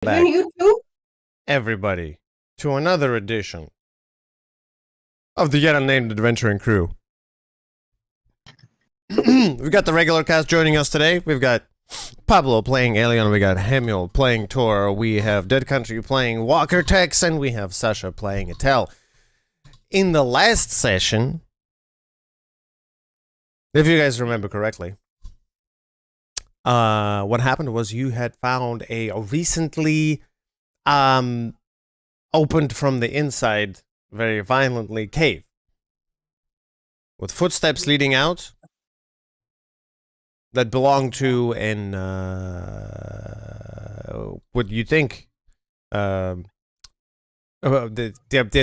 Back, you too? everybody, to another edition of the Yet Unnamed Adventuring Crew. We've got the regular cast joining us today. We've got Pablo playing Alien, we got Hemul playing Tor, we have Dead Country playing Walker Tex, and we have Sasha playing Etel. In the last session, if you guys remember correctly, what happened was you had found a recently opened from the inside very violently cave with footsteps leading out that belong to an what you think the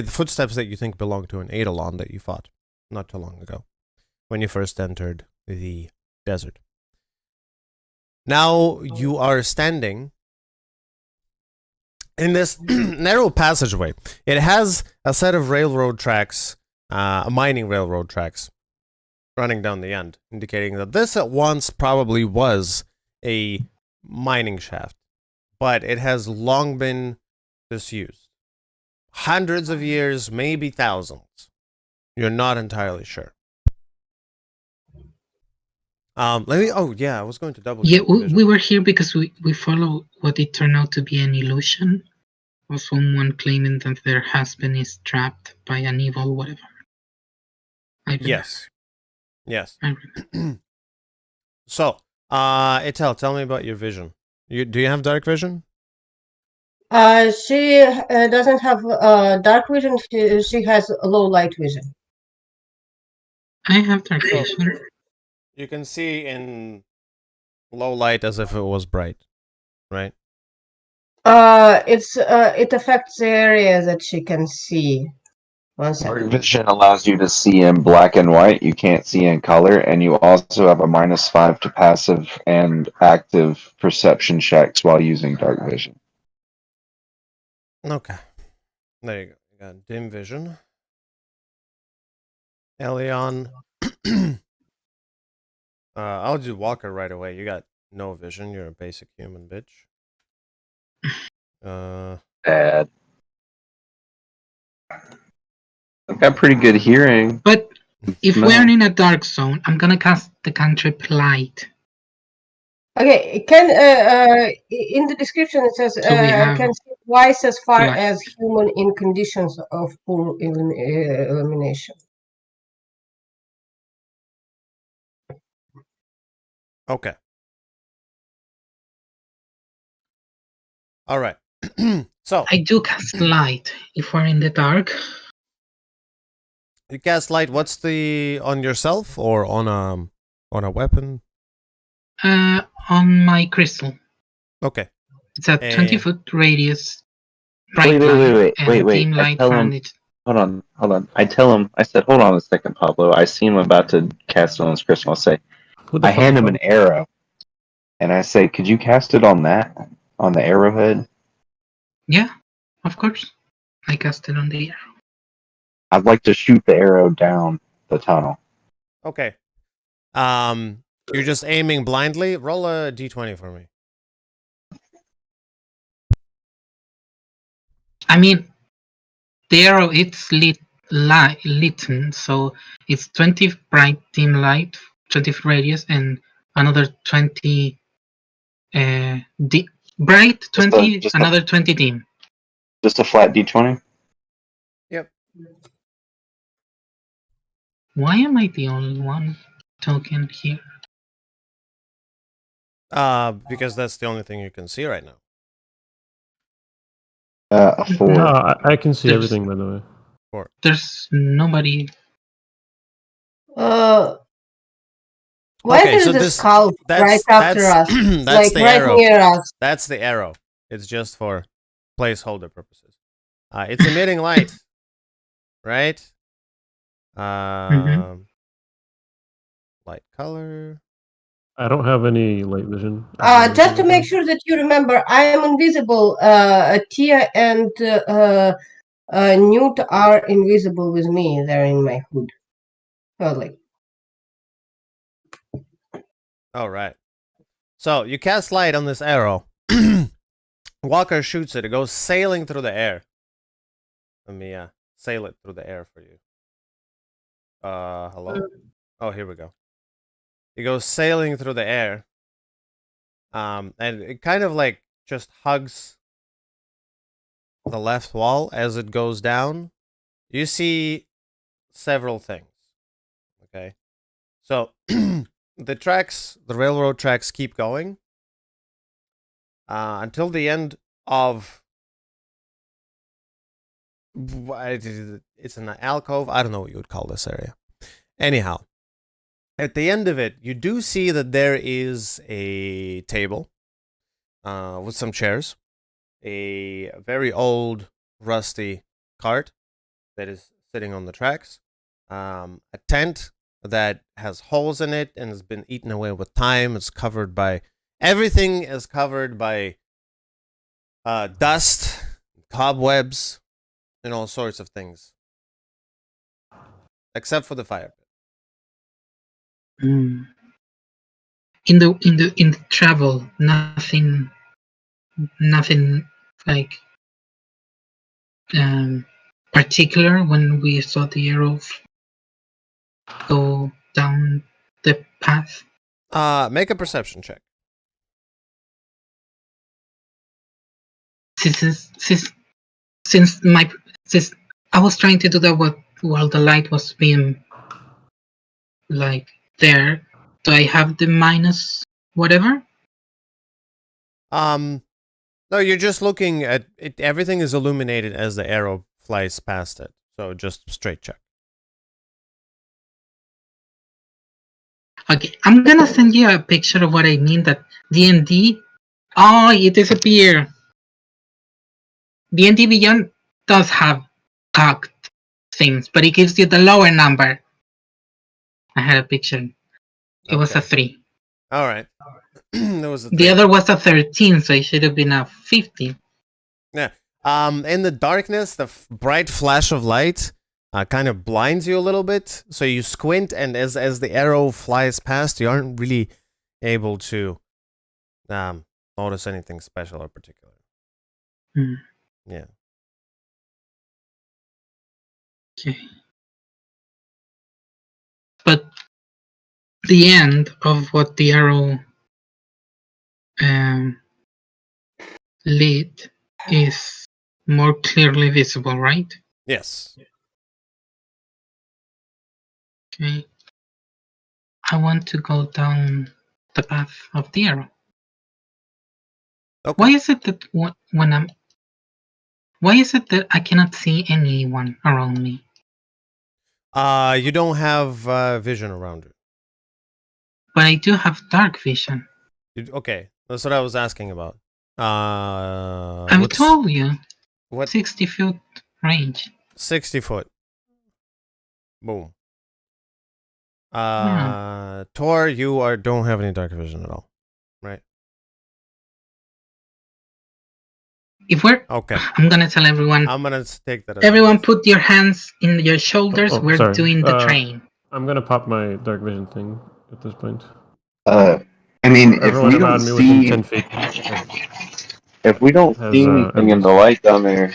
footsteps that you think belong to an Eidolon that you fought not too long ago when you first entered the desert. Now you are standing in this narrow passageway. It has a set of railroad tracks, mining railroad tracks, running down the end, indicating that this at once probably was a mining shaft, but it has long been disused. Hundreds of years, maybe thousands. You're not entirely sure. I was going to double check. Yeah, we were here because we follow what it turned out to be an illusion of someone claiming that their husband is trapped by an evil whatever. Yes. So, Etel, tell me about your vision. Do you have dark vision? She doesn't have dark vision. She has low light vision. I have dark vision. You can see in low light as if it was bright, right? It affects the area that she can see. One Dark second. vision allows you to see in black and white. You can't see in color, and you also have a -5 to passive and active perception checks while using dark vision. Okay. There you go. You got dim vision. Elion. I'll do Walker right away. You got no vision. You're a basic human bitch. Bad. I've got pretty good hearing. But if we're in a dark zone, I'm gonna cast the cantrip light. Okay, in the description it says can see twice as far as human in conditions of poor illumination. Okay. All right. So I do cast light if we're in the dark. You cast light. What's the on yourself or on a weapon? On my crystal. Okay. It's a 20-foot radius. Wait. Light hold on. I tell him. I said, hold on a second, Pablo. I see him about to cast it on his crystal. I say, I hand him an arrow, and I say, could you cast it on that, on the arrowhead? Yeah, of course. I cast it on the arrow. I'd like to shoot the arrow down the tunnel. Okay. You're just aiming blindly. Roll a d20 for me. I mean, the arrow it's lit, so it's 20 bright dim light, 20 radius, and another 20 bright 20, another 20 dim. Just a flat d20. Yep. Why am I the only one token here? Because that's the only thing you can see right now. A 4. No, I can see everything, by the way. 4. There's nobody. Why there's a skull right after us? That's like the right arrow. Near us. That's the arrow. It's just for placeholder purposes. It's emitting light, right? Light color. I don't have any light vision. Just to make sure that you remember, I am invisible. Tia and Newt are invisible with me. They're in my hood. Totally. All right. So you cast light on this arrow, Walker shoots it. It goes sailing through the air. Let me sail it through the air for you. Hello? Oh, here we go. It goes sailing through the air. And it kind of like just hugs the left wall as it goes down. You see several things. Okay. So the railroad tracks keep going until the end of it's an alcove. I don't know what you would call this area. Anyhow, at the end of it, you do see that there is a table with some chairs, a very old, rusty cart that is sitting on the tracks, a tent that has holes in it and has been eaten away with time. It's covered by everything is covered by dust, cobwebs, and all sorts of things, except for the fire pit. In the travel, nothing like particular when we saw the arrow go down the path. Make a perception check. Since I was trying to do that while the light was being like there, do I have the minus whatever? No, you're just looking at it. Everything is illuminated as the arrow flies past it. So just straight check. Okay, I'm gonna send you a picture of what I mean. That D&D. Oh, it disappeared. D&D Beyond does have cocked things, but it gives you the lower number. I had a picture. It was a 3. All right. There was a 3. The other was a 13, so it should have been a 15. Yeah. In the darkness, the bright flash of light kind of blinds you a little bit, so you squint, and as the arrow flies past, you aren't really able to notice anything special or particular. Yeah. Okay. But the end of what the arrow lit is more clearly visible, right? Yes. Okay. I want to go down the path of the arrow. Okay. Why is it that why is it that I cannot see anyone around me? You don't have vision around you. But I do have dark vision. Okay, that's what I was asking about. I told you. What? 60-foot range. 60 foot. Boom. Tor, you don't have any dark vision at all, right? If we're okay, I'm gonna tell everyone. I'm gonna take that. Everyone, put your hands in your shoulders. We're doing the train. I'm gonna pop my dark vision thing at this point. I mean, Everyone if we around don't me see, within 10 feet. If we don't see anything in the light down there.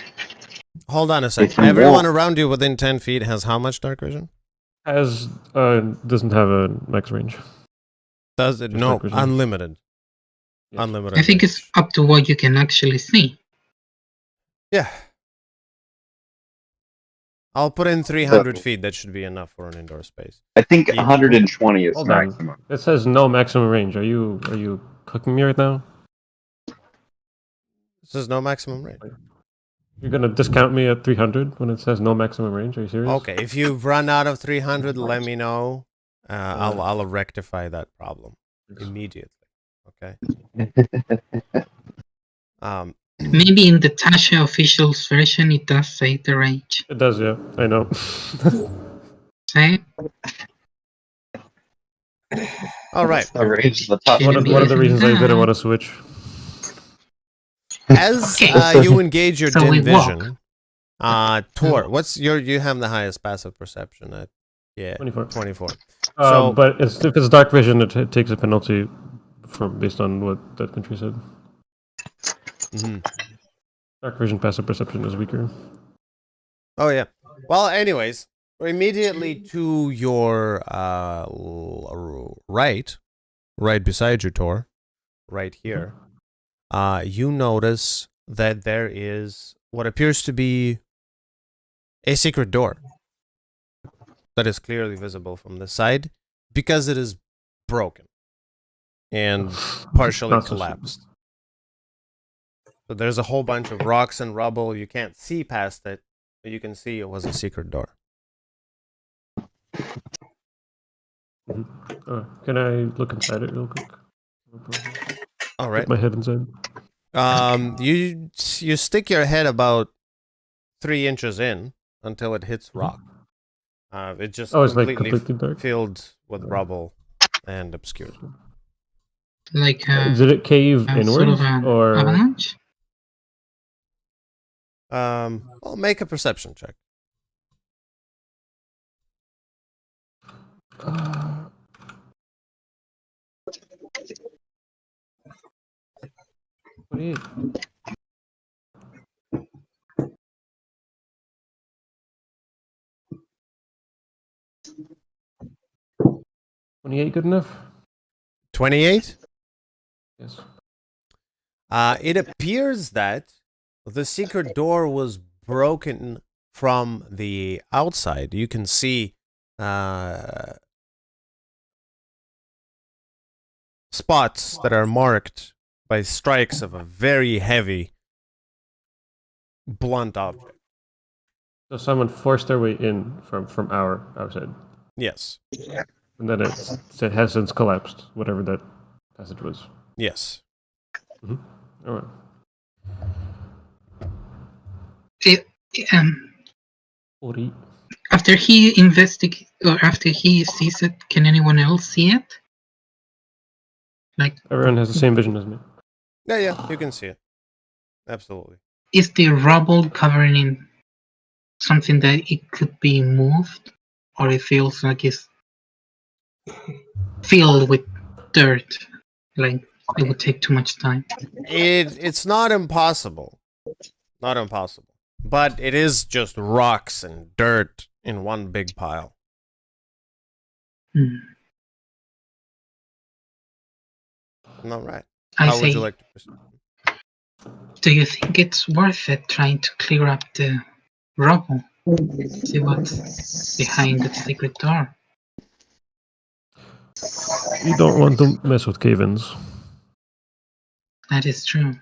Hold on a second. Everyone around you within 10 feet has how much dark vision? Doesn't have a max range. Does it? No, unlimited. Yes. Unlimited. I think it's up to what you can actually see. Yeah. I'll put in 300 feet. That should be enough for an indoor space. I think 120 is maximum. It says no maximum range. Are you cooking me right now? It says no maximum range. You're gonna discount me at 300 when it says no maximum range? Are you serious? Okay, if you've run out of 300, let me know. I'll rectify that problem immediately. Okay. Maybe in the Tasha official's version, it does say the range. It does, yeah. I know. Say? All right. The range of the top. One of the reasons I didn't want to switch. As you engage your dim vision, Tor, what's you have the highest passive perception at 24. So, but if it's dark vision, it takes a penalty based on what that country said. Mm-hmm. Dark vision passive perception is weaker. Oh yeah. Well, anyways, immediately to your right beside your Tor, right here, you notice that there is what appears to be a secret door that is clearly visible from the side because it is broken and partially collapsed. So there's a whole bunch of rocks and rubble. You can't see past it, but you can see it was a secret door. Can I look inside it real quick? All right. Put my head inside. You stick your head about 3 inches in until it hits rock. It just it's completely dark? filled with rubble and obscured. Like did it cave inwards or avalanche? I'll make a perception check. What are you? 28 good enough? 28? Yes. It appears that the secret door was broken from the outside. You can see spots that are marked by strikes of a very heavy, blunt object. So someone forced their way in from our side. Yes. And then it has since collapsed, whatever that passage was. Yes. Mm-hmm. All right. After he investigates, or after he sees it, can anyone else see it? Like everyone has the same vision as me. Yeah, you can see it. Absolutely. Is the rubble covering in something that it could be moved, or it feels like it's filled with dirt? Like it would take too much time. It's not impossible. Not impossible. But it is just rocks and dirt in one big pile. All right. How would you like to proceed? Do you think it's worth it trying to clear up the rubble? See what's behind that secret door? You don't want to mess with cave-ins. That is true.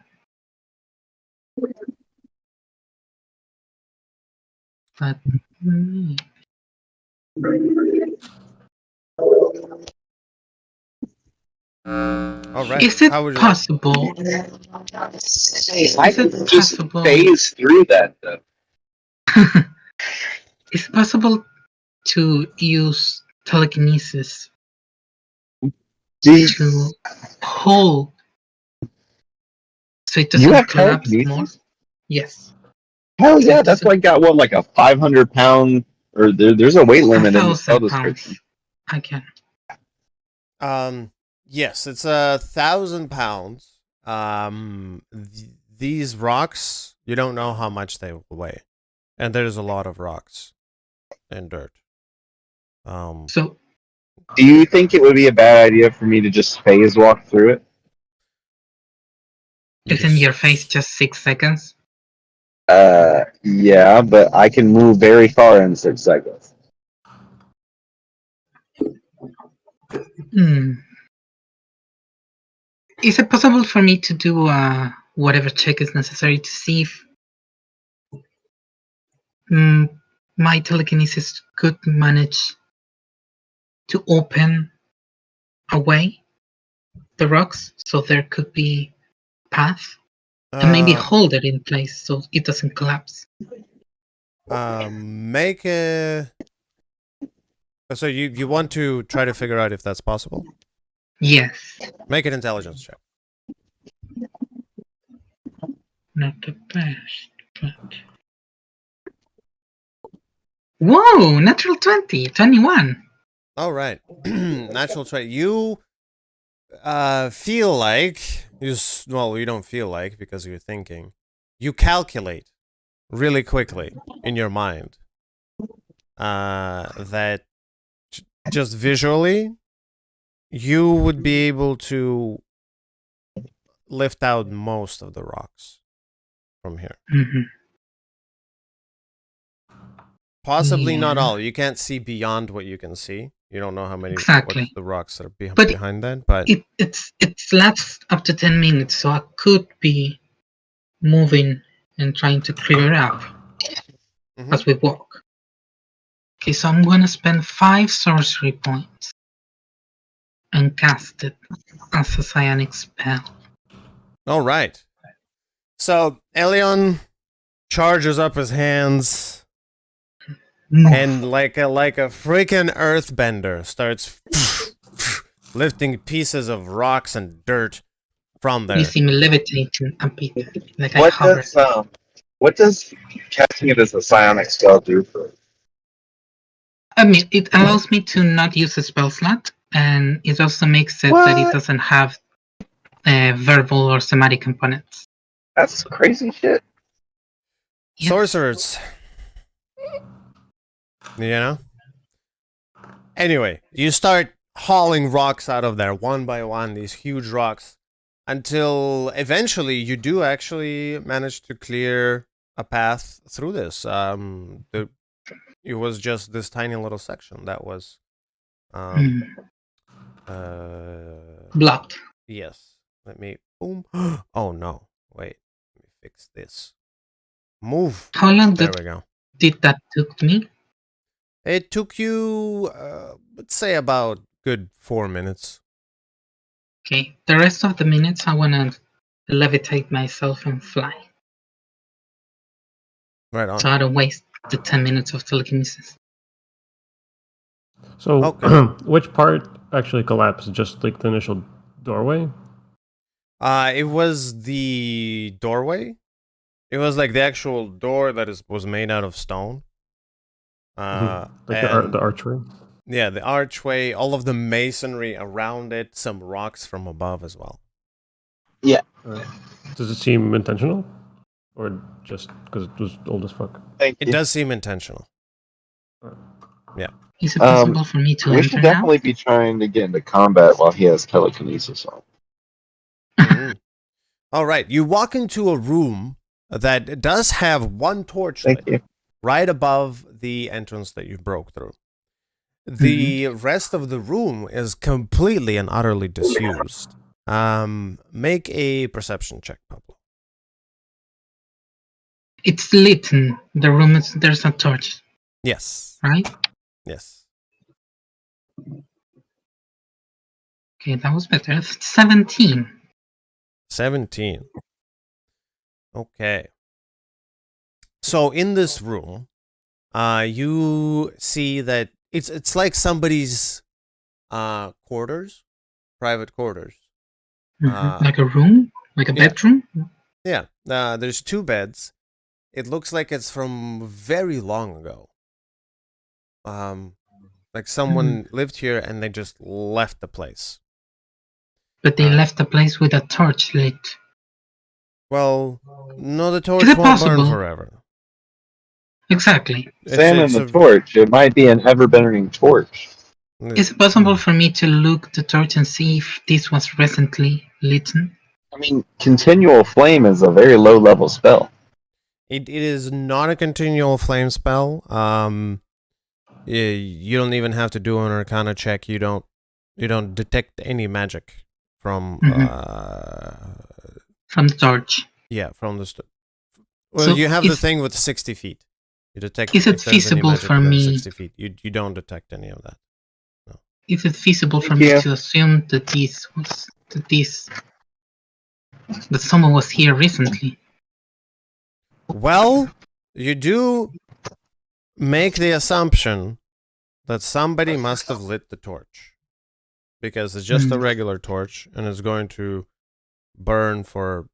But all right. Is it possible? I could just phase through that, though. Is it possible to use telekinesis to hold so it doesn't collapse more? Yes. Hell yeah, that's like got what, like a 500-pound, or there's a weight limit in the spell description. I can. Yes, it's 1,000 pounds. These rocks, you don't know how much they weigh, and there's a lot of rocks and dirt. So, do you think it would be a bad idea for me to just phase walk through it? Isn't your face just 6 seconds? Yeah, but I can move very far in 6 seconds. Is it possible for me to do whatever check is necessary to see if my telekinesis could manage to open away the rocks so there could be a path? And maybe hold it in place so it doesn't collapse. Make a... So you want to try to figure out if that's possible? Yes. Make an intelligence check. Not the best, but... Whoa! Natural 20! 21! All right. Natural 20. You feel like you don't feel like because you're thinking. You calculate really quickly in your mind that just visually you would be able to lift out most of the rocks from here. Mm-hmm. Possibly not Yeah. all. You can't see beyond what you can see. You don't know how many Exactly. what's the rocks that are But behind that, but It's lasts up to 10 minutes, so I could be moving and trying to clear up as we walk. Okay, so I'm gonna spend 5 sorcery points and cast it as a psionic spell. all right. So Elion charges up his hands and like a freaking earthbender starts lifting pieces of rocks and dirt from there. You see me levitating a bit, like I hover. What does casting it as a psionic spell do for? I mean, it allows me to not use a spell slot, and it also makes it that it doesn't have verbal or somatic components. That's crazy shit. Yes. Sorcerers. You know? Anyway, you start hauling rocks out of there one by one, these huge rocks, until eventually you do actually manage to clear a path through this. It was just this tiny little section that was blocked. Yes. Let me boom. Oh no. Wait. Let me fix this. Move. How long There we go. did that took me? It took you let's say about good 4 minutes. Okay. The rest of the minutes I wanna levitate myself and fly. Right on. So I don't waste the 10 minutes of telekinesis. So, Okay. which part actually collapsed? Just like the initial doorway? It was the doorway. It was like the actual door that was made out of stone. Like the archway? Yeah, the archway, all of the masonry around it, some rocks from above as well. Yeah. Does it seem intentional? Or just because it was old as fuck? It does seem intentional. Yeah. Is it possible for me to We enter should definitely be trying to get into combat while he has telekinesis on. Mm-hmm. All right, you walk into a room that does have one torch lit right above the entrance that you broke through. The rest of the room is completely and utterly disused. Make a perception check, Pablo. It's lit in the room. There's a torch. Yes. Right? Yes. Okay, that was better. 17. 17. Okay. So in this room, you see that it's like somebody's quarters, private quarters. Like a room? Like a bedroom? Yeah. There's 2 beds. It looks like it's from very long ago. Like someone lived here and they just left the place. But they left the place with a torch lit. Well, no, the torch won't burn forever. Exactly. Examine the torch. It might be an ever-burning torch. Is it possible for me to look the torch and see if this was recently lit? I mean, continual flame is a very low-level spell. It is not a continual flame spell. You don't even have to do an Arcana check. You don't detect any magic from the torch. Yeah, from the well, so you have the thing with 60 feet. You detect. Is it feasible for me? 60 feet. You don't detect any of that. No. Is it feasible for me to assume that that someone was here recently? Well, you do make the assumption that somebody must have lit the torch, because it's just a regular torch and it's going to burn for.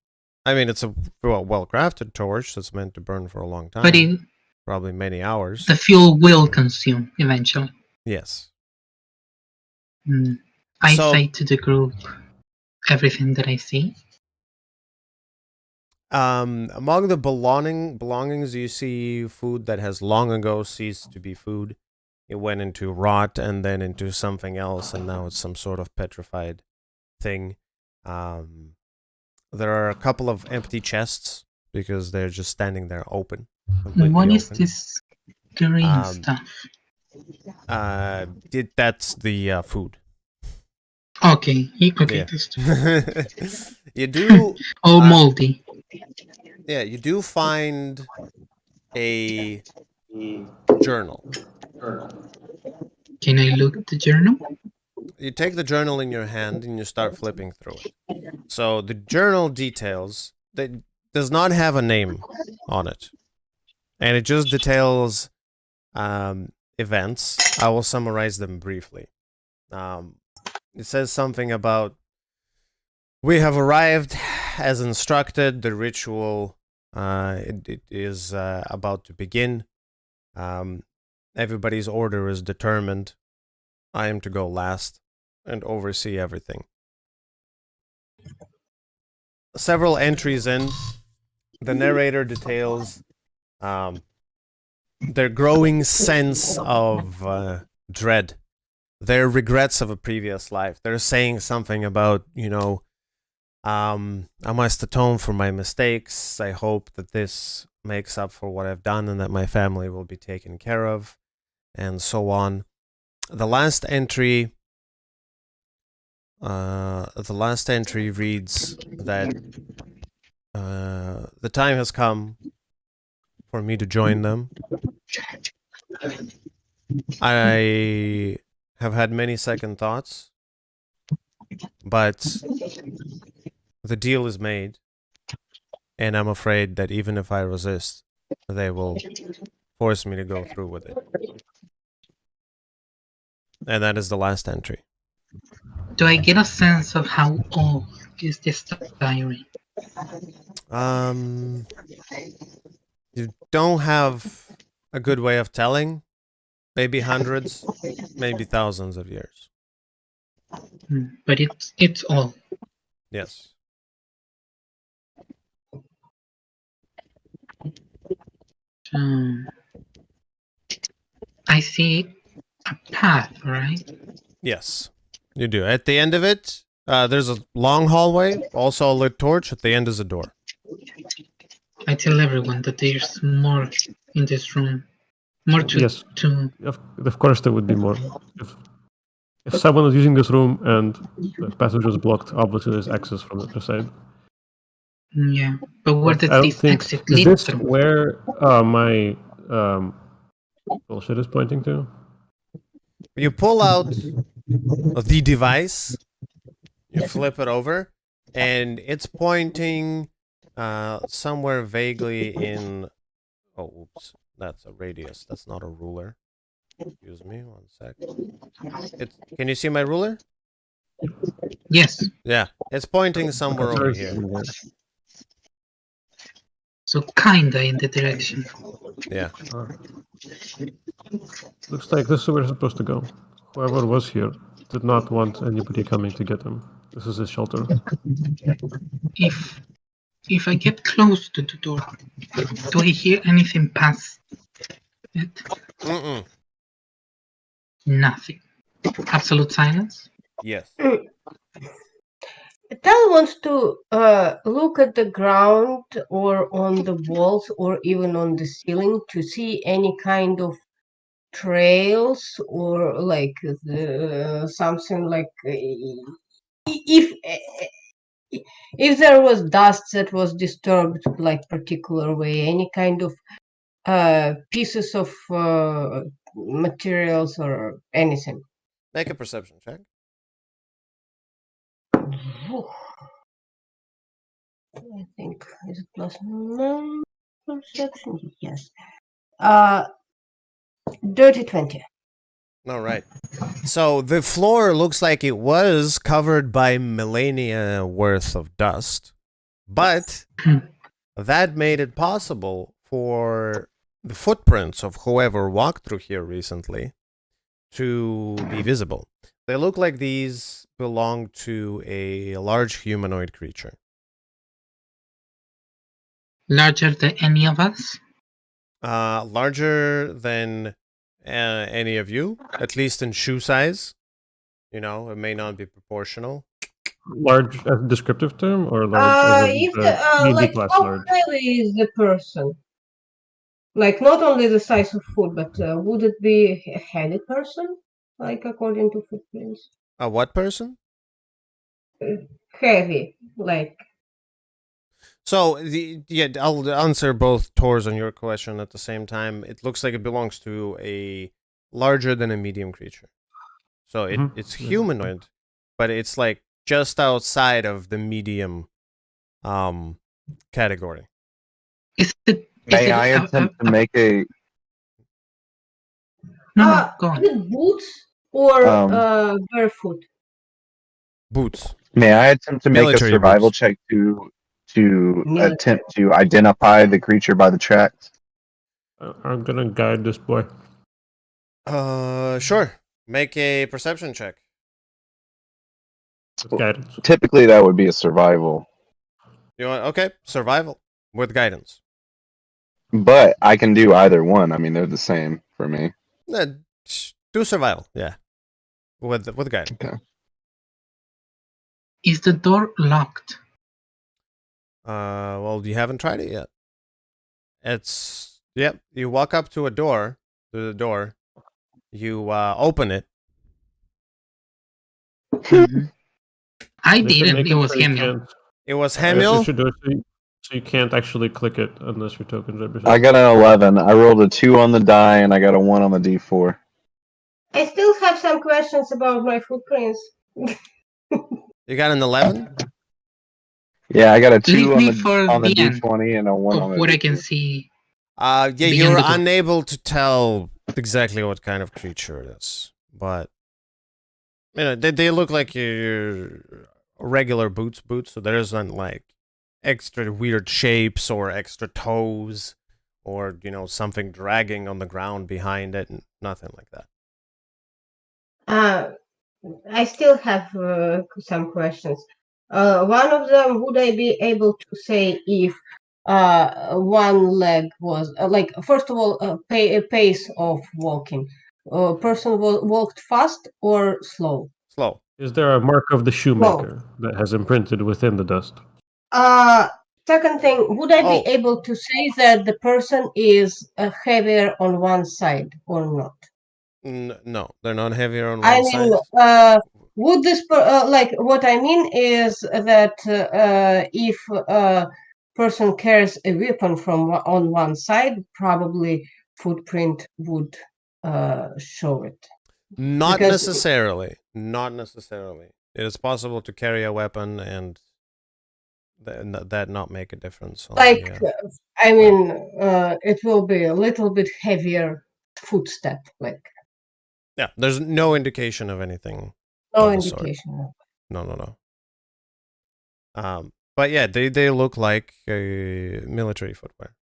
I mean, it's a well-crafted torch that's meant to burn for a long time. But probably many hours. The fuel will consume eventually. Yes. I say to the group, everything that I see? Among the belongings, you see food that has long ago ceased to be food. It went into rot and then into something else, and now it's some sort of petrified thing. There are a couple of empty chests because they're just standing there open. What is open. this green stuff? That's the food. Okay, okay, Yeah. that's You do all moldy. Yeah, you do find a journal. Can I look at the journal? You take the journal in your hand and you start flipping through it. So the journal details that does not have a name on it, and it just details events. I will summarize them briefly. It says something about we have arrived as instructed. The ritual it is about to begin. Everybody's order is determined. I am to go last and oversee everything. Several entries in. The narrator details their growing sense of dread, their regrets of a previous life. They're saying something about, I must atone for my mistakes. I hope that this makes up for what I've done and that my family will be taken care of, and so on. The last entry reads that the time has come for me to join them. I have had many second thoughts, but the deal is made, and I'm afraid that even if I resist, they will force me to go through with it. And that is the last entry. Do I get a sense of how old is this diary? You don't have a good way of telling. Maybe hundreds, maybe thousands of years. But it's old. Yes. I see a path, right? Yes, you do. At the end of it, there's a long hallway, also a lit torch. At the end is a door. I tell everyone that there's more in this room. More to... Yes. Of course there would be more. If someone is using this room and the passage is blocked, obviously there's access from the other side. Yeah, but where did this exit lead? Is this where my bullshit is pointing to? You pull out the device, you flip it over, and it's pointing somewhere vaguely in... Oh, oops. That's a radius. That's not a ruler. Excuse me, 1 sec. Can you see my ruler? Yes. Yeah, it's pointing somewhere over here. So kinda in the direction. Yeah. Looks like this is where we're supposed to go. Whoever was here did not want anybody coming to get him. This is his shelter. If I get close to the door, do I hear anything pass it? Nothing. Absolute silence? Yes. Tal wants to look at the ground or on the walls or even on the ceiling to see any kind of trails or like something like if there was dust that was disturbed like particular way, any kind of pieces of materials or anything. Make a perception check. I think is it +9 perception? Yes. Dirty 20. All right. So the floor looks like it was covered by millennia worth of dust, but that made it possible for the footprints of whoever walked through here recently to be visible. They look like these belong to a large humanoid creature. Larger than any of us? Larger than any of you, at least in shoe size. You know, it may not be proportional. Large as a descriptive term or large as in If the the, D&D like, class how large? heavy is the person? Like, not only the size of foot, but would it be a heavy person? Like, according to footprints? A what person? Heavy, like, So, I'll answer both Tors on your question at the same time. It looks like it belongs to a larger than a medium creature. So it's Yeah. humanoid, but it's like just outside of the medium category. Is it? May I attempt to make a No, go on. is it boots or barefoot? Boots. May I attempt to make a Military survival boots. check to Military. attempt to identify the creature by the tracks? I'm gonna guide this boy. Sure. Make a perception check. With guidance. Typically, that would be a survival, You want survival with guidance. but I can do either one. I mean, they're the same for me. Do survival, yeah. With guidance. Okay. Is the door locked? Well, you haven't tried it yet. You walk up to the door, you open it. I They can didn't. make It was so you him. can't- It was I guess you Hemil. should do it so you can't actually click it unless your tokens represent. I got an 11. I rolled a 2 on the die, and I got a 1 on the D4. I still have some questions about my footprints. You got an 11? Yeah, I got a 2 Leave on me the for on the the end D20 and a 1 on Of the what I D4. can see. Yeah, Beyond you're the door. unable to tell exactly what kind of creature it is, but you know they look like your regular boots, so there isn't like extra weird shapes or extra toes or something dragging on the ground behind it, and nothing like that. I still have some questions. One of them, would I be able to say if one leg was like, first of all, pace of walking? Person walked fast or slow? Slow. Is there a mark of the shoemaker that has imprinted within the dust? Second thing, would I be Oh. able to say that the person is heavier on one side or not? No, they're not heavier on I one mean, side. would this like what I mean is that if a person carries a weapon from on one side, probably footprint would show it. Not because- necessarily. Not necessarily. It is possible to carry a weapon and that not make a difference. Like, I mean, it will be a little bit heavier footstep, like Yeah, there's no indication of anything. no of the sort. indication. No. But yeah, they look like military footwear.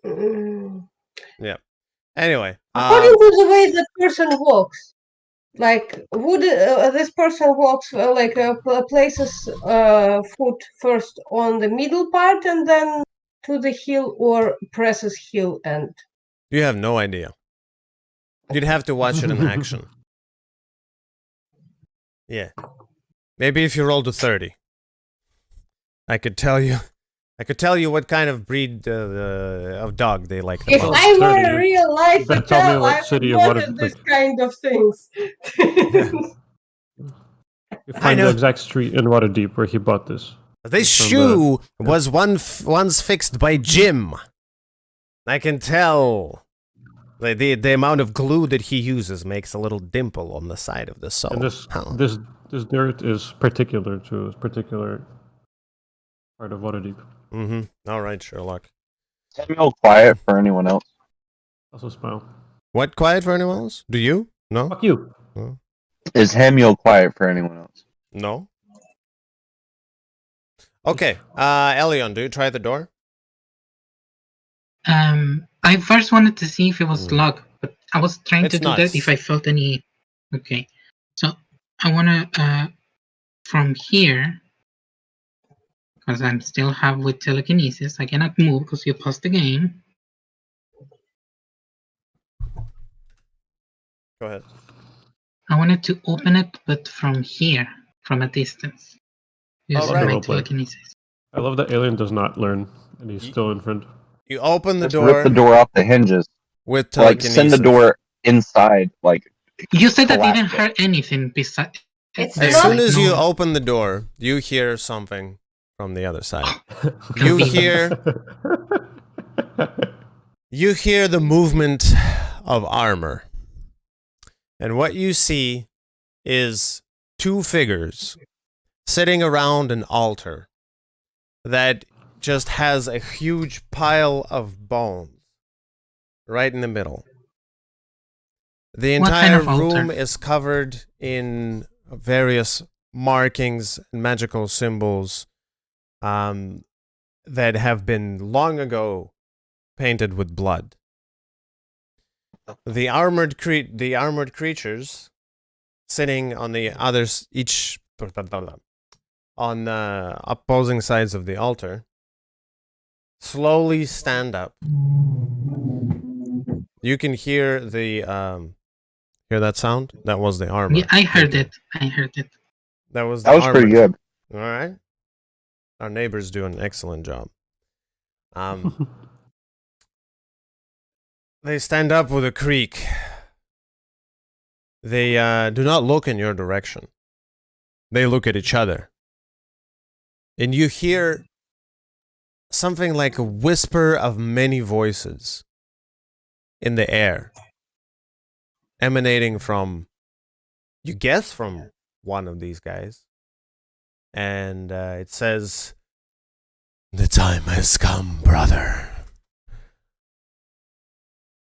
Mm. Anyway, According to the way the person walks, like would this person walks places foot first on the middle part and then to the heel, or presses heel and you have no idea. You'd have to watch it in action. Yeah, maybe if you rolled a 30, I could tell you. I could tell you what kind of breed of dog they like the if most. I were sturdy. a real life better tell me Patel, what I would city of what notice it- this kind of things. You I find know. the exact street in Waterdeep where he bought this. This From shoe was once fixed by Jim. I can tell. The amount of glue that he uses makes a little dimple on the side of the sole. And this Huh. this dirt is particular to a particular part of Waterdeep. Mm-hmm. All right, Sherlock. Samuel, quiet for anyone else. Also smile. What? Quiet for anyone else? Do you? No? Fuck you. Is Hamiel quiet for anyone else? No? Okay. Elion, do you try the door? I first wanted to see if it was locked, but I was trying to It's do not. that if I felt any Okay. So I wanna from here, because I'm still have with telekinesis, I cannot move because you paused the game. Go ahead. I wanted to open it, but from here, from a distance, using Alright. my Roleplay. telekinesis. I love that Alien does not learn, and he's still in front. You open the Just rip the door off the hinges. with Like telekinesis. send the door inside. Like You said that collapse didn't it. hurt anything besides. It's As not- soon as you no. open the door, you hear something from the other side. You Convenient. hear the movement of armor. And what you see is two figures sitting around an altar that just has a huge pile of bones right in the middle. The What kind entire of altar? room is covered in various markings and magical symbols that have been long ago painted with blood. The armored creatures sitting on the others, each on the opposing sides of the altar, slowly stand up. You can hear the hear that sound? That was the armor. Yeah, I heard kicking. it. I heard it. That was the That was pretty armor. good. All right. Our neighbors do an excellent job. They stand up with a creak. They do not look in your direction. They look at each other. And you hear something like a whisper of many voices in the air, emanating from, you guess, from one of these guys. And it says, "The time has come, brother.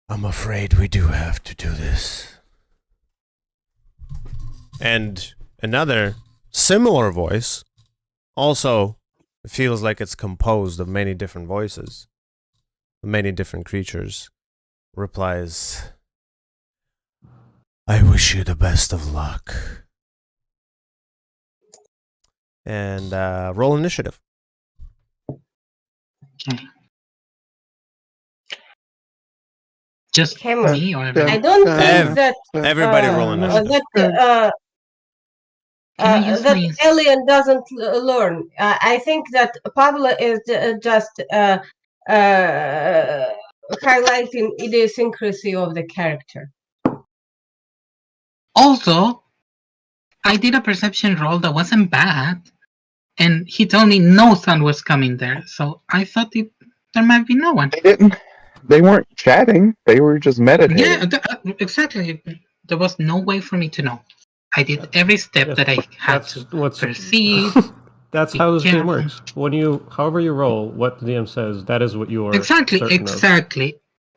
I'm afraid we do have to do this." And another similar voice, also feels like it's composed of many different voices, many different creatures, replies, "I wish you the best of luck." And roll initiative. Okay. Just Hammer. me or I everyone? don't think Ev- that Everybody roll initiative. Can I use that my- alien doesn't learn. I think that Pablo is just highlighting idiosyncrasy of the character. Also, I did a perception roll that wasn't bad, and he told me no sound was coming there, so I thought there might be no one. They weren't chatting. They were just meditating. Yeah, exactly. There was no way for me to know. I did every step Yes, that I had that's to what's perceive. That's be how this game careful. works. When you, however you roll, what the DM says, that is what you are Exactly, certain of. exactly.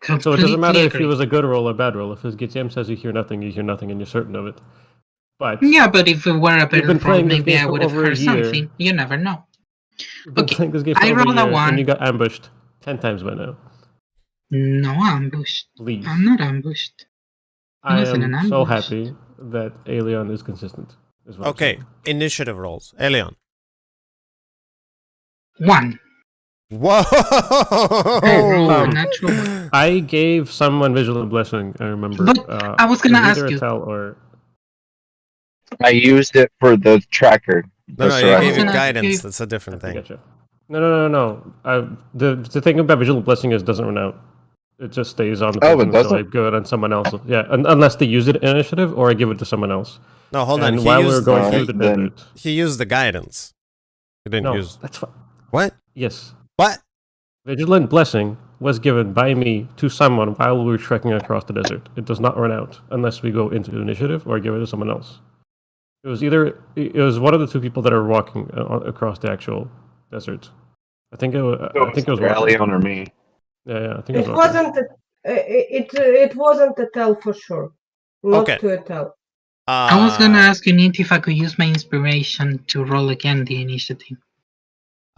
So it Completely doesn't matter if agree. it was a good roll or a bad roll. If his DM says you hear nothing, and you're certain of it. But Yeah, but if it were a you've better been roll, playing this maybe game I for would have over a heard year. something. You never know. You've been Okay, playing this game for I over a rolled a year, one. and you got ambushed 10 times by now. No ambushed. Please. I'm not ambushed. I wasn't am an so ambush. happy that Alien is consistent. Is what I'm Okay, saying. initiative rolls. Elion. 1. Whoa! I rolled a Um, natural one. I gave someone Vigilant Blessing, I remember. But I was gonna it ask either a you. tell or... I used it for the tracker. No, the you I was gave it gonna ask guidance. you- That's a different I thing. gotcha. No. The thing about Vigilant Blessing is it doesn't run out. It just stays on the Oh, person it until I doesn't? give it on someone else. Yeah, unless they use it in initiative or I give it to someone else. No, hold on. And He while we were used, going No, through the then- desert... he used the guidance. He didn't No, use... that's fine. What? Yes. What? Vigilant Blessing was given by me to someone while we were trekking across the desert. It does not run out unless we go into initiative or give it to someone else. It was one of the two people that are walking across the actual desert. I think it was either Walker. Elion or me. Yeah, I think it was It Walker. wasn't. It wasn't a tell for sure. Not Okay. to a tell. I was gonna ask you, Nint, if I could use my inspiration to roll again the initiative.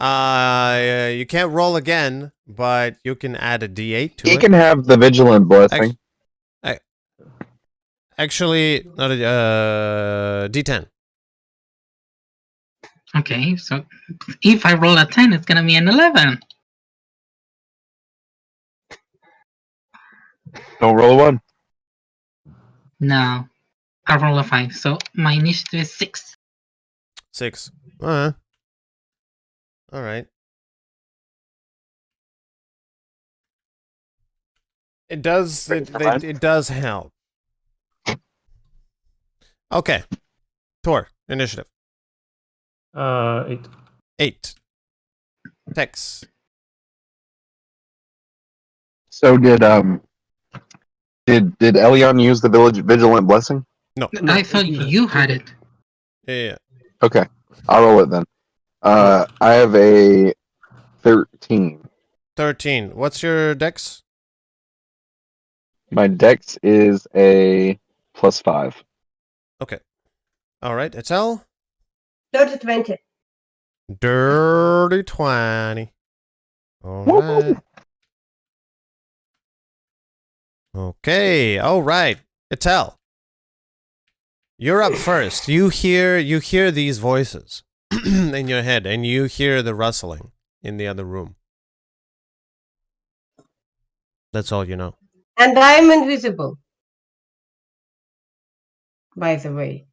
You can't roll again, but you can add a D8 to He it. can have the vigilant blessing. Actually, not a D10. Okay, so if I roll a 10, it's gonna be an 11. Don't roll a 1. No, I roll a 5, so my initiative is 6. 6. All right. It does. It does help. Okay. Tor, initiative. 8. 8. Tex. So did Elion use the village vigilant blessing? No. I thought you had it. Yeah. Okay, I'll roll it then. I have a 13. 13. What's your dex? My dex is a +5. All right. Etel? Dirty 20. Dirty 20. All right. Okay. All right. Etel. You're up first. You hear these voices in your head, and you hear the rustling in the other room. That's all you know. And I'm invisible, by the way.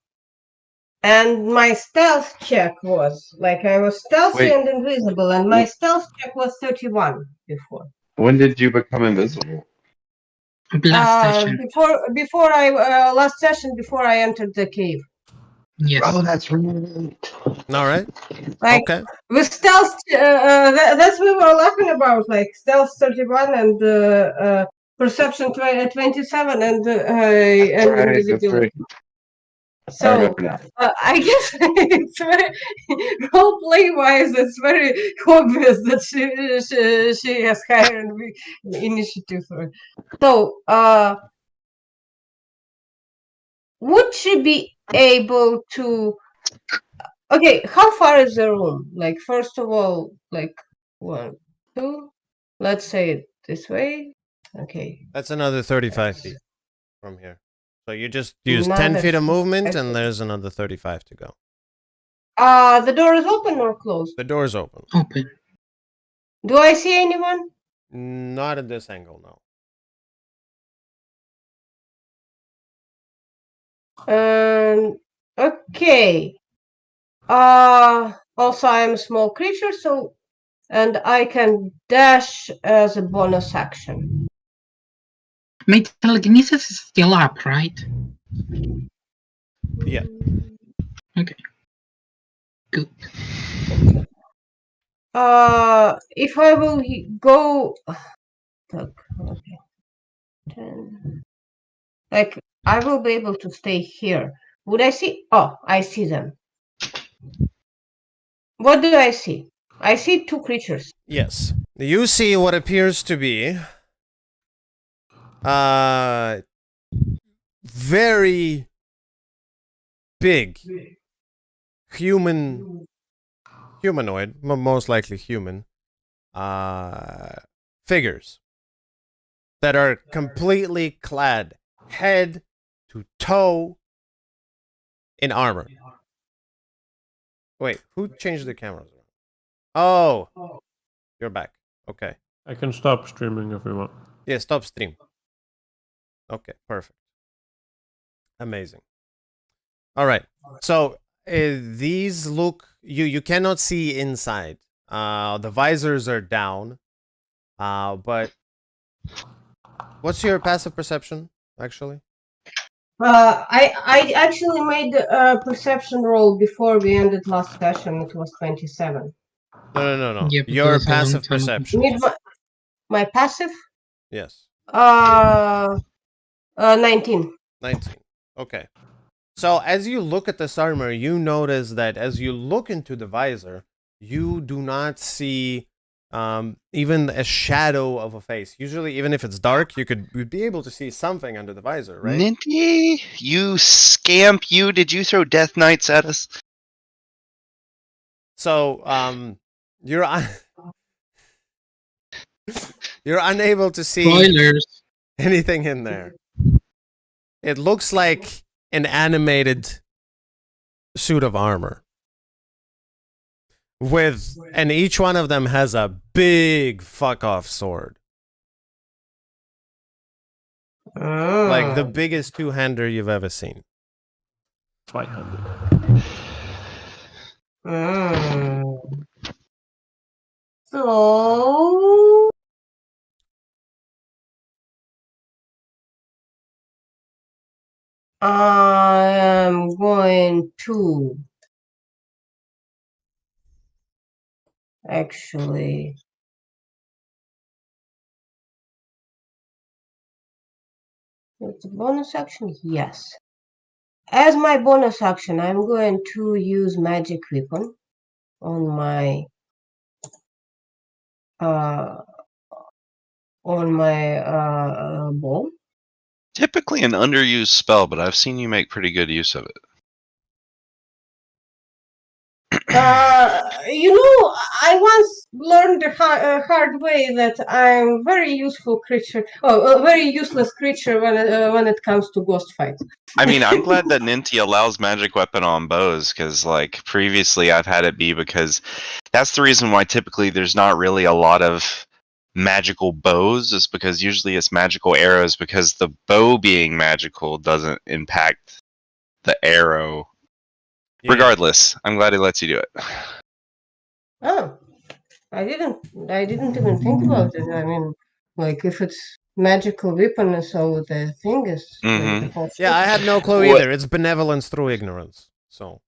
And my stealth check was, like, I was stealthy Wait. and invisible, and my stealth check was 31 before. When did you become invisible? Last session. Before I last session, before I entered the cave. Yes. Oh, that's right. All right. Like, Okay. with stealth, that's what we were laughing about, like stealth 31 and perception 27 and invisibility. So I guess it's very role play wise. It's very obvious that she has higher initiative. So would she be able to? Okay, how far is the room? Like, first of all, like 1, 2. Let's say it this way. Okay. That's another 35 feet from here. So you just use 10 Another feet of movement, 35 and there's another 35 to go. The door is open or closed? The door's open. Open. Do I see anyone? Not at this angle, no. Okay. Also I'm a small creature, so and I can dash as a bonus action. My telekinesis is still up, right? Yeah. Okay. Good. If I will go, okay, 10. Like, I will be able to stay here. Would I see? Oh, I see them. What do I see? I see 2 creatures. Yes. You see what appears to be very big humanoid, most likely human, figures that are completely clad head to toe in armor. Wait, who changed the cameras? Oh, you're back. Okay. I can stop streaming if you want. Yeah, stop stream. Okay, perfect. Amazing. All right. So these look, you cannot see inside. The visors are down. But what's your passive perception, actually? I actually made a perception roll before we ended last session. It was 27. No. Yeah, but Your that's a long passive time ago. perception. You need my passive? Yes. 19. 19. Okay. So as you look at this armor, you notice that as you look into the visor, you do not see even a shadow of a face. Usually, even if it's dark, you'd be able to see something under the visor, right? Ninty, you scamp, you! Did you throw Death Knights at us? So you're you're unable to see Spoilers. anything in there. it looks like an animated suit of armor. And each one of them has a big fuck off sword. Like the biggest two-hander you've ever seen. 500. So I'm going to actually it's a bonus action, yes. As my bonus action, I'm going to use magic weapon on my bow. Typically an underused spell, but I've seen you make pretty good use of it. I once learned the hard way that I'm very useful creature, a very useless creature when it comes to ghost fights. I mean, I'm glad that Ninty allows magic weapon on bows, because like previously I've had it be because that's the reason why typically there's not really a lot of magical bows, is because usually it's magical arrows, because the bow being magical doesn't impact the arrow. Yeah. Regardless, I'm glad he lets you do it. Oh, I didn't even think about it. I mean, like if it's magical weapon, so the thing is like the whole Yeah, I shit. had no clue What- either. It's benevolence through ignorance. So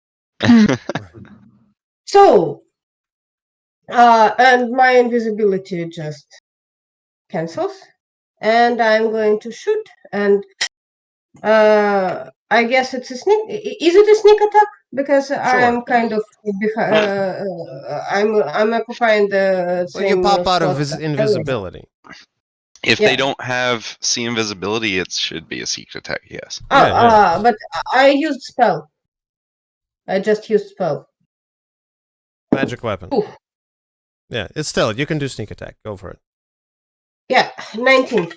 So, and my invisibility just cancels, and I'm going to shoot. And I guess it's a sneak. Is it a sneak attack? Because I'm kind of I'm occupying the well, you same pop out of spot as invisibility. If Yeah. they don't have see invisibility, it should be a secret attack, yes. But I used spell. I just used spell. Magic weapon. Oof. Yeah, it's still, you can do sneak attack. Go for it. Yeah, 19.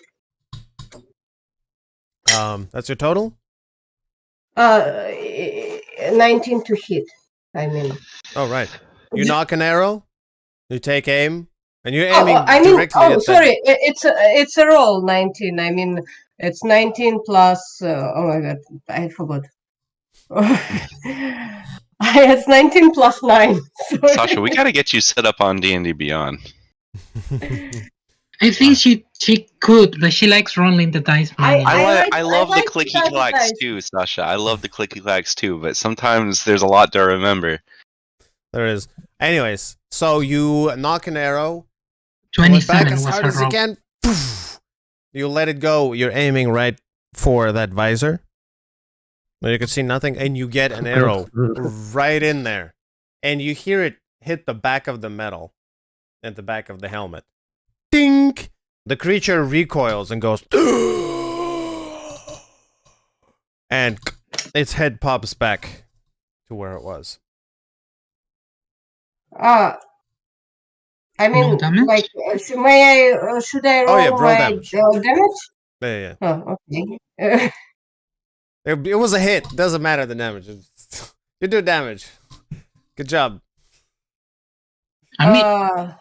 That's your total? 19 to hit. I mean. Oh, right. You knock an arrow, you take aim, and you're aiming I mean, directly at sorry, it's a roll 19. I mean, it's 19 plus. Oh my god, I forgot. It's 19 plus 9. Sorry. Sasha, we gotta get you set up on D&D Beyond. that. I think she could, but she likes rolling the dice manually. I love the like clicky that clacks dice. too, Sasha. I love the clicky clacks too, but sometimes there's a lot to remember. There is. Anyways, so you knock an arrow, pull it back 27 as was hard her as you roll. can. Poof. You let it go. You're aiming right for that visor. You can see nothing, and you get an arrow right in there. And you hear it hit the back of the metal at the back of the helmet. Dink! The creature recoils and goes. And its head pops back to where it was. I mean, No damage? like, should I roll Oh, yeah, roll my damage. damage? Yeah. Oh, okay. It was a hit. Doesn't matter the damage. You do damage. Good job. I mean,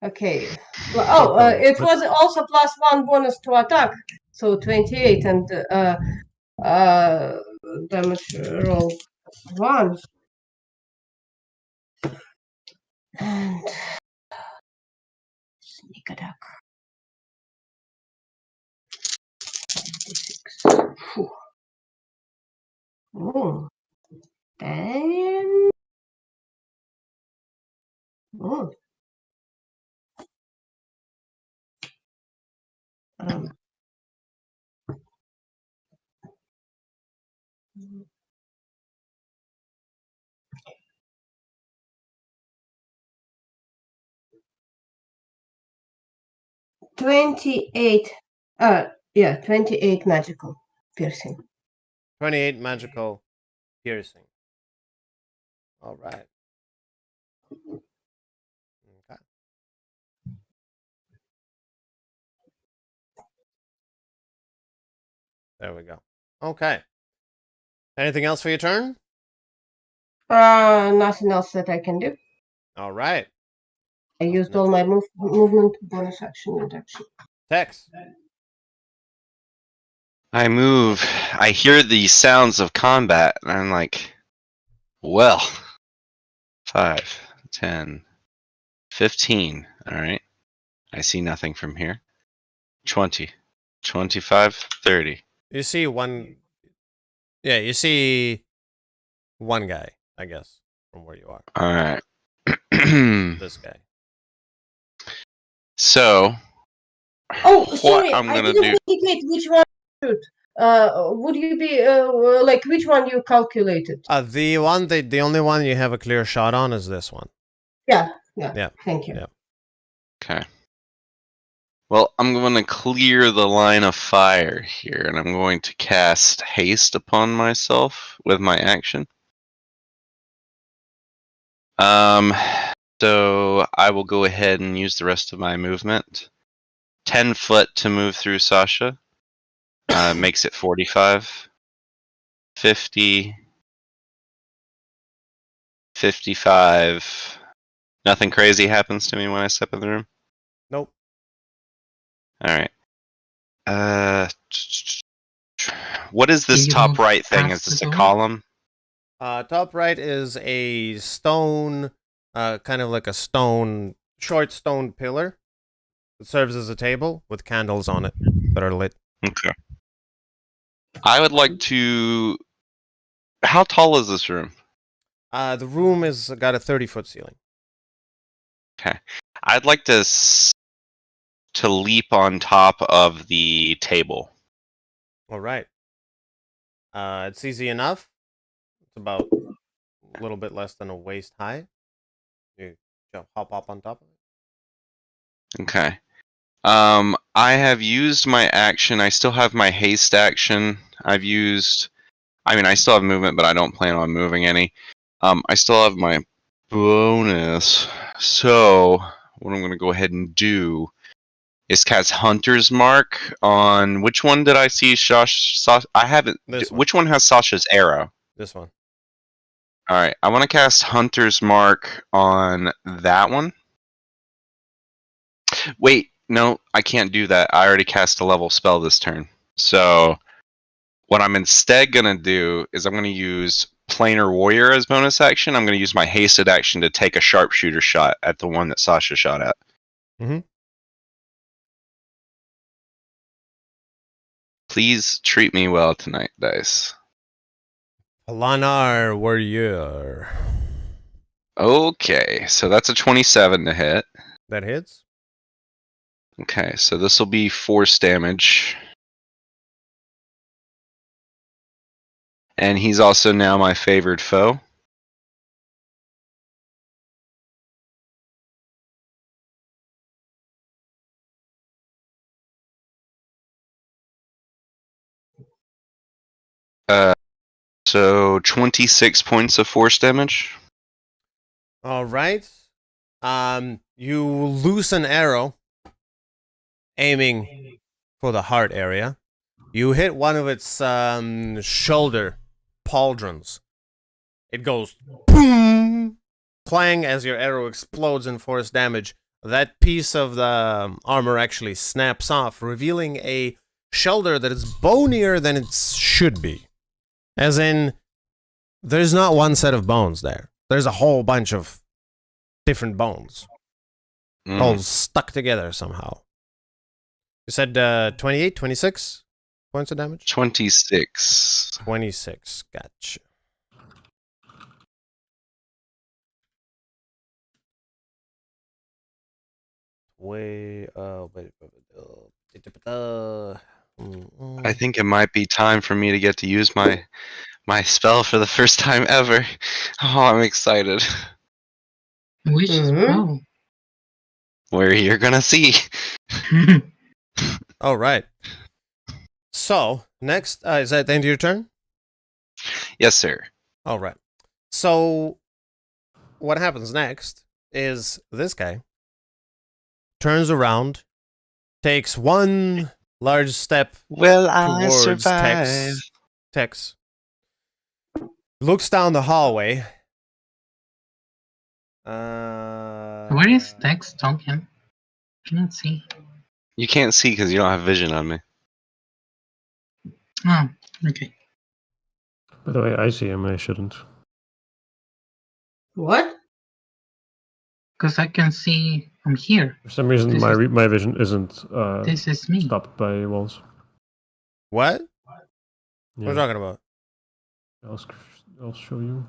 Okay. Well, it was also +1 bonus to attack, so 28 and damage roll 1. And sneak attack. 56. Phew. Oh. And oh. Um. $28. 28 magical piercing. 28 magical piercing. All right. Okay. There we go. Okay. Anything else for your turn? Nothing else that I can do. All right. I used all my movement, bonus action, and action. Tex. I move. I hear the sounds of combat, and I'm like, well, 5, 10, 15. All right. I see nothing from here. 20, 25, 30. You see one. Yeah, you see one guy, I guess, from where you are. All right. This guy. So, Oh, what sorry, I'm I gonna didn't do? indicate which one to shoot. Would you be like which one you calculated? The only one you have a clear shot on is this one. Yeah. Yeah. Thank you. Yeah. Okay. Well, I'm going to clear the line of fire here, and I'm going to cast haste upon myself with my action. So I will go ahead and use the rest of my movement. 10 foot to move through Sasha. Makes it 45. 50. 55. Nothing crazy happens to me when I step in the room. Nope. All right. What is this You top move right thing? Is past this the a door? column? Top right is a stone, kind of like a short stone pillar. It serves as a table with candles on it that are lit. Okay. I would like to. How tall is this room? The room is got a 30-foot ceiling. Okay. I'd like to leap on top of the table. All right. It's easy enough. It's about a little bit less than a waist high. You hop up on top of it. Okay. I have used my action. I still have my haste action. I still have movement, but I don't plan on moving any. I still have my bonus. So, what I'm going to go ahead and do is cast Hunter's Mark on which one did I see? I haven't. This one. Which one has Sasha's arrow? This one. All right, I want to cast Hunter's Mark on that one. Wait, no, I can't do that. I already cast a level spell this turn. So, what I'm instead going to do is I'm going to use Planar Warrior as bonus action. I'm going to use my hasted action to take a sharpshooter shot at the one that Sasha shot at. Mm-hmm. Please treat me well tonight, dice. Planar Warrior. Okay, so that's a 27 to hit. That hits. Okay, so this will be force damage. And he's also now my favored foe. So 26 points of force damage. All right. You loose an arrow, aiming for the heart area. You hit one of its shoulder pauldrons. It goes boom, clang as your arrow explodes in force damage. That piece of the armor actually snaps off, revealing a shoulder that is bonier than it should be. As in, there's not one set of bones there. There's a whole bunch of different bones, all stuck together somehow. You said 28, 26 points of damage? 26. 26, gotcha. I think it might be time for me to get to use my spell for the first time ever. Oh, I'm excited. Which spell? Where you're gonna see. All right. So, next, is that the end of your turn? Yes, sir. All right. So, what happens next is this guy turns around, takes one large step Will I towards survive? Tex. Looks down the hallway. Where is Tex talking? Cannot see. You can't see because you don't have vision on me. Oh, okay. By the way, I see him. I shouldn't. What? Because I can see from here. For some reason, This my vision isn't This is me. stopped by walls. What? Yeah. What are you talking about? I'll show you.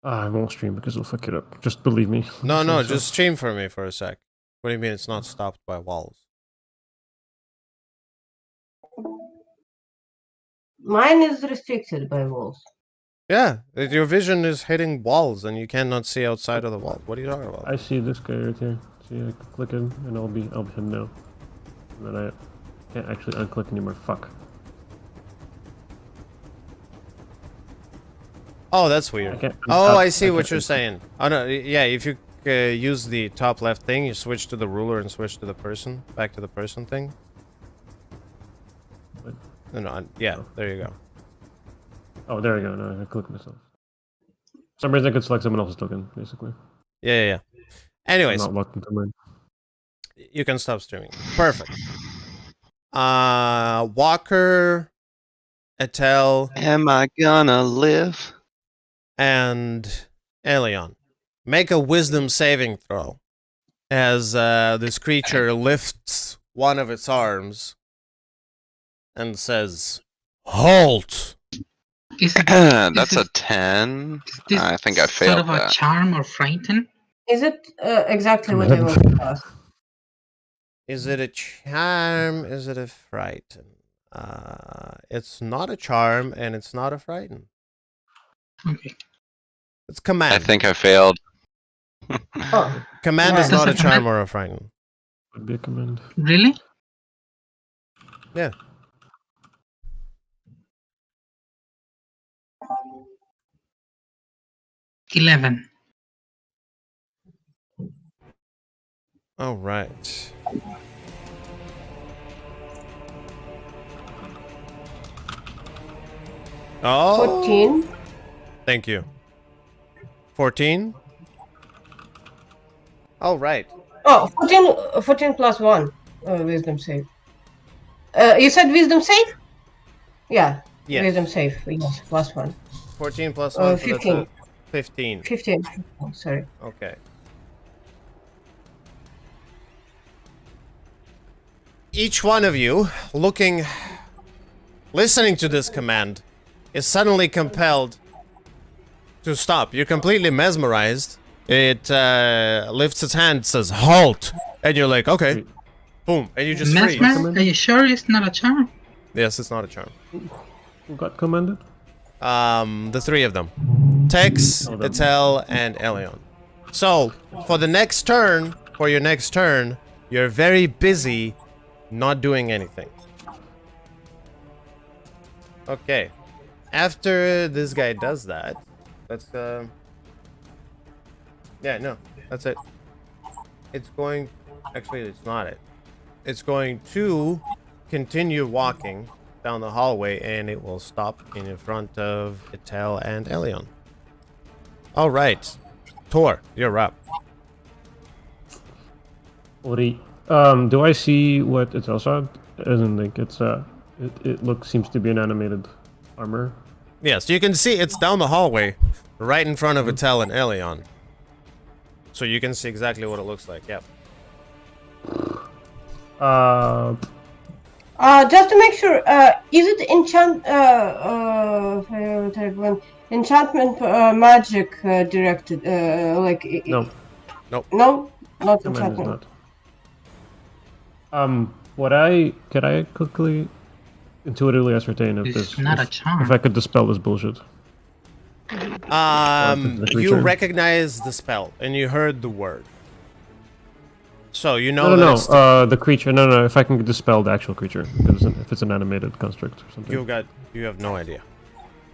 I won't stream because it'll fuck it up. Just believe me. No, just stream for me for a sec. What do you mean it's not stopped by walls? Mine is restricted by walls. Yeah, your vision is hitting walls and you cannot see outside of the wall. What are you talking about? I see this guy right here. See, I can click him, and I'll be him now. And then I can't actually unclick anymore. Fuck. Oh, that's weird. can't- Oh, I see can't what you're unclick. saying. Oh no, yeah, if you use the top left thing, you switch to the ruler and switch to the person, back to the person thing. What? No, yeah, there you go. Oh, there we go. No, I click myself. For some reason, I could select someone else's token, basically. Yeah. I'm Anyways, not locked into mine. you can stop streaming. Perfect. Walker, Etel, Am I gonna live? and Elion. Make a wisdom saving throw as this creature lifts one of its arms and says, "Halt!" Is it, That's is a 10. is this I think I sort failed of a that. charm or frighten? Is it exactly what I want to ask? Is it a charm? Is it a frighten? It's not a charm and it's not a frighten. Okay. It's command. I think I failed. Oh, Command Yeah. is not a Does it charm or a frighten. Would be a command. Really? Yeah. $11. All right. Oh. 14. Thank you. 14. All right. Oh, 14 plus 1. Wisdom save. You said wisdom save? Yeah. Yes. Wisdom save. Yes, plus 1. 14 plus 1, so that's 15. a 15. 15. Oh, sorry. Okay. Each one of you, listening to this command, is suddenly compelled to stop. You're completely mesmerized. It lifts its hand, says, "Halt!" And you're like, okay. Boom. And you just freeze. Mesmer, are you sure it's not a charm? Yes, it's not a charm. Who got commanded? The three of them. Tex, Oh, them. Etel, and Elion. So, for your next turn, you're very busy not doing anything. Okay. After this guy does that, let's, yeah, no, that's it. It's going, actually, it's not it. It's going to continue walking down the hallway, and it will stop in front of Etel and Elion. All right, Tor, you're up. Ori, do I see what it's also? As in, like, it's it seems to be an animated armor. Yes, you can see it's down the hallway, right in front of Etel and Elion. So you can see exactly what it looks like. Yep. Just to make sure, is it enchantment magic directed? No, No, not command is enchantment. not. What I quickly intuitively ascertain if It's this not a charm. if I could dispel this bullshit. the You creature. recognize the spell, and you heard the word. So you know No, that no, it's no. The creature. No. If I can dispel the actual creature, because if it's an animated construct or something. you have no idea.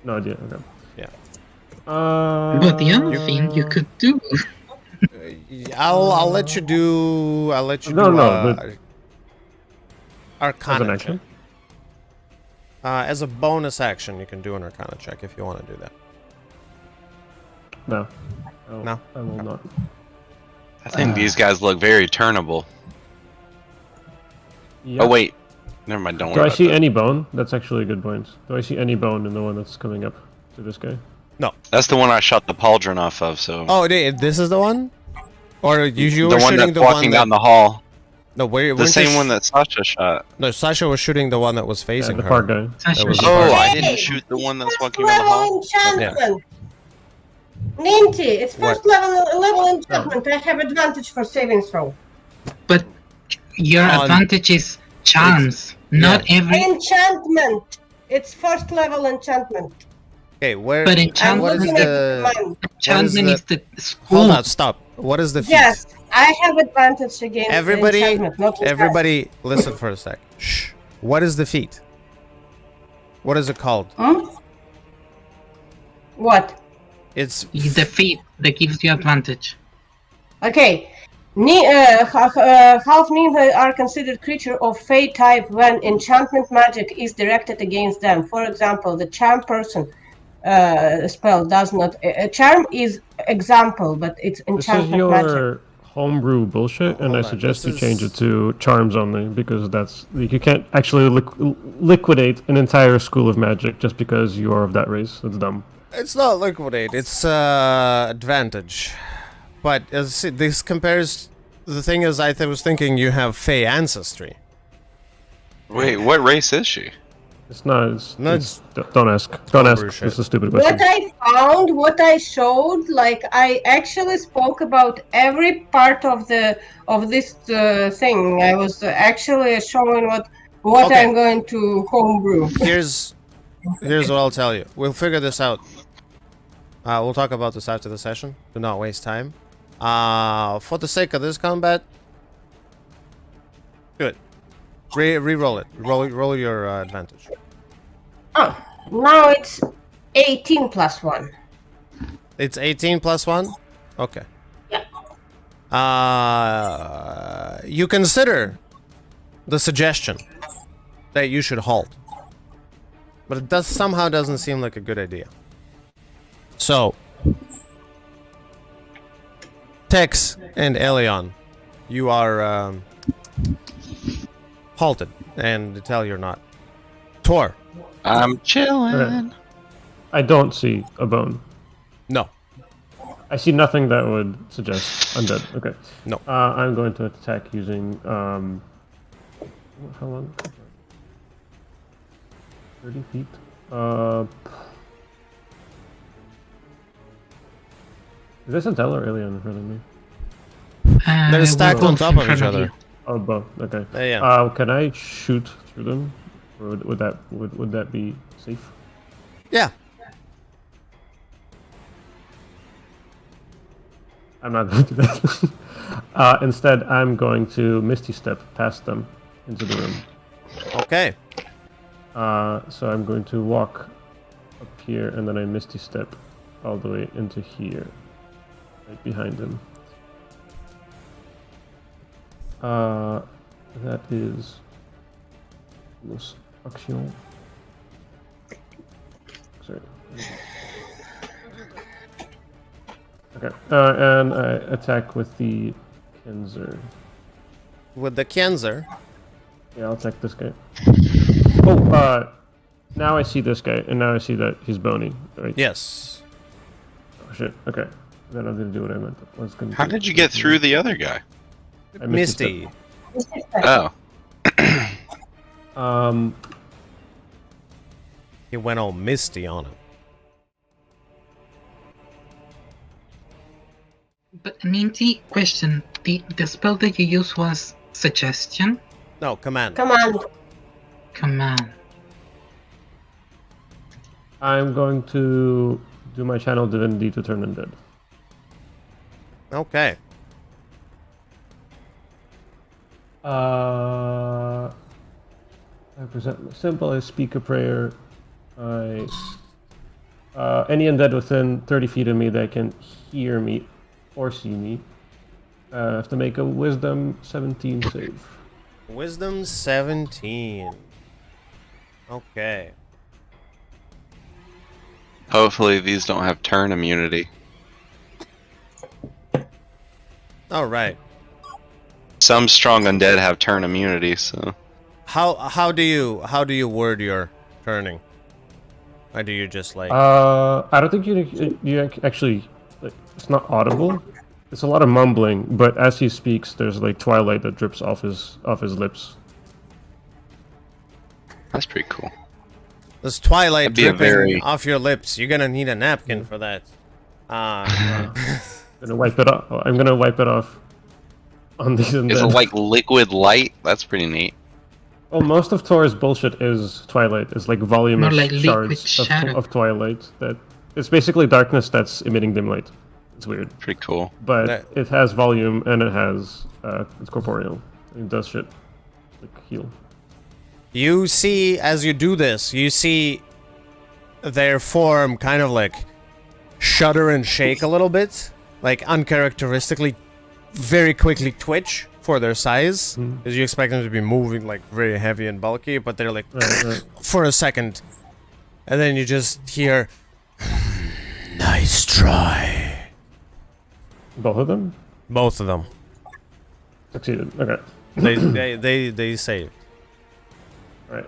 No idea. Okay. Yeah. But the other thing you could do. I'll let you do. No, but- Arcana As an action? check. As a bonus action, you can do an Arcana check if you want to do that. No. No? I will not. I think these guys look very turnable. Yep. Oh wait, never mind. Don't Do worry. I about see that. any bone? That's actually a good point. Do I see any bone in the one that's coming up to this guy? That's the one I shot the pauldron off of. So Oh, this is the one? Or you the were one shooting that's the walking one that... down the hall. No, The weren't same you one that Sasha shot. No, Sasha was shooting the one that was facing the her. park guy. Sasha was was- the Oh, park. I didn't shoot the one that's walking down the level hall. enchantment. Ninty, it's What? first level enchantment. I have advantage for saving throw. But your On- advantage is charms. Not every. Enchantment. It's first level enchantment. Okay, where... But I'm enchantment what is looking is the... at mine. enchantment the- is the Hold school. on, stop. What is the feat? Yes, I have advantage against Everybody, enchantment. Not everybody, listen for a sec. Shh. What is the feat? What is it called? What? It's... The feat that gives you advantage. Okay. Half ninja are considered creature of Fey type when enchantment magic is directed against them. For example, the charm person spell does not. A charm is example, but it's This is enchantment magic. your homebrew bullshit, and Hold I on, suggest this you change is- it to charms only, because that's you can't actually liquidate an entire school of magic just because you are of that race. That's dumb. It's not liquidate, it's advantage. But this compares... The thing is, I was thinking you have Fey ancestry. Wait, what race is she? It's not. It's, No, it's, don't ask. Don't ask. Homebrew shit. This is a stupid question. What I found, what I showed, like I actually spoke about every part of this thing. I was actually showing what Okay. I'm going to homebrew. Here's what I'll tell you. We'll figure this out. We'll talk about this after the session. Do not waste time. For the sake of this combat, good. Re-roll it. Roll your advantage. Oh, now it's 18 plus 1. It's 18 plus 1? Okay. Yeah. You consider the suggestion that you should halt. But it somehow doesn't seem like a good idea. So, Tex and Elion, you are halted, and tell you're not. Tor, I'm chilling. Okay. I don't see a bone. no. I see nothing that would suggest undead. Okay. No. I'm going to attack using how long? 30 feet. Is this Intel or Alien in front of me? They're We're stacked on both top in of front each other. you. Oh, both. Okay. Yeah. Can I shoot through them, or would that be safe? Yeah. I'm not going to do that. Instead, I'm going to Misty Step past them into the room. Okay. So I'm going to walk up here, and then I Misty Step all the way into here, right behind him. That is most action. Sorry. Okay, and I attack with the Kenzer. With the Kenzer. Yeah, I'll attack this guy. Oh, now I see this guy, and now I see that he's bony. Right? Yes. Oh shit. Okay. Then I'm gonna do what I meant. I was gonna How do. did you get through the other guy? I missed his Misty. Oh, step. He went all misty on him. But Ninty, question: the spell that you used was suggestion, No, command. Command. command. I'm going to do my channel divinity to turn undead. Okay. I present simple. I speak a prayer. I any undead within 30 feet of me that can hear me or see me have to make a Wisdom 17 save. Wisdom 17. Okay. Hopefully these don't have turn immunity. All right. Some strong undead have turn immunity, so How do you word your turning? Or do you just like I don't think you actually. Like, it's not audible. It's a lot of mumbling, but as he speaks, there's like twilight that drips off his lips. that's pretty cool. this twilight That'd be a dripping very- off your lips? You're gonna need a napkin for that. I'm gonna wipe it off. I'm gonna wipe it off on these and Is it then. like liquid light? That's pretty neat. Well, most of Thor's bullshit is twilight. It's like voluminous More like liquid shards shadow. of twilight. That it's basically darkness that's emitting dim light. It's weird, Pretty cool. but That- it has volume and it has it's corporeal. It does shit like heal. You see, as you do this, you see their form kind of like shudder and shake a little bit, like uncharacteristically, very quickly twitch for their size, because you expect them to be moving like very heavy and bulky, but they're like Right. for a second, and then you just hear, "Nice try." Both of them Both of them. succeeded. Okay, They saved. right.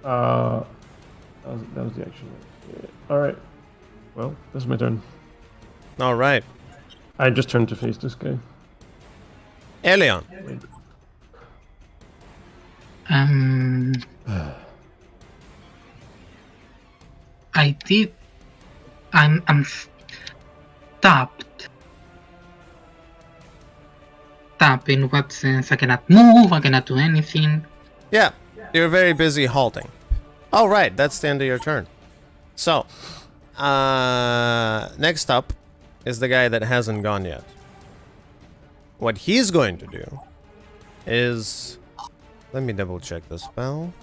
That was the action. Yeah. All right. Well, this is my turn. All right, I just turned to face this guy. Elion. I did. I'm stopped. Stopped in what sense? I cannot move. I cannot do anything. Yeah, you're very busy halting. All right, that's the end of your turn. So, next up is the guy that hasn't gone yet. What he's going to do is, let me double check the spell.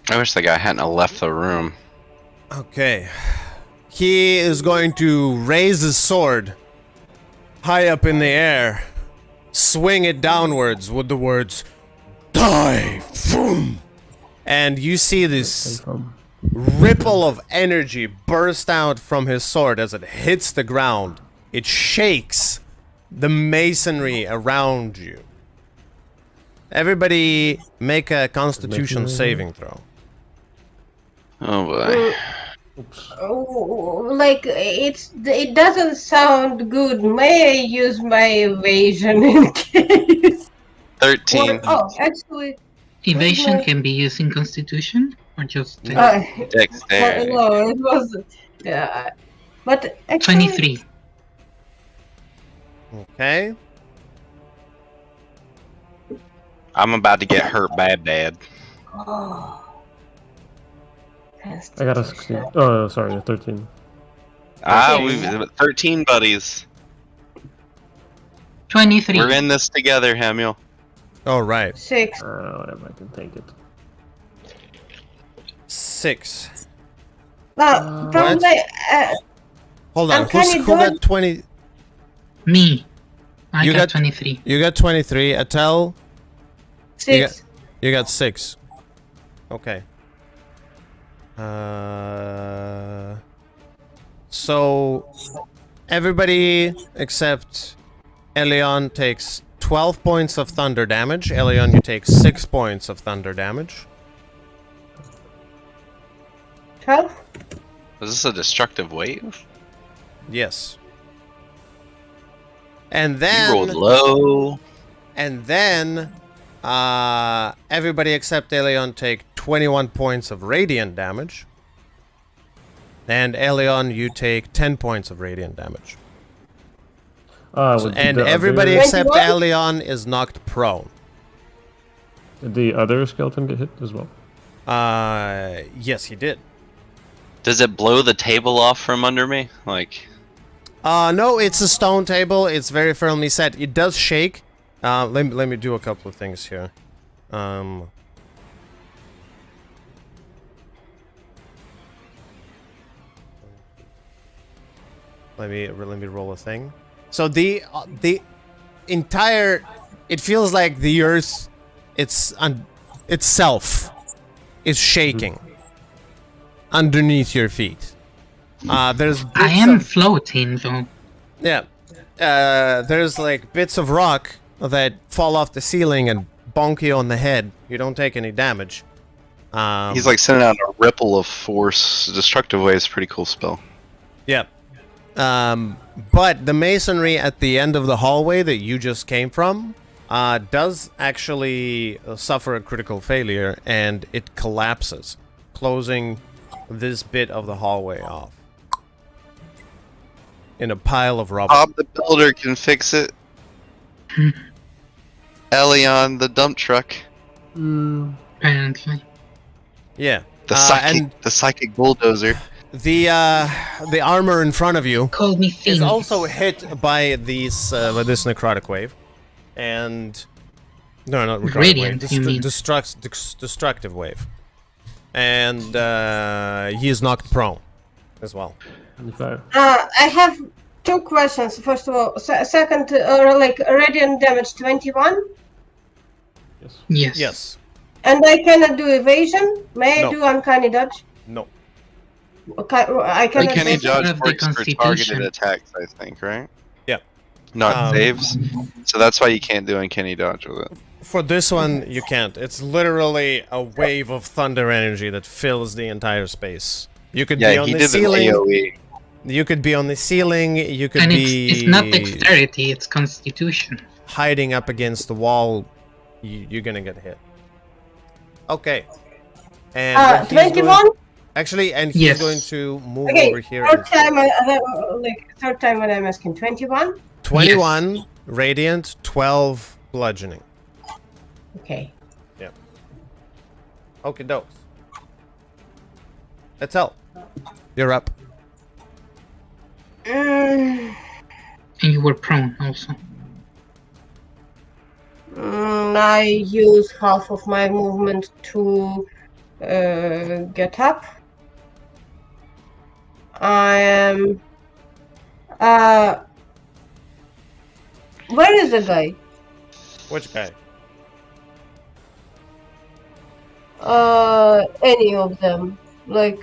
I wish the guy hadn't have left the room. Okay. He is going to raise his sword high up in the air, swing it downwards with the words, "Die!" Vroom. And you see this ripple of energy burst out from his sword as it hits the ground. It shakes the masonry around you. Everybody make a Constitution saving throw. Oh boy. Oh, like it doesn't sound good. May I use my evasion in case? 13. Actually, Evasion my- can be used in Constitution or just Dexterity. no, it was. But actually, 23. Okay. I'm about to get hurt bad. Oh. I got a 16. Oh, sorry, a 13. We've 13 buddies. 23. We're in this together, Hamuel. All right. 6. Whatever, I can take it. 6. From What? the Hold on. Uncanny Who got dodge. 20? Me. I You got got- 23. You got 23. Atel, 6. you got 6. Okay. So everybody except Elion takes 12 points of thunder damage. Elion, you take 6 points of thunder damage. 12. Was this a destructive wave? Yes. And You rolled then low. everybody except Elion take 21 points of radiant damage. And Elion, you take 10 points of radiant damage. And everybody except 21? Elion is knocked prone. Did the other skeleton get hit as well? Yes, he did. Does it blow the table off from under me? Like, No, it's a stone table. It's very firmly set. It does shake. Let me do a couple of things here. Let me roll a thing. So the entire, it feels like the earth, itself is shaking underneath your feet. There's bits I am of, floating though. yeah. There's like bits of rock that fall off the ceiling and bonk you on the head. You don't take any damage. he's like sending out a ripple of force. Destructive Wave is a pretty cool spell. Yeah. But the masonry at the end of the hallway that you just came from does actually suffer a critical failure, and it collapses, closing this bit of the hallway off in a pile of rubble. Bob the Builder can fix it. Elion the dump truck. Apparently. Yeah. The psychic bulldozer. The armor in front of you Called me is Phoenix. also hit by these by this necrotic wave, and no, not necrotic Radiant, wave, you mean. destructive wave, and he is knocked prone as well. I have two questions. First of all, second, like radiant damage 21, Yes. Yes. and I cannot do evasion. May No. I do uncanny dodge? No. Okay, I cannot. Uncanny do- dodge Have the works for Constitution. targeted attacks, I think, right? Yeah. Not saves. So that's why you can't do uncanny dodge with it. For this one, you can't. It's literally a wave of thunder energy that fills the entire space. You could be Yeah, on he the did ceiling. an AoE. You could be on the ceiling. You could And be it's not dexterity, it's constitution. hiding up against the wall. You're gonna get hit. Okay. And what he's 21. going- actually, and he's Yes. going to move Okay, over here. third instead. time, third time when I'm asking 21. 21 radiant, 12 bludgeoning. Okay. Okay, dokes. That's all. You're up. Mm, And you were prone also. I use half of my movement to get up. I am. Where is the guy? Which guy? Any of them? Like.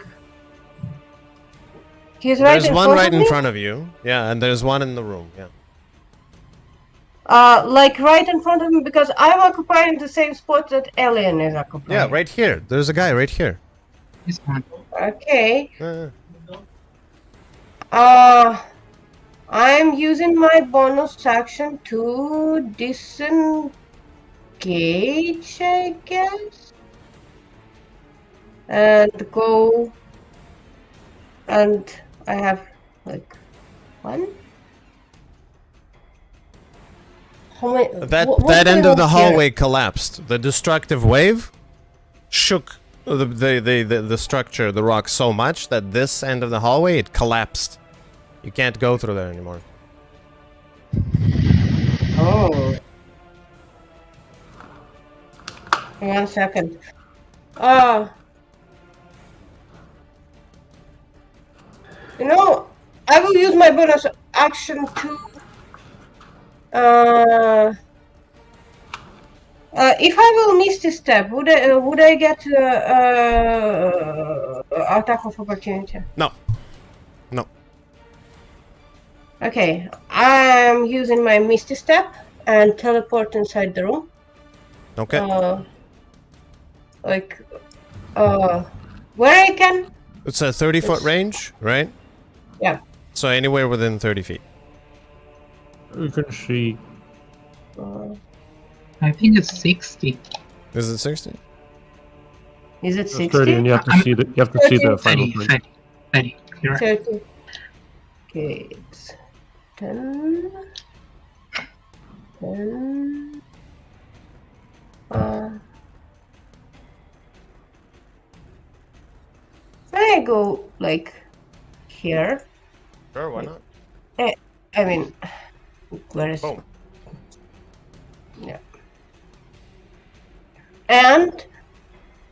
He's right There's in one front right of in me? front of you. Yeah, and there's one in the room. Yeah. Like right in front of me because I'm occupying the same spot that Alien is occupying. Yeah, right here. There's a guy right here. This one. Okay. Uh, I'm using my bonus action to disengage, I guess, and go. And I have like one. How many, that what that do I end of the have here? hallway collapsed. The destructive wave shook the structure, the rock, so much that this end of the hallway, it collapsed. You can't go through there anymore. Oh. 1 second. You know, I will use my bonus action to. If I will miss this step, would I get attack of opportunity? No. No. Okay, I'm using my Misty Step and teleport inside the room. Okay. Where I can? It's a 30-foot range, right? Yeah. So anywhere within 30 feet. You can see. I think it's 60. Is it 60? Is it 60? 30, and you have to see the final 30, point. 30, 30. You're right. 30. Okay, it's 10. 10. I go like here? Sure, why not? I mean, where is? Boom. Yeah. And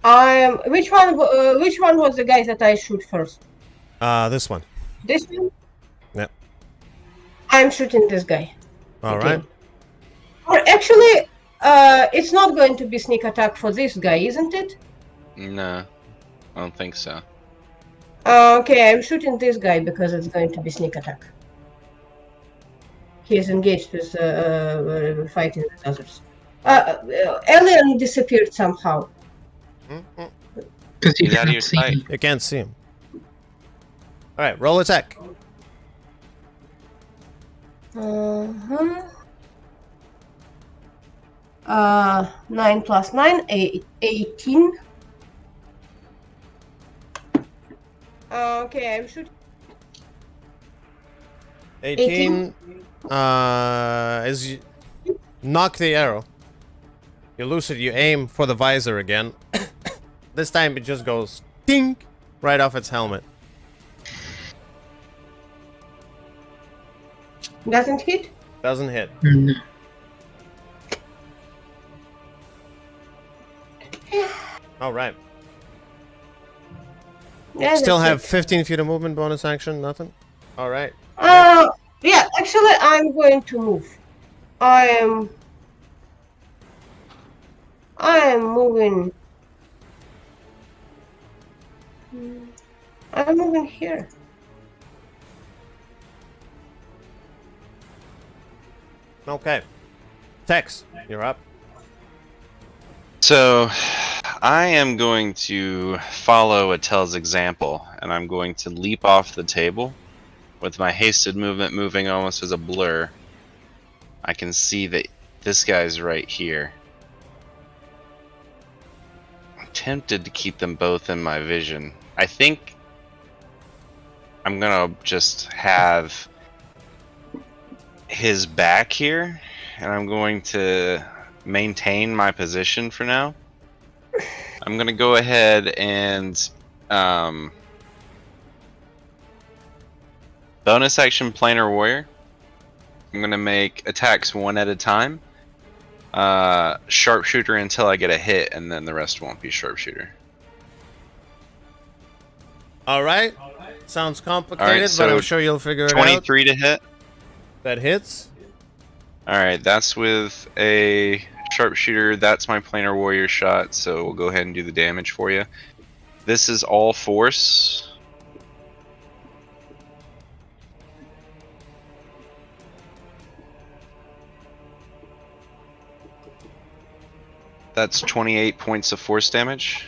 I'm which one? Which one was the guy that I shoot first? This one. This one. Yep. I'm shooting this guy. All again. right. Or actually, it's not going to be sneak attack for this guy, isn't it? No, I don't think so. Okay, I'm shooting this guy because it's going to be sneak attack. He is engaged with fighting with others. Alien disappeared somehow. Mm-mm. Because you He's out of cannot your see sight. him. You can't see him. All right, roll attack. Uh-huh. 9 plus 9, 18. Okay, I'm shooting. 18. As you knock the arrow, you loose it. You aim for the visor again. This time it just goes ding right off its helmet. Doesn't hit? Doesn't hit. No. All right. Yeah, Still that's have it. 15 feet of movement, bonus action, nothing. All right. Yeah, actually, I'm going to move. I am moving. I'm moving here. Okay. Tex, you're up. So, I am going to follow Attell's example, and I'm going to leap off the table with my hasted movement moving almost as a blur. I can see that this guy's right here. I'm tempted to keep them both in my vision. I think I'm gonna just have his back here, and I'm going to maintain my position for now. I'm gonna go ahead and bonus action planar warrior. I'm gonna make attacks one at a time. Sharpshooter until I get a hit, and then the rest won't be sharpshooter. All right. Sounds complicated, All right, but so I'm sure you'll figure it out. 23 to hit. That hits. Alright, that's with a sharpshooter. That's my planar warrior shot, so we'll go ahead and do the damage for you. This is all force. That's 28 points of force damage.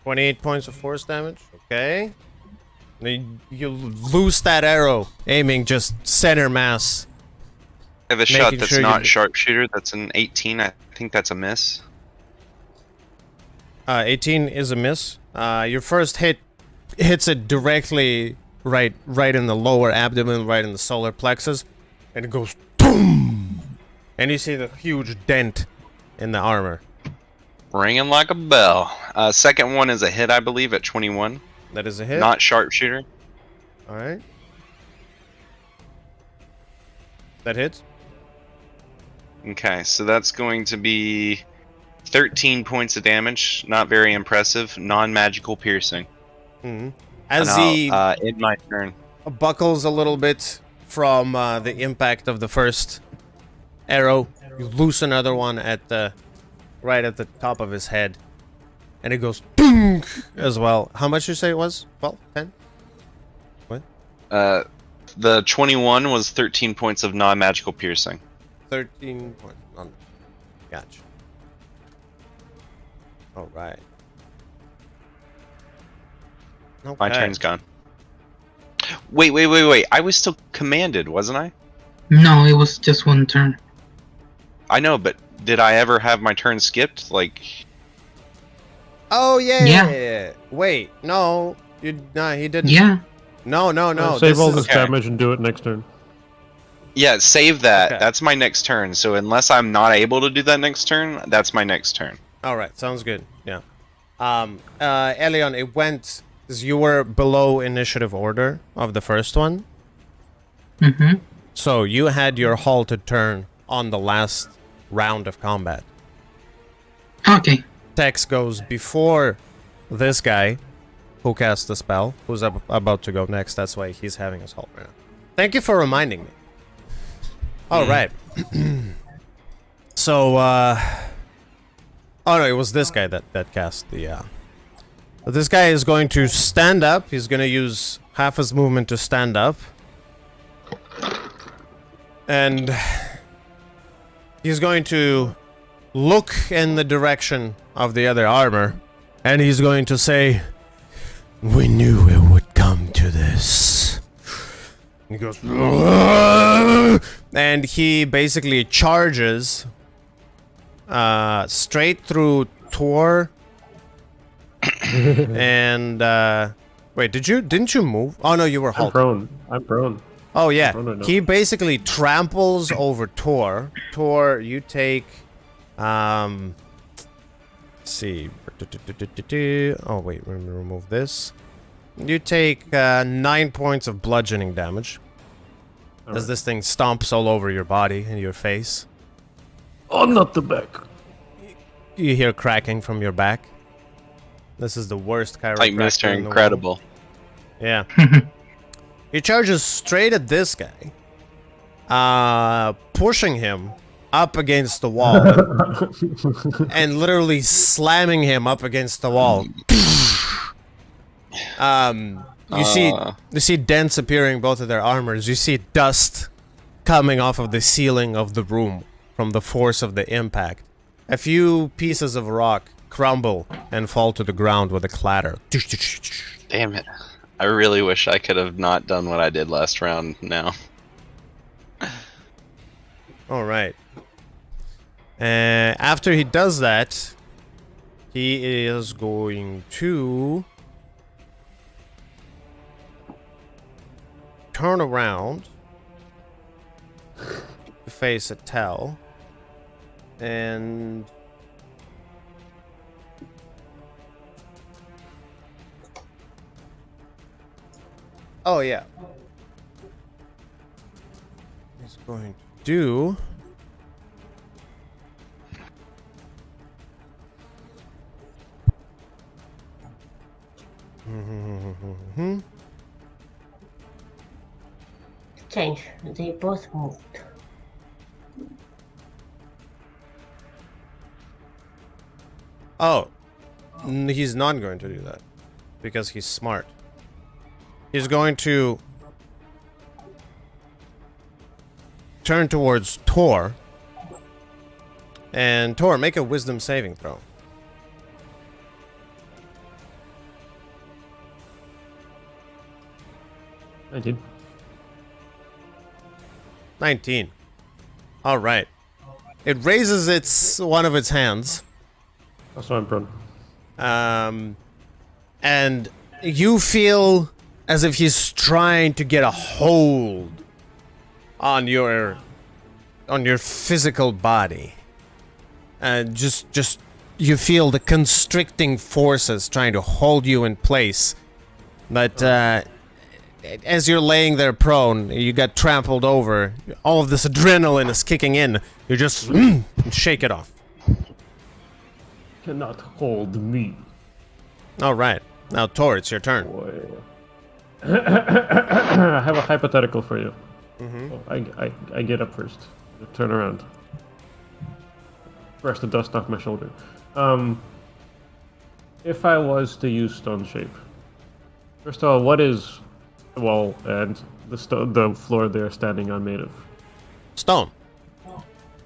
28 points of force damage. Okay. Then you loose that arrow, aiming just center mass. I have a shot Making that's sure you- not sharpshooter. That's an 18. I think that's a miss. 18 is a miss. Your first hit hits it directly right in the lower abdomen, right in the solar plexus, and it goes boom. And you see the huge dent in the armor. Ringing like a bell. Second one is a hit, I believe, at 21. That is a hit. Not sharpshooter. All right. That hits. Okay, so that's going to be 13 points of damage. Not very impressive. Non-magical piercing. Mm-hmm. As And he I'll end my turn. buckles a little bit from the impact of the first arrow, you loose another one at the right at the top of his head, and it goes boom as well. How much you say it was? 12? 10? The 21 was 13 points of non-magical piercing. 13 points. Gotcha. All right. Okay. My turn's gone. Wait. I was still commanded, wasn't I? No, it was just one turn. I know, but did I ever have my turn skipped? Like, Oh yeah. Yeah. Wait, no, he didn't. Yeah. No. Save all is- this Okay. damage and do it next turn. yeah, save that. Okay. That's my next turn. So unless I'm not able to do that next turn, that's my next turn. All right, sounds good. Yeah. Elion, it went Because you were below initiative order of the first one. Mm-hmm. So you had your halted turn on the last round of combat. Okay. Tex goes before this guy who cast the spell, who's about to go next. That's why he's having his halt right now. Thank you for reminding me. All right. So, oh no, it was this guy that cast the, this guy is going to stand up. He's going to use half his movement to stand up. And he's going to look in the direction of the other armor. And he's going to say, "We knew it would come to this." He goes, "Ugh!" And he basically charges straight through Tor. And wait, didn't you move? Oh no, you were I'm halted. prone. Oh yeah, prone right now. he basically tramples over Tor. Tor, you take let's see. Oh wait, let me remove this. You take 9 points of bludgeoning damage as this thing stomps all over your body and your face. Oh, not the back. You hear cracking from your back. This is the worst chiropractor Like Mr. in the Incredible. world. Yeah. He charges straight at this guy, pushing him up against the wall and literally slamming him up against the wall. You see dents appearing both of their armors. You see dust coming off of the ceiling of the room from the force of the impact. A few pieces of rock crumble and fall to the ground with a clatter. Damn it. I really wish I could have not done what I did last round now. All right. After he does that, he is going to turn around to face Attell and oh yeah, he's going to do Change. They both moved. oh, he's not going to do that because he's smart. He's going to turn towards Tor. And Tor, make a wisdom saving throw. I did. 19. All right. It raises one of its hands. That's why I'm prone. And you feel as if he's trying to get a hold on your physical body. And just you feel the constricting forces trying to hold you in place. But as you're laying there prone, you got trampled over. All of this adrenaline is kicking in. You just shake it off. Cannot hold me. All right. Now, Tor, it's your turn. Boy. I have a hypothetical for you. Oh, I get up first. Turn around. Brush the dust off my shoulder. If I was to use stone shape, first of all, what is the wall and the floor they're standing on made of? Stone.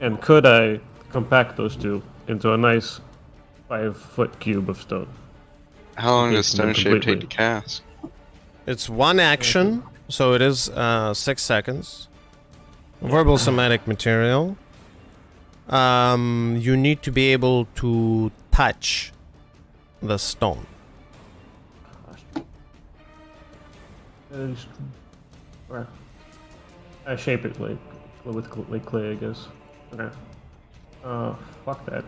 And could I compact those two into a nice 5-foot cube of stone? How long does Encasing them Stone Shape take completely. to cast? It's one action, so it is 6 seconds. Verbal somatic material. You need to be able to touch the stone. I shape it like with clay, I guess. Okay. Fuck that.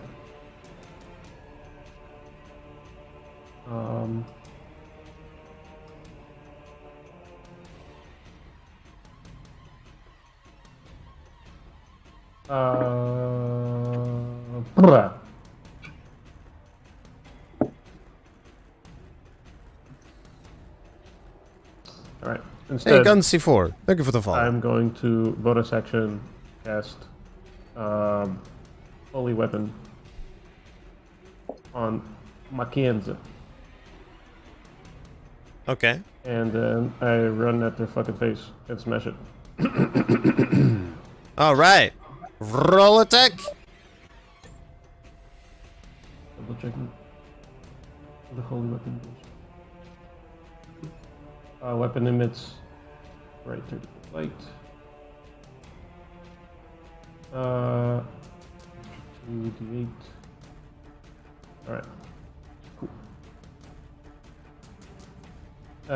Bruh. Alright. Hey, Instead, Gun C4. Thank you for the follow. I'm going to bonus action cast Holy Weapon on Mackenzie. Okay. And then I run at their fucking face and smash it. All right. Roll attack. Double checking the Holy Weapon. Weapon emits right 30 light. 2d8. Alright. Cool.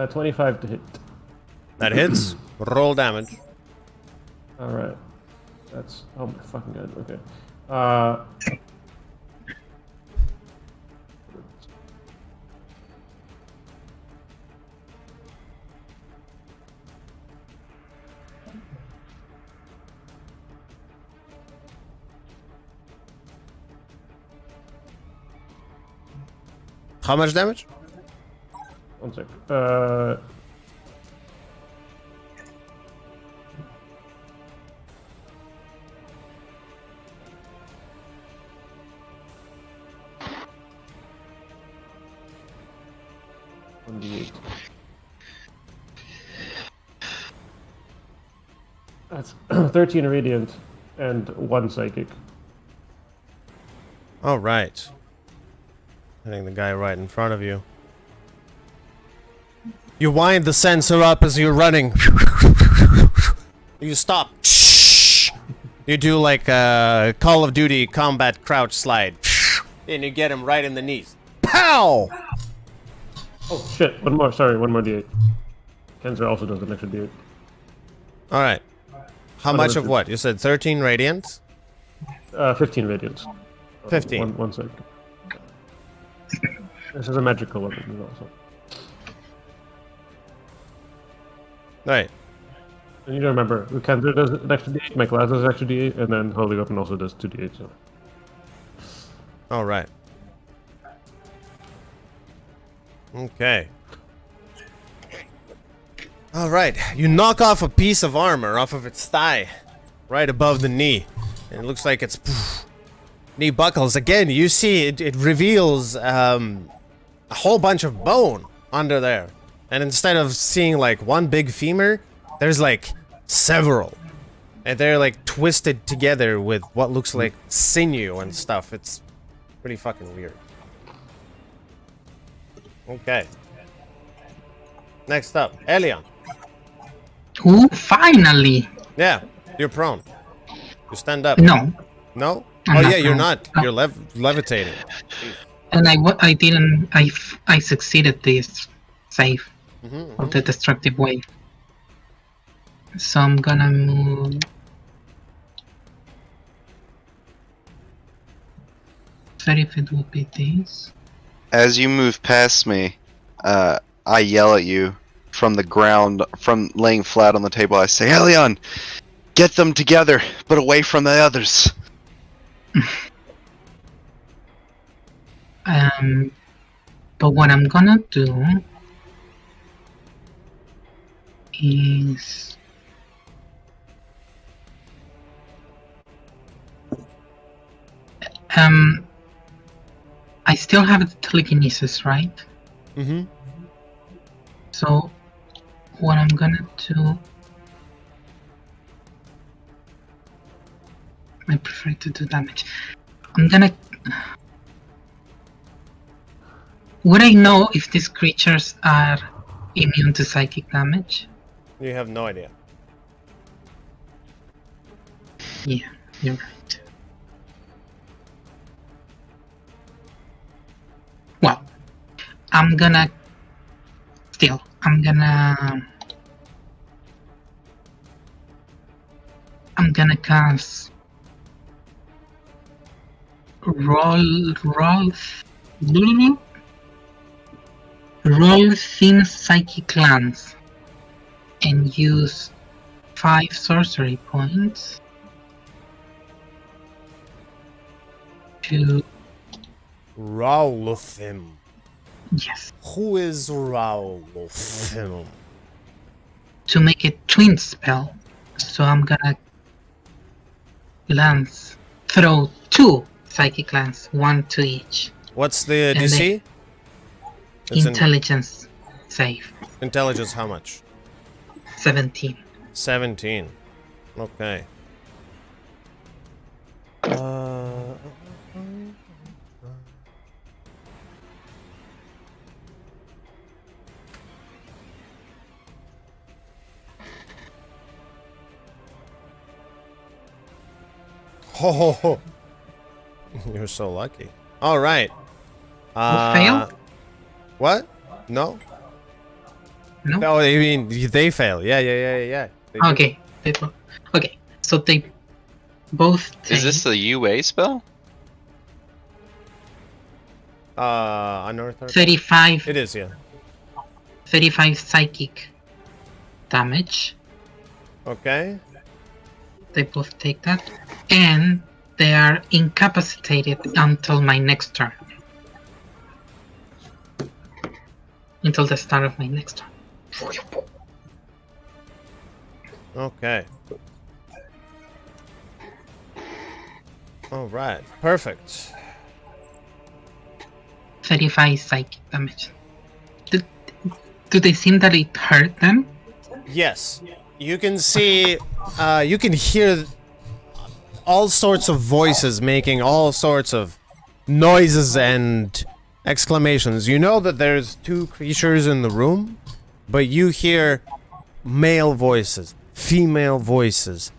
25 to hit. That hits. Roll damage. Alright. That's... Oh my fucking god. Okay. How much damage? One sec. 1d8. That's 13 radiant and 1 psychic. All right. Hitting the guy right in front of you. You wind the sensor up as you're running. You stop. You do like a Call of Duty combat crouch slide. And you get him right in the knees. Pow! Oh shit, one more, sorry, one more d8. Kenzer also does an extra d8. All right. How much of what? You said 13 radiant? 15 radiant. 15. One sec. This is a magical weapon also. Right. I need to remember, Kenzer does an extra d8, my class does an extra d8, and then Holy Weapon also does 2d8, so. All right. Okay. All right. You knock off a piece of armor off of its thigh, right above the knee, and it looks like its knee buckles. Again, you see it reveals a whole bunch of bone under there, and instead of seeing like one big femur, there's like several, and they're like twisted together with what looks like sinew and stuff. It's pretty fucking weird. Okay. Next up, Elion. Ooh, finally! Yeah, you're prone. You stand up. No. No? I'm Oh not yeah, you're prone. not. You're levitating. And I didn't, I succeeded this save of the destructive wave. So I'm gonna move 30 feet would be this. As you move past me, I yell at you from the ground, from laying flat on the table. I say, Elion, get them together, but away from the others. But what I'm gonna do is I still have the telekinesis, right? Mm-hmm. So what I'm gonna do, I prefer to do damage. I'm gonna. Would I know if these creatures are immune to psychic damage? You have no idea. Yeah, you're right. Well, I'm gonna cast roll thin psychic lance and use 5 sorcery points to Rauluthim. yes, Who is Rauluthim? to make a twin spell. So I'm gonna throw 2 psychic lance, 1 to each. What's the And DC? It's Intelligence save intelligence, how much? 17. 17. Okay. Ho ho ho. You're so lucky. All right. Fail? What? No? No. No, I mean they fail. Yeah. They do. Okay. Okay. So they both take Is this the UA spell? Unearthed? 35 It is, yeah. 35 psychic damage. Okay. They both take that, and they are incapacitated until my next turn. Until the start of my next turn. Okay. All right. Perfect. 35 psychic damage. Do they seem that it hurt them? Yes. You can see, you can hear all sorts of voices making all sorts of noises and exclamations. You know that there's 2 creatures in the room, but you hear male voices, female voices,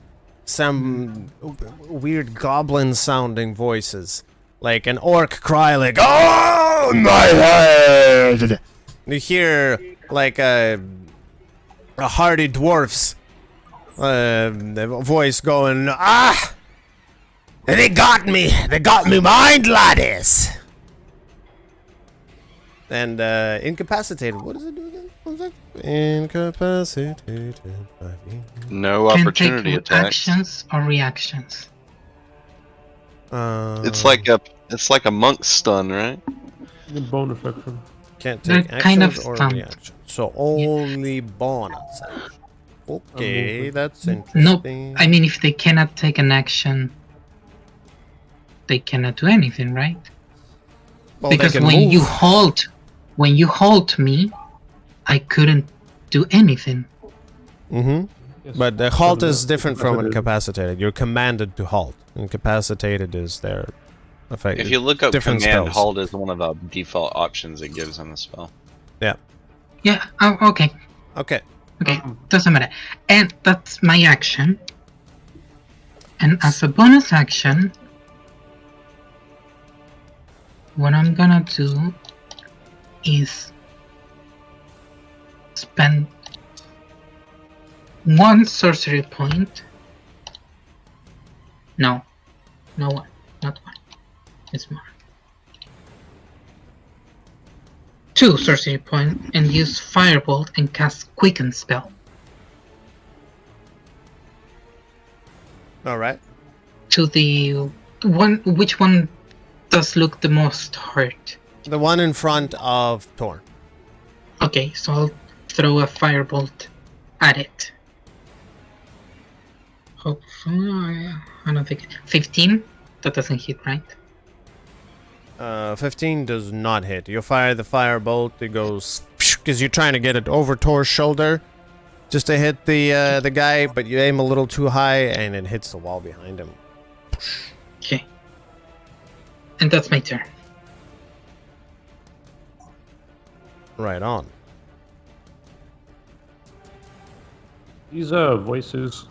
some weird goblin sounding voices, like an orc cry like, "Oh my head!" You hear like a hardy dwarf's voice going, "Ah! They got me mind, laddies!" And incapacitated. What does it do again? What was that? Incapacitated. No Can opportunity take attacks. actions or reactions. It's like a monk stun, right? The bonus action. Can't They're take kind actions of or stunned. reactions. So only bonus action. Okay, movement. that's No, interesting. I mean if they cannot take an action, they cannot do anything, right? Well, they Because can when you move. halt me, I couldn't do anything. Mm-hmm. Yes. But the halt is So, different from incapacitated. incapacitated. You're commanded to halt. Incapacitated is their effect. If you look up different command, spells. halt is one of the default options it gives on the spell. Yeah, oh, okay. Okay. Okay, doesn't matter. And that's my action. And as a bonus action, what I'm gonna do is spend 1 sorcery point. No, not one. It's more. 2 sorcery point and use Firebolt and cast Quicken spell. All right. To the one, which one does look the most hurt? The one in front of Torn. Okay, so I'll throw a firebolt at it. Hopefully, I don't think 15. That doesn't hit, right? 15 does not hit. You fire the firebolt. It goes because you're trying to get it over Tor's shoulder, just to hit the guy, but you aim a little too high and it hits the wall behind him. Okay. And that's my turn. Right on. These voices,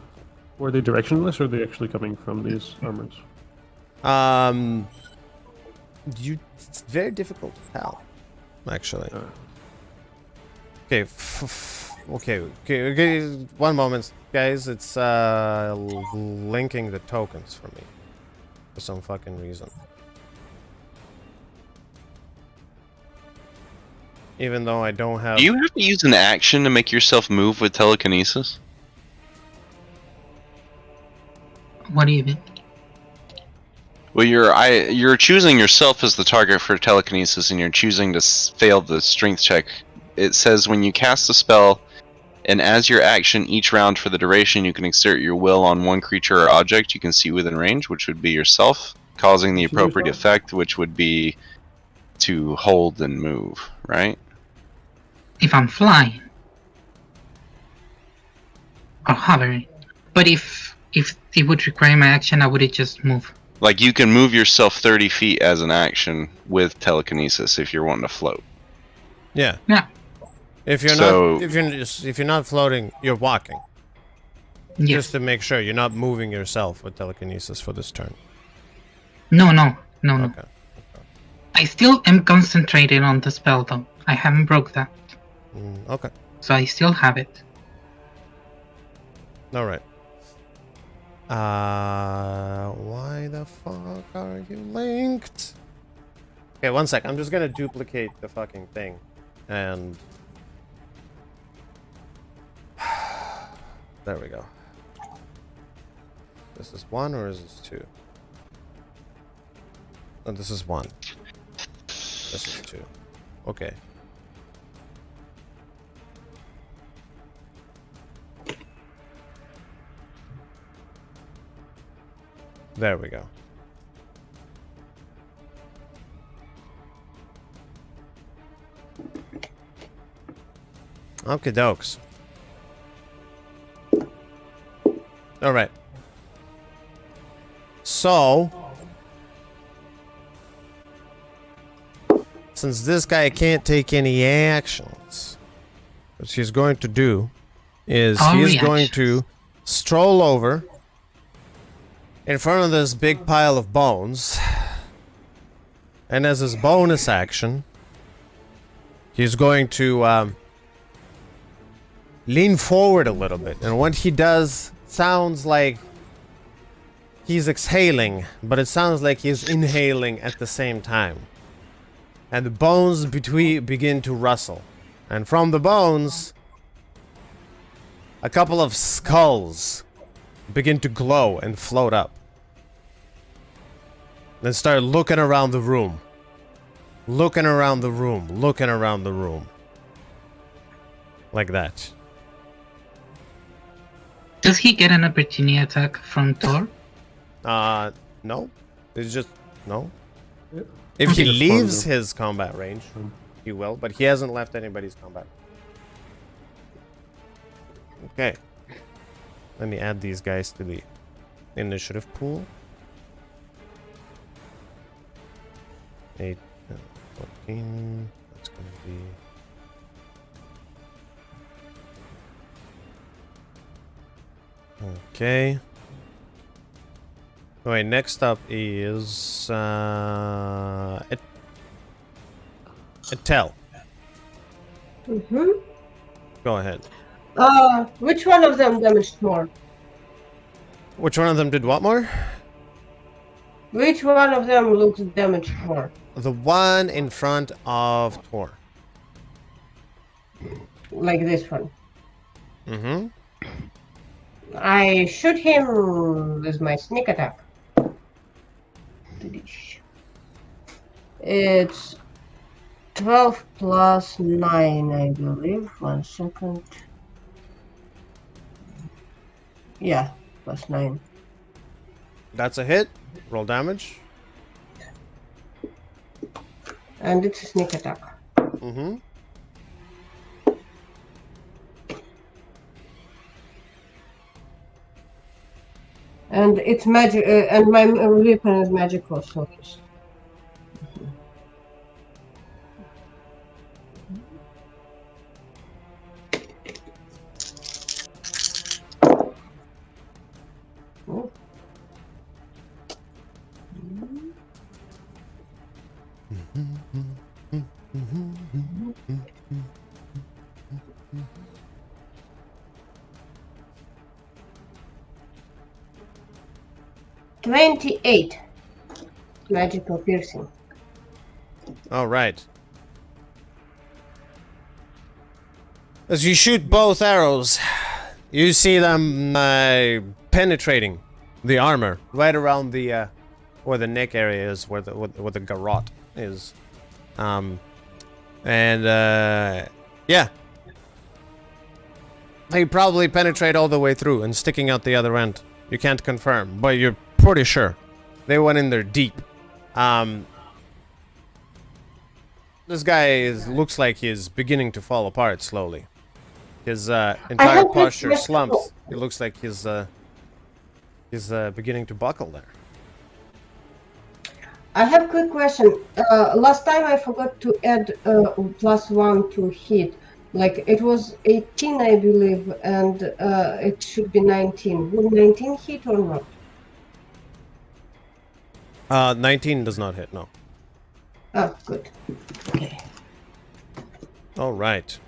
were they directionless or are they actually coming from these armors? It's very difficult to tell, actually. Okay, okay. One moment, guys. It's linking the tokens for me for some fucking reason. Even though I don't have. Do you have to use an action to make yourself move with telekinesis? What do you mean? Well, you're choosing yourself as the target for telekinesis, and you're choosing to fail the strength check. It says when you cast a spell, and as your action each round for the duration, you can exert your will on one creature or object you can see within range, which would be yourself, causing the Choose appropriate yourself. effect, which would be to hold and move, right? If I'm flying or hovering, but if it would require my action, I would just move. Like you can move yourself 30 feet as an action with telekinesis if you're wanting to float. Yeah. Yeah. If you're So- not if you're not floating, you're walking. Yes. Just to make sure you're not moving yourself with telekinesis for this turn. No. Okay. I still am concentrated on the spell though. I haven't broke that, Okay. so I still have it. All right. Why the fuck are you linked? Okay, one sec. I'm just gonna duplicate the fucking thing, and there we go. This is 1 or is this 2? Oh, this is 1. This is 2. Okay. There we go. Okay, dokes. All right. So, since this guy can't take any actions, what he's going to do is All he's going reactions. to stroll over in front of this big pile of bones, and as his bonus action, he's going to lean forward a little bit, and what he does sounds like he's exhaling, but it sounds like he's inhaling at the same time. And the bones begin to rustle. And from the bones, a couple of skulls begin to glow and float up. Then start looking around the room. Looking around the room. Looking around the room. Like that. Does he get an opportunity attack from Thor? No. It's just, no. Yep. If he Okay. leaves his combat range, he will, but he hasn't left anybody's combat. Okay. Let me add these guys to the initiative pool. 8, 14. That's gonna be. Okay. Alright, next up is Etel. Mm-hmm. Go ahead. Which one of them damaged more? Which one of them did what more? Which one of them looks damaged more? The one in front of Tor. Like this one. Mm-hmm. I shoot him with my sneak attack. It's 12 plus 9, I believe. 1 second. Yeah, plus 9. That's a hit. Roll damage. And it's a sneak attack. Mm-hmm. And it's magic, and my weapon is magical focus. Oh. 28 magical piercing. All right. As you shoot both arrows, you see them penetrating the armor right around the where the neck area is, where the garrote is. Yeah. They probably penetrate all the way through and sticking out the other end. You can't confirm, but you're pretty sure. They went in there deep. This guy looks like he's beginning to fall apart slowly. His entire have posture this- slumps. It looks like he's beginning to buckle there. I have a quick question. Last time I forgot to add +1 to hit. Like it was 18, I believe, and it should be 19. Would 19 hit or not? 19 does not hit, no. Oh, good. Okay. All right.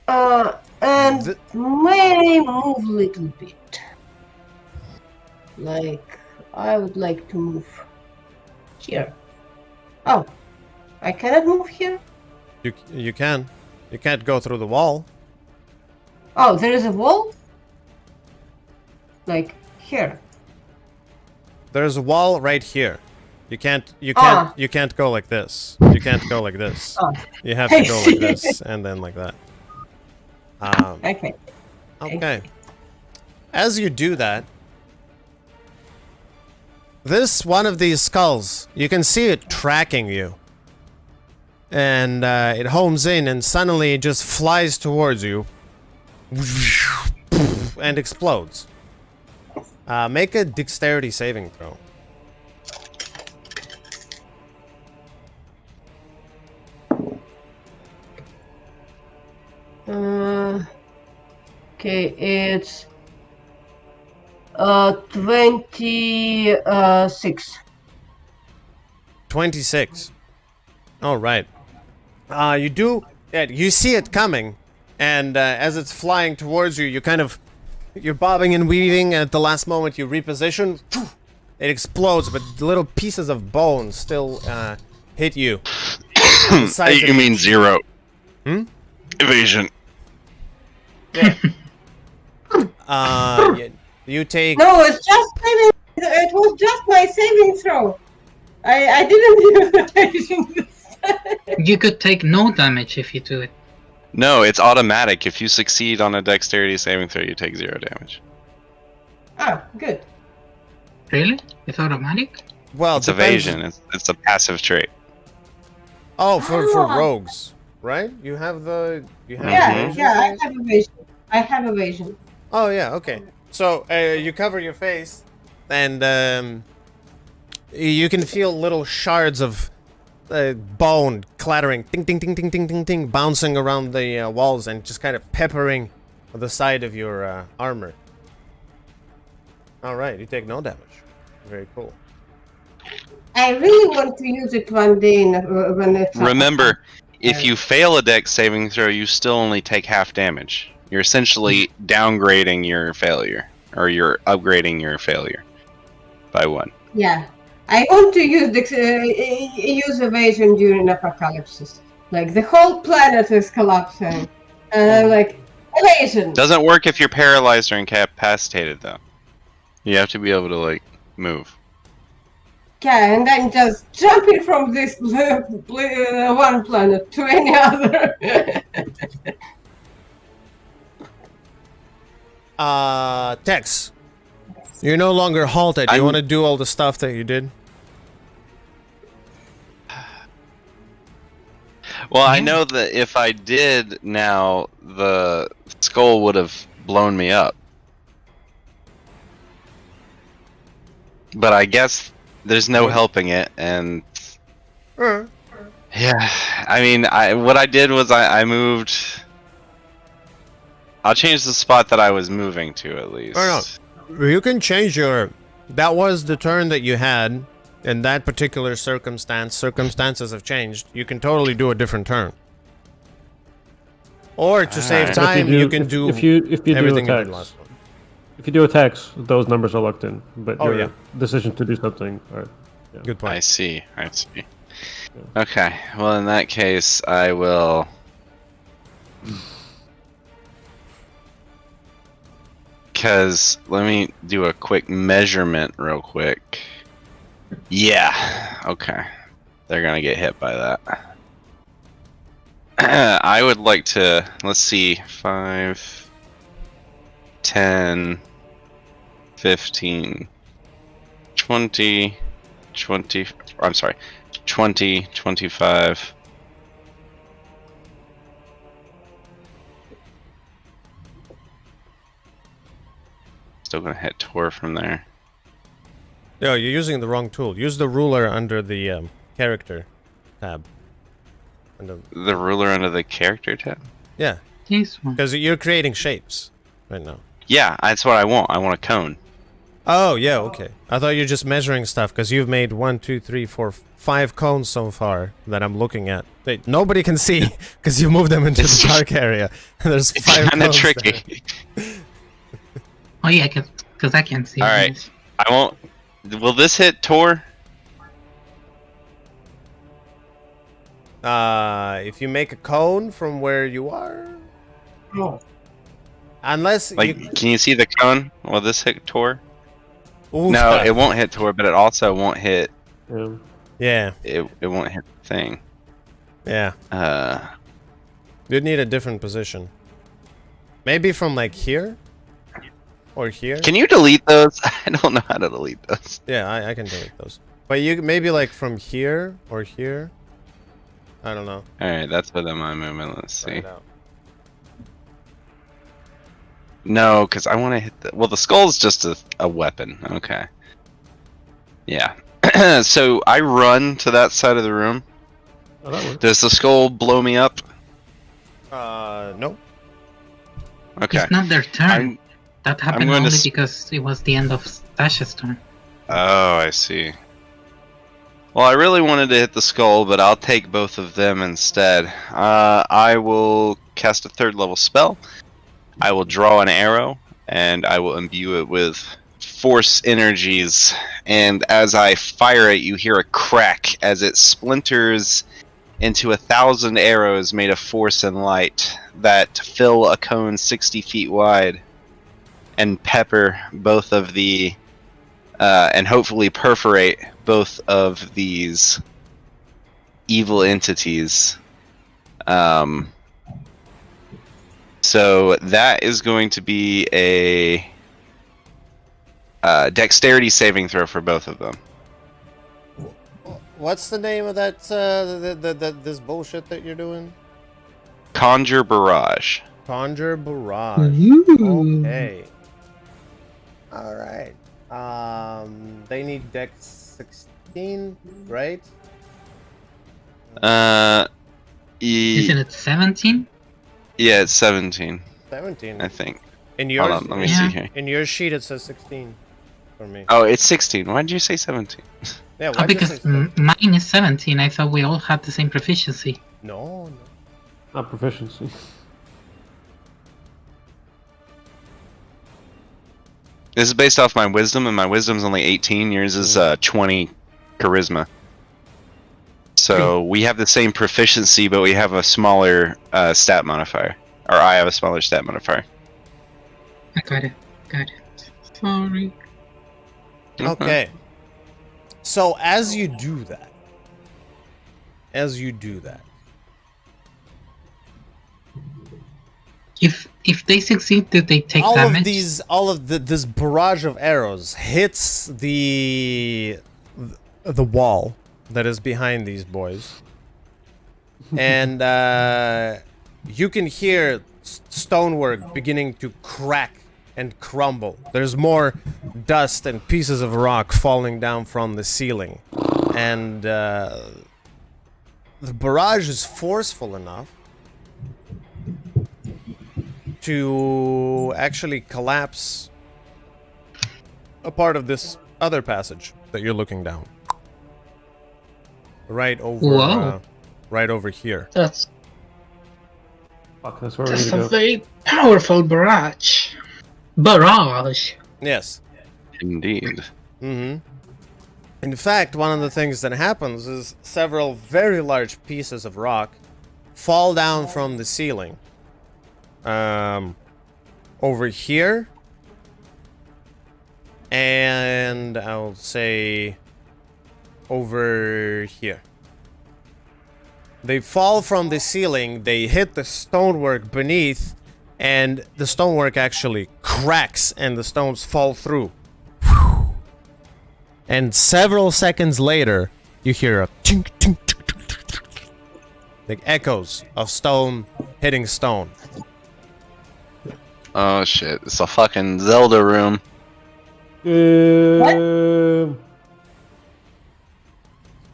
And Th- may move a little bit. Like, I would like to move here. Oh, I cannot move here? You can. You can't go through the wall. Oh, there is a wall? Like, here. There's a wall right here. You can't go like this. You can't go like this. Oh. You have to go like this and then like that. Okay. Okay. As you do that, this one of these skulls, you can see it tracking you. And it homes in and suddenly it just flies towards you. And explodes. Make a dexterity saving throw. Okay, it's 26. 26. All right. You see it coming, and as it's flying towards you, you're bobbing and weaving, and at the last moment you reposition. It explodes, but little pieces of bone still hit you. You mean 0. Evasion. Yeah. You take. No, it's just saving. It was just my saving throw. I didn't use evasion this time. You could take no damage if you do it. No, it's automatic. If you succeed on a dexterity saving throw, you take 0 damage. Ah, good. Really? It's automatic? Well, It's depends- evasion. It's a passive trait. Oh, for Ah. rogues, right? You have the. Yeah, evasion yeah, I trait? have evasion. I have evasion. Oh yeah, okay. So you cover your face, and you can feel little shards of bone clattering, ting ting ting ting ting ting ting, bouncing around the walls and just kind of peppering the side of your armor. All right, you take no damage. Very cool. I really want to use it one day when it's. Remember, if you fail a dex saving throw, you still only take half damage. You're essentially downgrading your failure, or you're upgrading your failure by 1. Yeah, I want to use use evasion during apocalypse. Like the whole planet is collapsing, and I'm like, evasion. Doesn't work if you're paralyzed or incapacitated, though. You have to be able to, like, move. Yeah, and then just jumping from this one planet to any other. Tex, you're no longer halted. You I'm- want to do all the stuff that you did? Well, I know that if I did now, the skull would have blown me up. But I guess there's no helping it, and yeah, I mean, what I did was I moved. I'll change the spot that I was moving to at least. You can change your. That was the turn that you had in that particular circumstance. Circumstances have changed. You can totally do a different turn. Or to save Alright. time, you can do if you do everything you did attacks. last one. If you do attacks, those numbers are locked in. But Oh, your yeah. decision to do something are. Good I point. see. Okay, well in that case, I will. because let me do a quick measurement real quick. Yeah, okay. They're gonna get hit by that. I would like to, let's see, 5, 10, 15, 20, 20, I'm sorry, 20, 25. Still gonna hit Tor from there. No, you're using the wrong tool. Use the ruler under the character tab. The ruler under the character tab? Yeah, This one. because you're creating shapes right now. Yeah, that's what I want. I want a cone. Oh, yeah, okay. I thought you were just measuring stuff, because you've made 1, 2, 3, 4, 5 cones so far that I'm looking at. Wait, nobody can see, because you moved them into the dark area. There's 5 It's kind of cones tricky. Oh yeah, because I can't see. All right. this. I won't. Will this hit Tor? If you make a cone from where you are... No. Unless Like, you... can you see the cone? Will this hit Tor? Ooh, No, fuck. it won't hit Tor, but it also won't hit. Yeah, It won't hit the thing. yeah. You'd need a different position. Maybe from, like, here? Or here? Can you delete those? I don't know how to delete those. Yeah, I can delete those. But you maybe, like, from here or here? I don't know. All right, that's within my movement. Let's see. Find out. No, because I want to hit the. Well, the skull's just a weapon. Okay. Yeah. So I run to that side of the room. Oh, that works. Does the skull blow me up? No. Okay. It's not their turn. I'm- That happened going to only s- because it was the end of Stash's turn. Oh, I see. Well, I really wanted to hit the skull, but I'll take both of them instead. I will cast a 3rd level spell. I will draw an arrow, and I will imbue it with force energies. And as I fire it, you hear a crack as it splinters into 1,000 arrows made of force and light that fill a cone 60 feet wide and pepper both of the and hopefully perforate both of these evil entities. So that is going to be a dexterity saving throw for both of them. What's the name of that, this bullshit that you're doing? Conjure Barrage. Conjure Barrage. Ooh. Okay. Alright. They need Dex 16, right? Isn't it 17? Yeah, it's 17, 17. I think. In yours, Hold on, let me Yeah. see here. in your sheet it says 16 for me. Oh, it's 16. Why did you say 17? Yeah, Oh, why did you because say 16? mine is 17. I thought we all had the same proficiency. No, no. Not proficiency. This is based off my wisdom, and my wisdom's only 18. Yours is 20 charisma. So we have the same proficiency, but we have a smaller stat modifier. Or I have a smaller stat modifier. I got it. Got it. Sorry. Okay. So as you do that, If they succeed, do they take all damage? of this barrage of arrows hits the wall that is behind these boys, and you can hear stonework beginning to crack and crumble. There's more dust and pieces of rock falling down from the ceiling, and the barrage is forceful enough to actually collapse a part of this other passage that you're looking down. Right over, Whoa. right over here. That's Fuck, that's where we need that's to a go. very powerful barrage. Barrage. Yes. Indeed. Mm-hmm. In fact, one of the things that happens is several very large pieces of rock fall down from the ceiling. Over here, and I'll say over here. They fall from the ceiling, they hit the stonework beneath, and the stonework actually cracks and the stones fall through. And several seconds later, you hear a tink, tink, tink, tink, tink, tink, like echoes of stone hitting stone. Oh shit! It's a fucking Zelda room.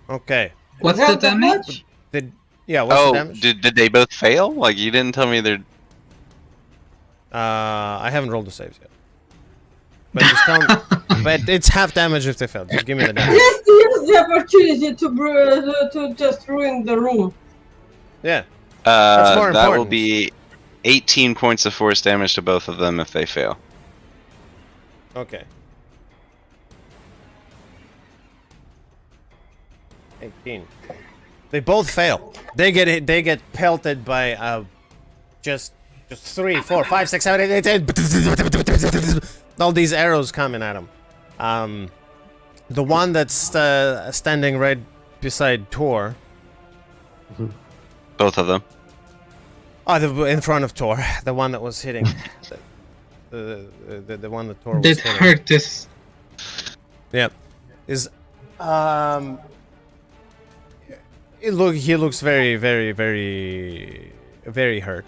Okay. What's Is the that the damage? What's Oh, the damage? did they both fail? Like you didn't tell me they're. I haven't rolled the saves yet. But just tell me, but it's half damage if they fail. Just give me the damage. Just use the opportunity to just ruin the room. Yeah. That's more That will important. be 18 points of force damage to both of them if they fail. Okay. 18. They both fail. They get pelted by just 3, 4, 5, 6, 7, 8, 8. All these arrows coming at them. The one that's standing right beside Tor. Both of them. Oh, in front of Tor. The one that was hitting. The one that Tor was That hitting. hurt this. Yeah. Is he looks very, very, very, very hurt.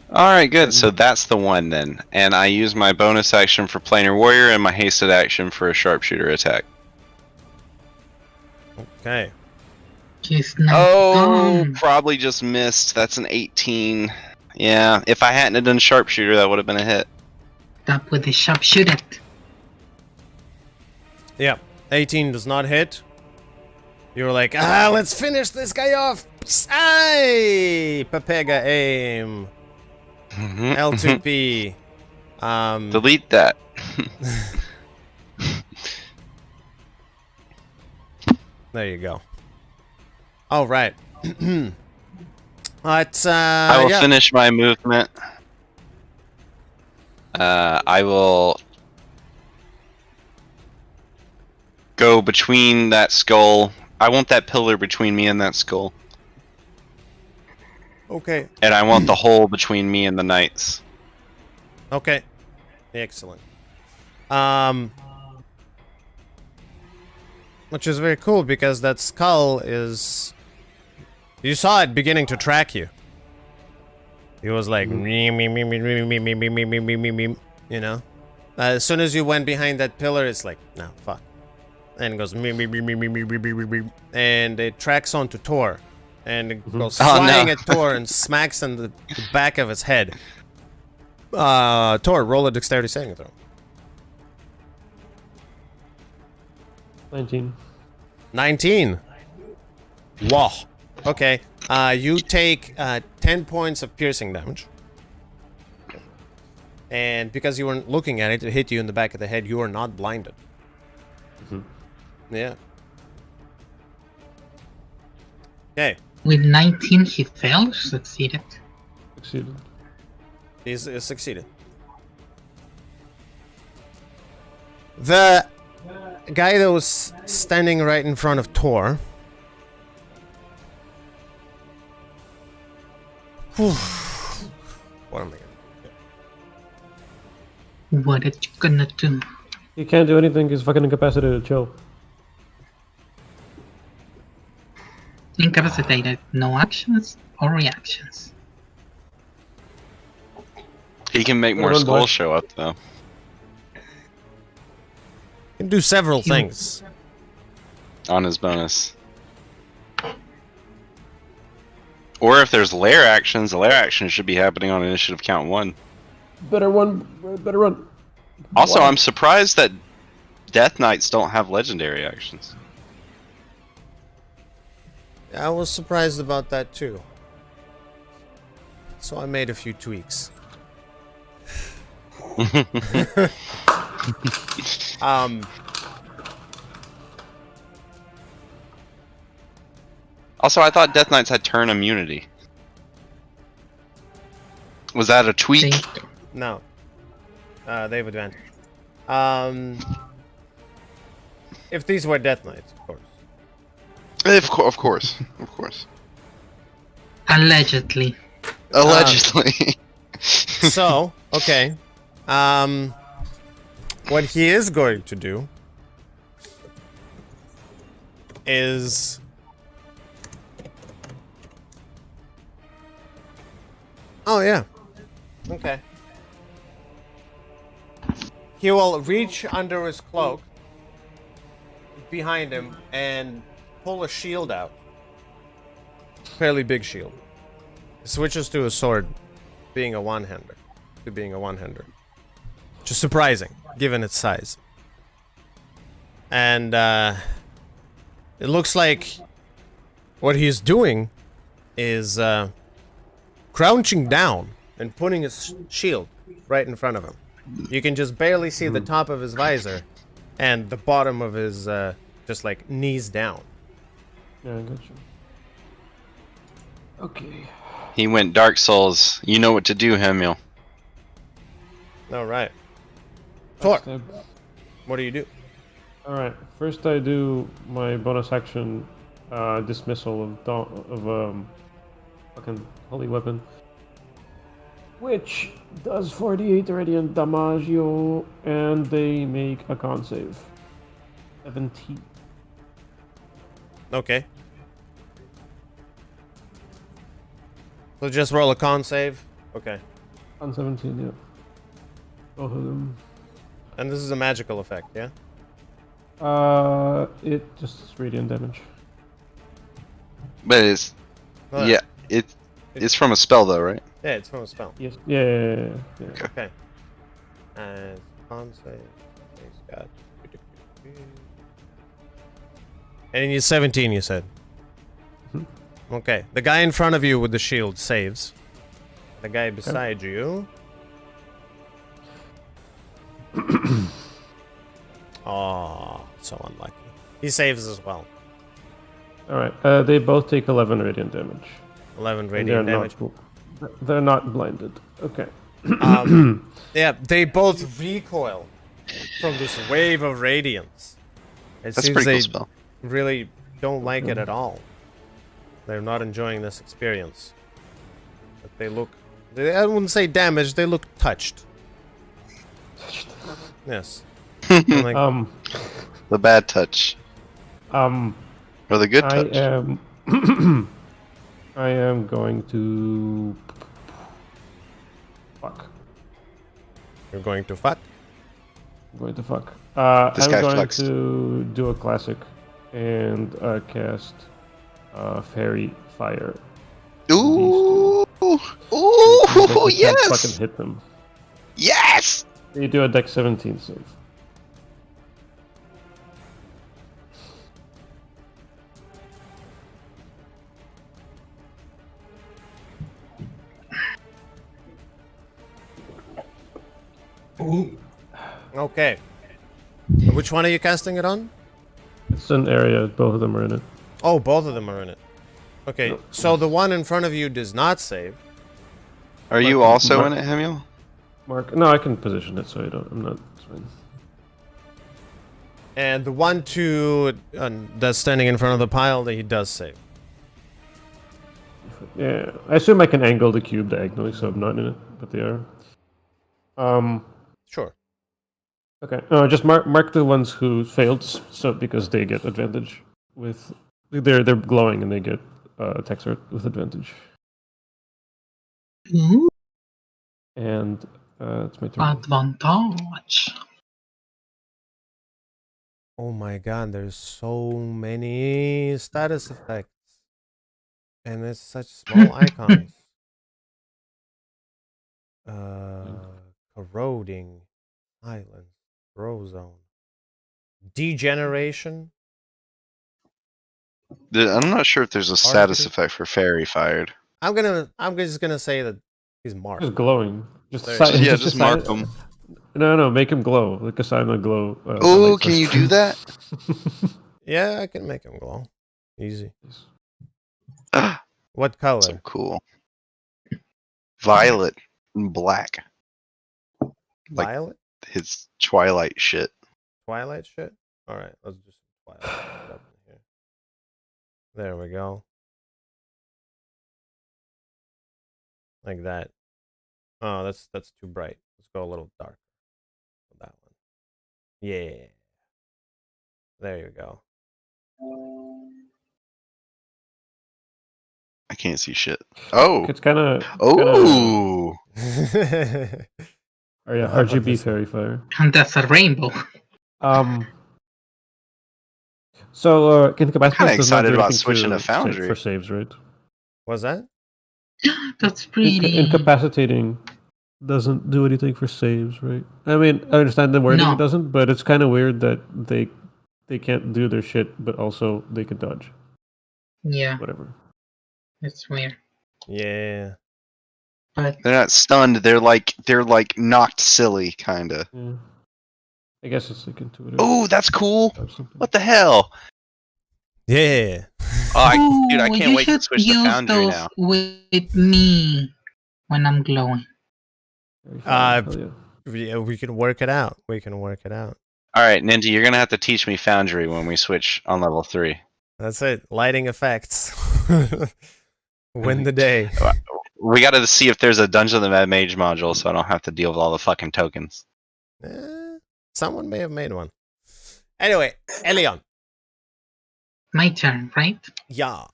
Alright, good. So that's the one then. And I use my bonus action for Planar Warrior and my hasted action for a sharpshooter attack. Okay. He's not Oh, done. probably just missed. That's an 18. Yeah, if I hadn't have done sharpshooter, that would have been a hit. Stop with the sharpshooter. Yeah. 18 does not hit. You're like, let's finish this guy off. Aye! Pepega aim. L2P. Delete that. There you go. All right. Let's, I will finish my movement. I will go between that skull. I want that pillar between me and that skull. Okay. And I want the hole between me and the knights. Okay. Excellent. Which is very cool because that skull is... You saw it beginning to track you. He was like... You know? As soon as you went behind that pillar, it's like, no, fuck. And it goes... And it tracks onto Tor. And it goes flying at Tor and smacks in the back of his head. Tor, roll a dexterity saving throw. 19. 19. Whoa. Okay. You take 10 points of piercing damage. And because you weren't looking at it, it hit you in the back of the head. You are not blinded. Yeah. Okay. With 19, he failed or succeeded? Succeeded. He's succeeded. The guy that was standing right in front of Tor. What am I gonna What are you gonna do? He can't do anything, he's fucking incapacitated, chill. Incapacitated, no actions or reactions. He can make more Run, boy. skulls show up, though. can do several things. On his bonus. Or if there's lair actions, the lair action should be happening on initiative count 1. Better run, better run. Also, Wow. I'm surprised that Death Knights don't have legendary actions. I was surprised about that too. So I made a few tweaks. Also, I thought Death Knights had turn immunity. Was that a tweak? See? No. They have advantage. If these were Death Knights, of course. Of course. Of course. Allegedly. Allegedly. So, okay. What he is going to do is oh yeah. Okay. He will reach under his cloak behind him and pull a shield out. Fairly big shield. Switches to a sword, being a one-hander. To being a one-hander. Which is surprising, given its size. And it looks like what he's doing is crouching down and putting his shield right in front of him. You can just barely see the top of his visor and the bottom of his just like knees down. Yeah, I got you. Okay. He went Dark Souls. You know what to do, Hemil. All right. Tor, Backstab. what do you do? Alright, first I do my bonus action dismissal of fucking holy weapon. Which does 48 radiant damage, yo, and they make a con save. 17. Okay. So just roll a con save. Okay. On 17, yeah. Both of them. And this is a magical effect, yeah? It just is radiant damage. But it's Oh, yeah, it's from a spell though, right? Yeah, it's from a spell. Yes. Yeah. Okay. And con save. He's got. And you 17, you said. Mhm. Okay. The guy in front of you with the shield saves. The guy beside you. Oh, so unlucky. He saves as well. Alright, they both take 11 radiant damage. 11 And radiant damage. They're not blinded. Okay. Yeah, they both recoil from this wave of radiance. It That's a seems pretty they cool spell. really don't like it at all. They're not enjoying this experience. But they look... I wouldn't say damaged, they look touched. Yes. I'm like, The bad touch or the good I touch. am I am going to fuck. you're going to fuck? I'm going to fuck. This I'm guy going flexed. to do a classic and cast Fairy Fire. Ooh, But ooh, you can't yes, fucking hit them. yes. You do a dex 17 save. Okay. Which one are you casting it on? It's an area, both of them are in it. Oh, both of them are in it. Okay, No. so the one in front of you does not save. Are you Mark- also Mark- in it, Hemil? Mark, no, I can position it so you don't. I'm not. It's fine. And the one that's standing in front of the pile, that he does save. Yeah, I assume I can angle the cube diagonally, so I'm not in it, but they are. Sure. Okay. Just mark the ones who failed, so because they get advantage with they're glowing and they get attacks with advantage. Ooh, And it's my turn. advantage. Oh my god, there's so many status effects. And it's such small icons. Corroding, silence, throw zone, degeneration. I'm not sure if there's a status Targeted? effect for fairy fired. I'm just gonna say that he's marked. Just glowing. Just There- si- Yeah, just mark assign- them. No, make him glow. Like assign a glow. Oh, light can you source. do that? Yeah, I can make him glow. Easy. so What color? cool. Violet and black. Like- Violet? his Twilight shit. Twilight shit? Alright, let's do some Twilight up in here. There we go. Like that. Oh, that's too bright. Let's go a little darker. That one. Yeah. There you go. I can't see shit. Oh. It's kind of. Oh. Oh yeah, RGB fairy fire. And that's a rainbow. So incapacitance Kinda does not excited do about anything switching to save Foundry. for saves, right? What's that? That's pretty. Incapacitating doesn't do anything for saves, right? I mean, I understand the wording No. it doesn't, but it's kind of weird that they can't do their shit, but also they can dodge. Yeah, Whatever. it's weird. Yeah. But They're not stunned. They're like knocked silly, kinda. Yeah. I guess it's like intuitive. Oh, that's cool. or something. What the hell? Yeah. Oh, dude, I Ooh, can't you wait to should switch to use Foundry those now. with me when I'm glowing. Fairy fire, hell yeah. Yeah, we can work it out. We can work it out. All right, Ninja, you're gonna have to teach me Foundry when we switch on level 3. That's it. Lighting effects. Win the day. We got to see if there's a Dungeon of the Mad Mage module, so I don't have to deal with all the fucking tokens. Someone may have made one. Anyway, Elion. My turn, right? Yeah.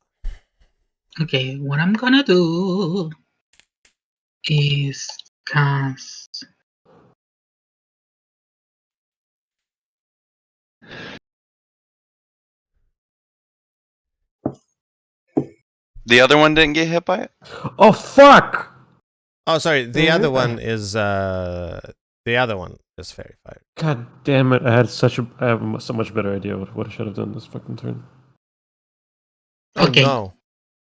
Okay, what I'm gonna do is cast. The other one didn't get hit by it? Oh fuck! Oh, sorry. The Mhm. other one is fairy fire. God damn it! I have so much better idea what I should have done this fucking turn. Oh, Okay. no.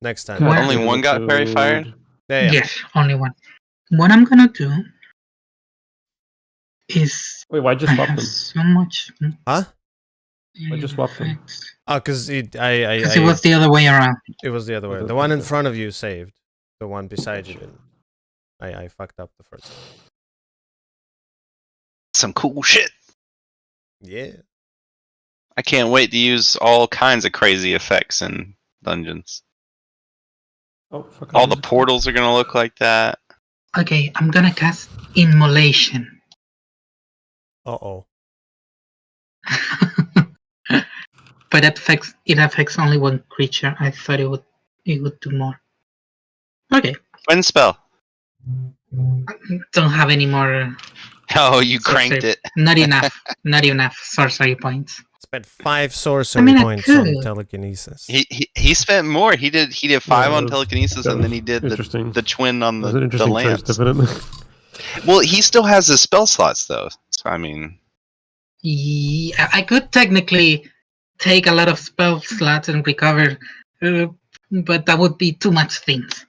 Next time. Where- Only one got fairy fired? Yeah. Yes, only one. What I'm gonna do is Wait, why I just swap have them? so much. Huh? I just swapped them. Oh, because it was the other way around. it was the other way. Okay, The one in okay. front of you saved. The one beside you didn't. I fucked up the first one. Some cool shit. Yeah. I can't wait to use all kinds of crazy effects in dungeons. Oh fuck! All the portals are gonna look like that. Okay, I'm gonna cast Immolation. Uh-oh. But it affects only one creature. I thought it would do more. Okay, Twin spell. don't have any more. Oh, you cranked Sorcery. it. Not enough. Not enough sorcery points. Spent 5 sorcery I mean, I points on could. telekinesis. He spent more. He did 5 Yeah, on that telekinesis, and then he did interesting. the twin on That was an the interesting choice, lance. definitely. Well, he still has his spell slots though. So I mean, Yeah, I could technically take a lot of spell slots and recover, but that would be too much things.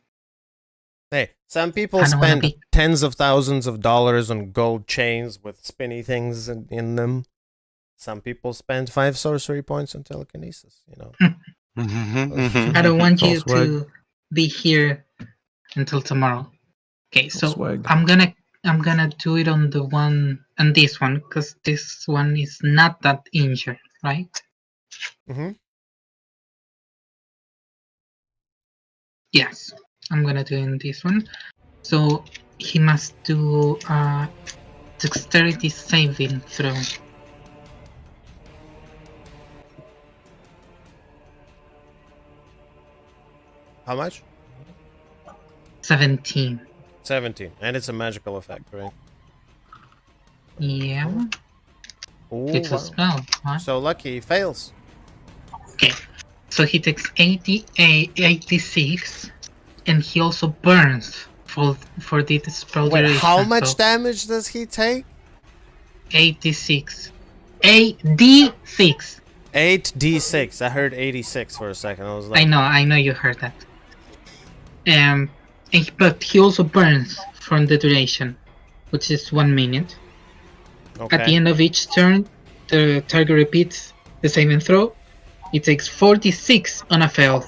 Hey, some people I don't wanna spend be- tens of thousands of dollars on gold chains with spinny things in them. Some people spend 5 sorcery points on telekinesis, you know. I don't want you False swag. to be here until tomorrow. Okay, so Swag. I'm gonna do it on this one because this one is not that injured, right? Mm-hmm. Yes, I'm gonna do in this one. So he must do a dexterity saving throw. How much? 17. 17. And it's a magical effect, right? Yeah, Ooh, it's a wow. spell. Huh? So lucky, he fails. Okay, so he takes 86, and he also burns for the spell Wait, duration. how much so damage does he take? 86. 8d6. 8d6. I heard 86 for a second. I was like, I know you heard that. But he also burns from the duration, which is 1 minute. okay. At the end of each turn, the target repeats the saving throw. It takes 46 on a fail,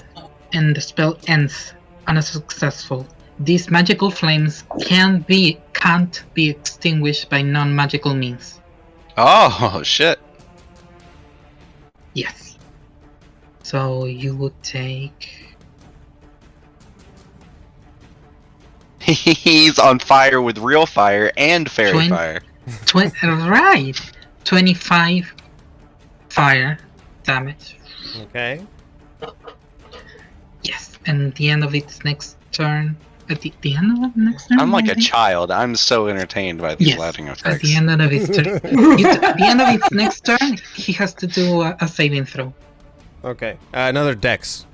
and the spell ends unsuccessful. These magical flames can can't be extinguished by non-magical means. Oh shit! Yes. So you would take... He's on fire with real fire and fairy fire. Right! 25 fire damage. Okay. Yes, and the end of its next turn... At the end of the next turn? I'm like I a think? child. I'm so entertained by these Yes, lighting at effects. the end of its turn. At the end of its next turn, he has to do a saving throw. Okay. Another dex,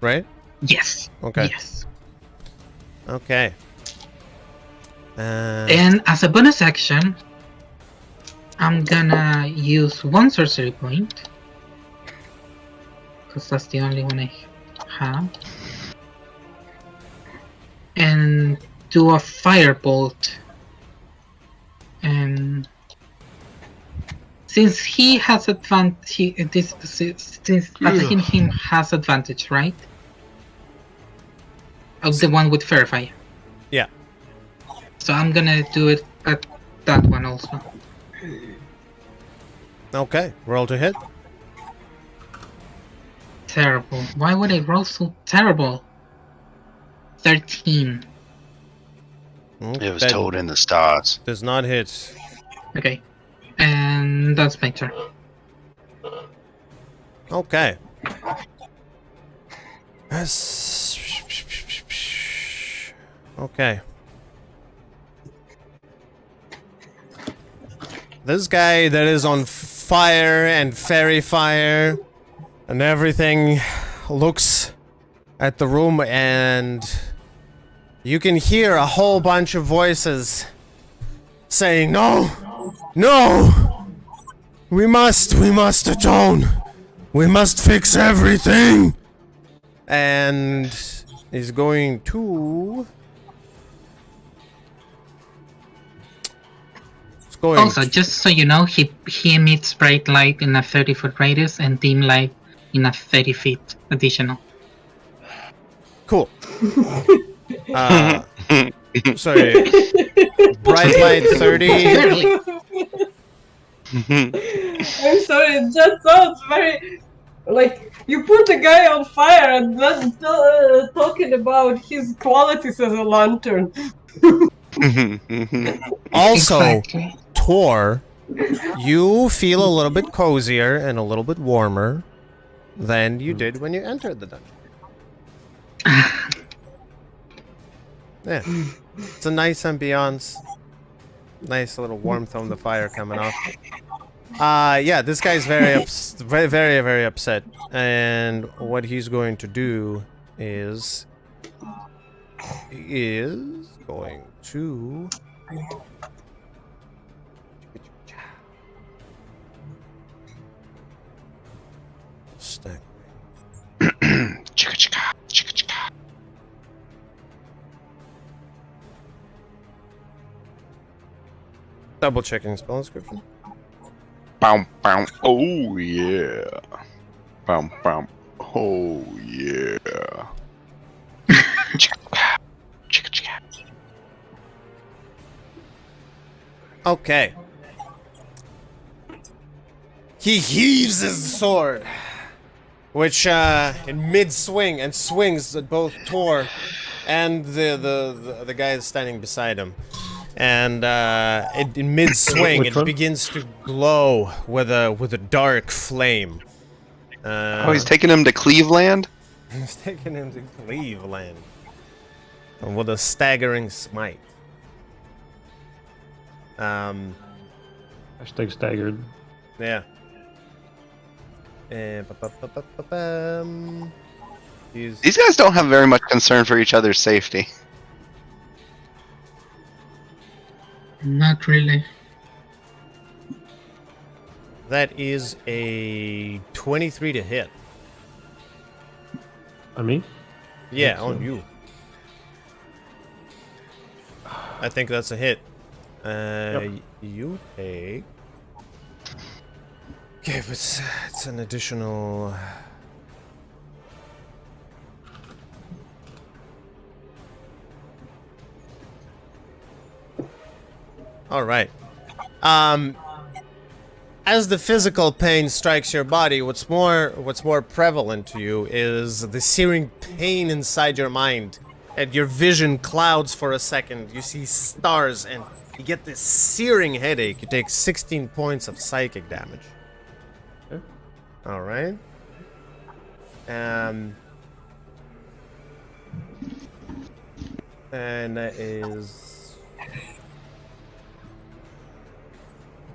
right? Yes. Okay. Yes. Okay. And as a bonus action, I'm gonna use one sorcery point. Because that's the only one I have. And do a firebolt. And since he has advantage, since attacking him has advantage, right? Of the one with fair fire. Yeah. So I'm gonna do it at that one also. Okay. Roll to hit. Terrible. Why would I roll so terrible? 13. It was That told in the stars. does not hit. Okay. And that's my turn. Okay. Okay. This guy that is on fire and fairy fire and everything looks at the room and you can hear a whole bunch of voices saying, "No! No! We must atone! We must fix everything!" And he's going to... It's going Also, just so you know, he emits bright light in a 30-foot radius and dim light in a 30 feet additional. Cool. Sorry. Bright light 30. Barely. I'm sorry, it just sounds very like you put a guy on fire and then talking about his qualities as a lantern. Also, Exactly. Tor, you feel a little bit cozier and a little bit warmer than you did when you entered the dungeon. Yeah. It's a nice ambiance. Nice little warmth from the fire coming off. Yeah, this guy's very, very upset. And what he's going to do is... He is going to... Stack. Chicka chicka, chicka chicka. Double checking spell inscription. Bow, bow. Oh yeah. Bow, bow. Oh yeah. Chicka chicka, chicka. Okay. He heaves his sword, which in mid-swing and swings at both Tor and the guy that's standing beside him. And in mid-swing, Which it one? begins to glow with a dark flame. Oh, he's taking him to Cleveland? He's taking him to Cleveland. And with a staggering smite. Hashtag staggered. Yeah. And These guys don't have very much concern for each other's safety. Not really. that is a 23 to hit. On me? Yeah, Think on so. you. I think that's a hit. You take... Okay, but it's an additional... All right. As the physical pain strikes your body, what's more prevalent to you is the searing pain inside your mind, and your vision clouds for a second. You see stars, and you get this searing headache. You take 16 points of psychic damage. Okay. All right. And that is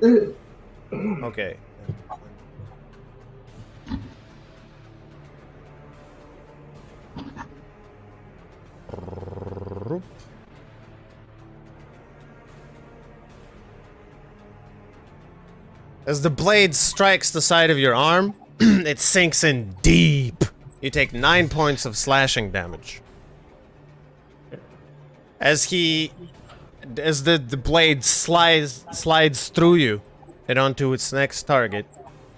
okay. As the blade strikes the side of your arm, it sinks in deep. You take 9 points of slashing damage. As the blade slides through you and onto its next target,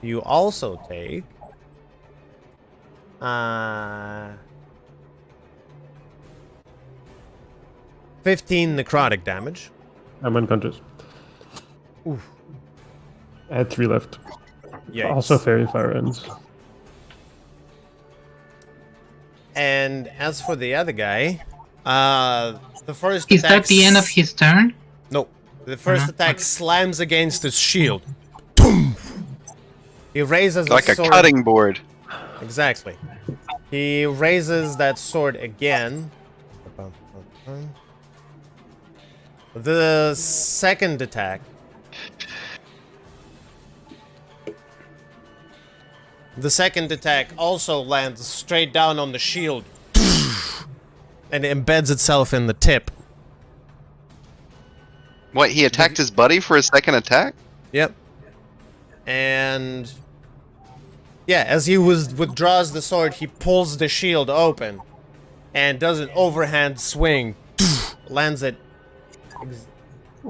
you also take 15 necrotic damage. I'm unconscious. Oof. I had 3 left. Yikes. Also fairy fire ends. And as for the other guy, the first Is attack that the end of his turn? No. The first Uh-huh. attack slams against his shield. Boom! He raises Like a a sword. cutting board. Exactly. He raises that sword again. The second attack. The second attack also lands straight down on the shield. And embeds itself in the tip. What, he attacked his buddy for his second attack? Yep. And yeah, as he withdraws the sword, he pulls the shield open and does an overhand swing. Lands it.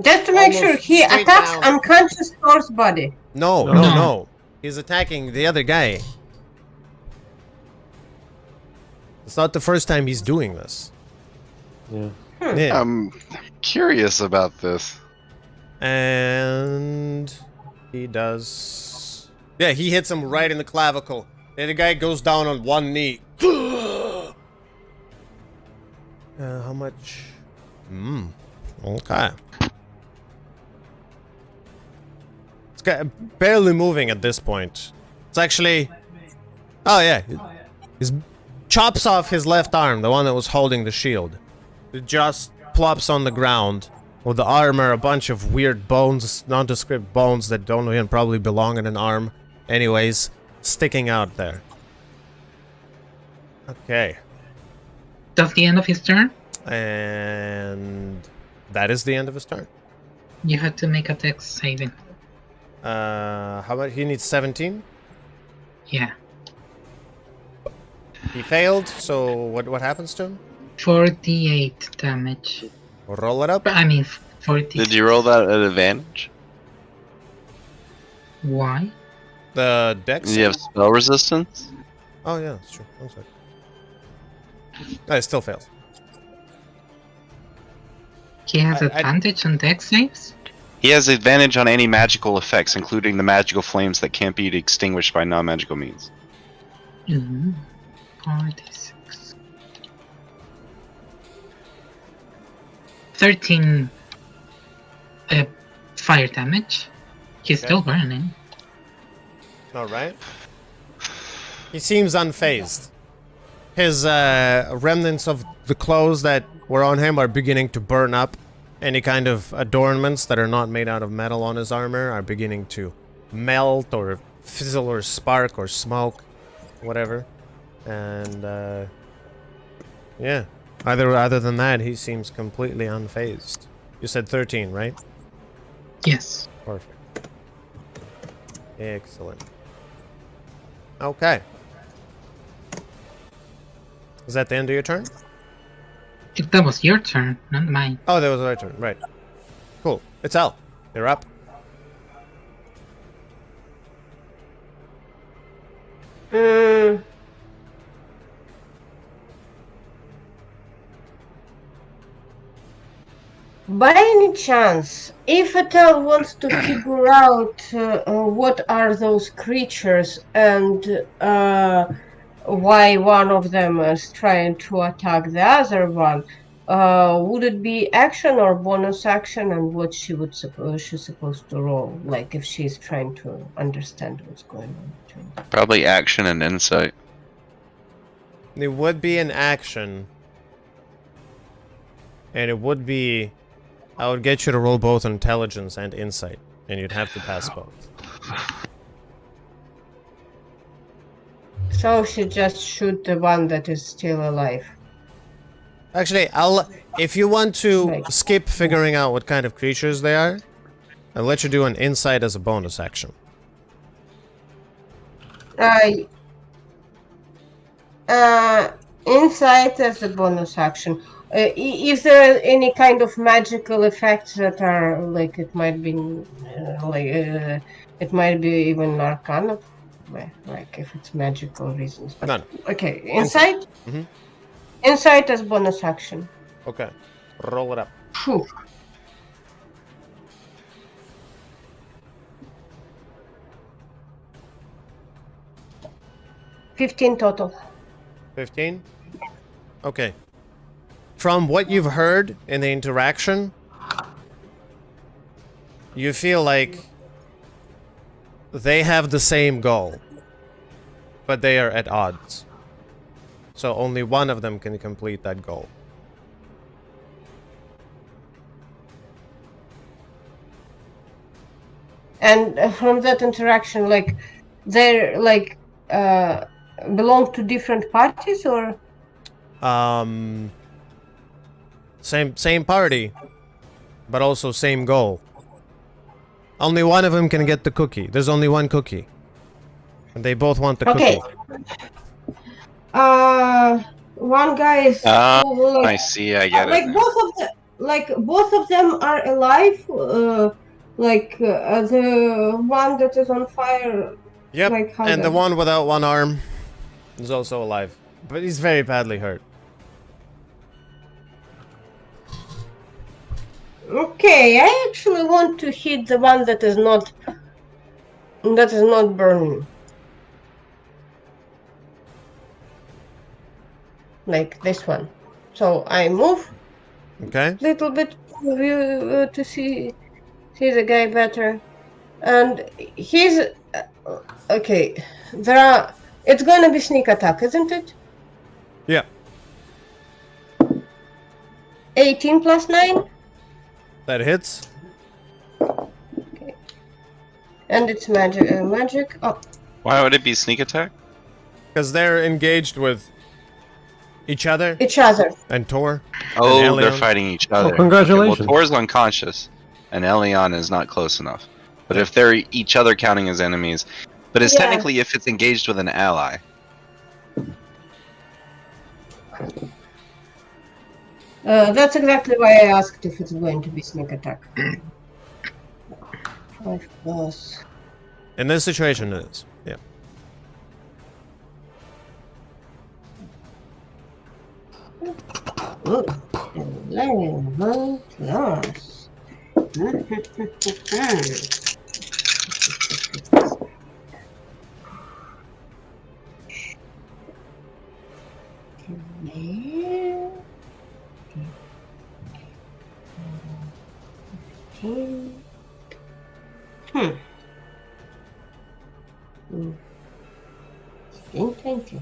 Just to make sure, Almost he straight attacks down. unconscious Thor's body. No, No. no, No. no. He's attacking the other guy. It's not the first time he's doing this. Yeah. Yeah. I'm curious about this. And he does. Yeah, he hits him right in the clavicle. The other guy goes down on one knee. How much? Okay. It's barely moving at this point. It's actually. Oh yeah, he chops off his left arm, the one that was holding the shield. It just plops on the ground. With the armor, a bunch of weird bones, nondescript bones that don't even probably belong in an arm. Anyways, sticking out there. Okay. That's the end of his turn? And that is the end of his turn. You had to make a dex saving. How about he needs 17? Yeah. He failed, so what happens to him? 48 damage. Roll it up. I mean, 40. Did you roll that at advantage? Why? The dex. Did you have spell resistance? Oh yeah, that's true. One sec. No, it still fails. He has I- advantage on dex saves? He has advantage on any magical effects, including the magical flames that can't be extinguished by non-magical means. 46. 13 fire damage. He's Okay. still burning. Alright. He seems unfazed. His remnants of the clothes that were on him are beginning to burn up. Any kind of adornments that are not made out of metal on his armor are beginning to melt or fizzle or spark or smoke. Whatever. And, yeah. Other than that, he seems completely unfazed. You said 13, right? Yes. Perfect. Excellent. Okay. Is that the end of your turn? If that was your turn, not mine. Oh, that was my turn. Right. Cool. It's Al. You're up. Mm, By any chance, if Attell wants to figure out what are those creatures and why one of them is trying to attack the other one, would it be action or bonus action, and what she's supposed to roll, like if she's trying to understand what's going on between them? Probably action and insight. It would be an action. And it would be... I would get you to roll both intelligence and insight. And you'd have to pass both. So she just shoot the one that is still alive. Actually, if you want to Right. skip figuring out what kind of creatures they are, I'll let you do an insight as a bonus action. Insight as a bonus action. Is there any kind of magical effects that are like it might be it might be even arcana, like if it's magical reasons. But, None. okay, insight. Mhm. Insight as bonus action. Okay. Roll it up. Phew. $15 total. 15? Okay. From what you've heard in the interaction, you feel like they have the same goal, but they are at odds. So only one of them can complete that goal. And from that interaction, like they're like belong to different parties, or Same party, but also same goal. Only one of them can get the cookie. There's only one cookie. And they both want the okay. cookie. One guy is I see. I get like it. both of them are alive. The one that is on fire. Yep, Like how and the then? one without one arm is also alive. But he's very badly hurt. Okay, I actually want to hit the one that is not burning. Like this one. So I move Okay? a little bit to see the guy better, and he's okay. It's gonna be sneak attack, isn't it? Yeah. 18 plus 9, That hits. and it's magic. Oh, Why would it be sneak attack? Because they're engaged with each other each other. and Tor. Oh, And they're Elion. fighting each other. congratulations. Okay, well, Tor's unconscious, and Elion is not close enough. But if they're each other counting as enemies, but it's Yeah. technically if it's engaged with an ally. That's exactly why I asked if it's going to be sneak attack. 5 plus. In this situation, it is. Yeah. Ooh, 11 plus. Hmm. 20.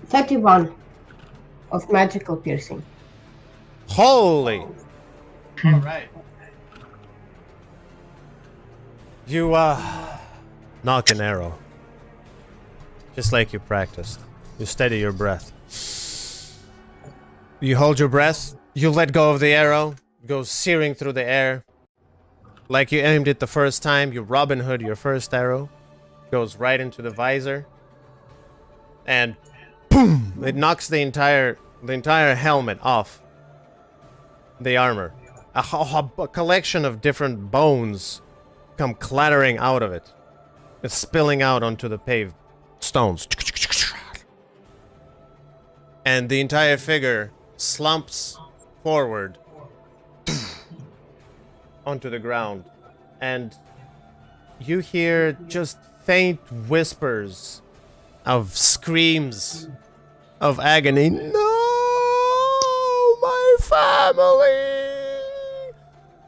31 of magical piercing. Holy! Alright. You, knock an arrow. Just like you practiced. You steady your breath. You hold your breath, you let go of the arrow, it goes searing through the air. Like you aimed it the first time, you Robin Hood your first arrow. Goes right into the visor. And boom! It knocks the entire helmet off the armor. A collection of different bones come clattering out of it. It's spilling out onto the paved stones. And the entire figure slumps forward onto the ground. And you hear just faint whispers of screams of agony. No, my family!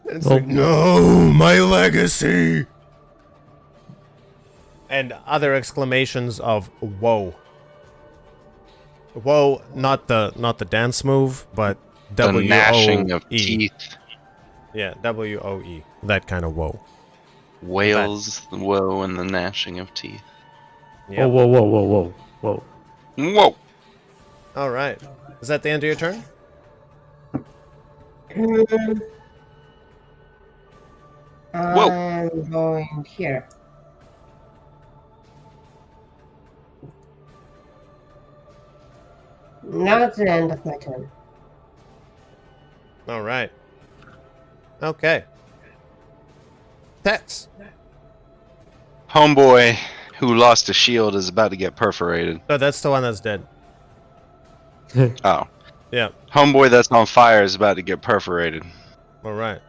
And it's like, no, my legacy! And other exclamations of whoa. Whoa, not the dance move, but The W-O-E. gnashing of teeth. Yeah, W-O-E. That kind of whoa. Whales, the woe, and the gnashing of teeth. Yep. Whoa, whoa, whoa, whoa, whoa, whoa. Whoa! All right. Is that the end of your turn? I'm going here. Now it's the end of my turn. All right. Okay. Tex. Homeboy who lost a shield is about to get perforated. Oh, that's the one that's dead. Oh. Yeah. Homeboy that's on fire is about to get perforated. All right.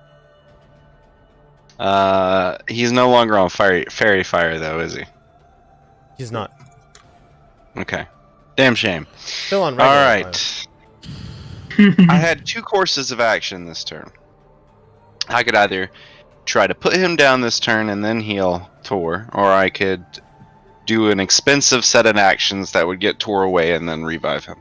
He's no longer on fairy fire though, is he? He's not. Okay. Damn shame. Still on regular fire. Alright. I had two courses of action this turn. I could either try to put him down this turn and then heal Tor, or I could do an expensive set of actions that would get Tor away and then revive him.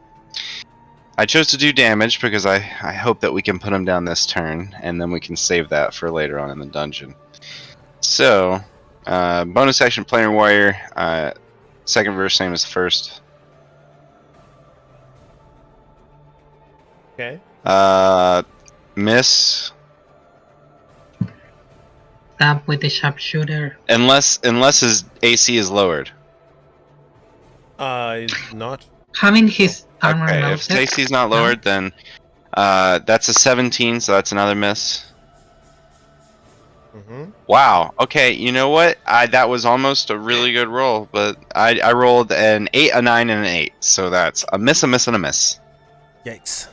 I chose to do damage because I hope that we can put him down this turn, and then we can save that for later on in the dungeon. So, bonus action Planar Warrior, second verse same as the first. Okay. Miss. Stab with the sharpshooter. Unless his AC is lowered. He's not. Having his armor Okay, if melted. his AC is not lowered, then that's a 17, so that's another miss. Mm-hmm. Wow. Okay, you know what? That was almost a really good roll, but I rolled an 8, a 9, and an 8, so that's a miss, and a miss. Yikes.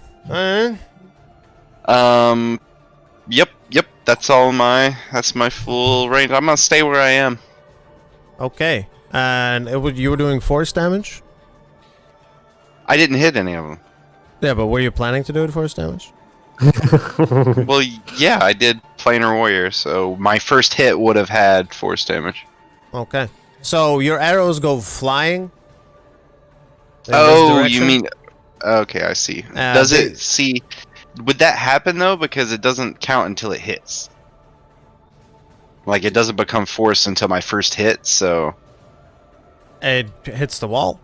Yep. That's my full range. I'm gonna stay where I am. Okay. And you were doing force damage? I didn't hit any of them. Yeah, but were you planning to do it force damage? Well, yeah, I did Planar Warrior, so my first hit would have had force damage. Okay. So your arrows go flying? in this Oh, you direction? mean... Okay, I see. Does it... See... Would that happen, though? Because it doesn't count until it hits. Like, it doesn't become force until my first hit, so... It hits the wall.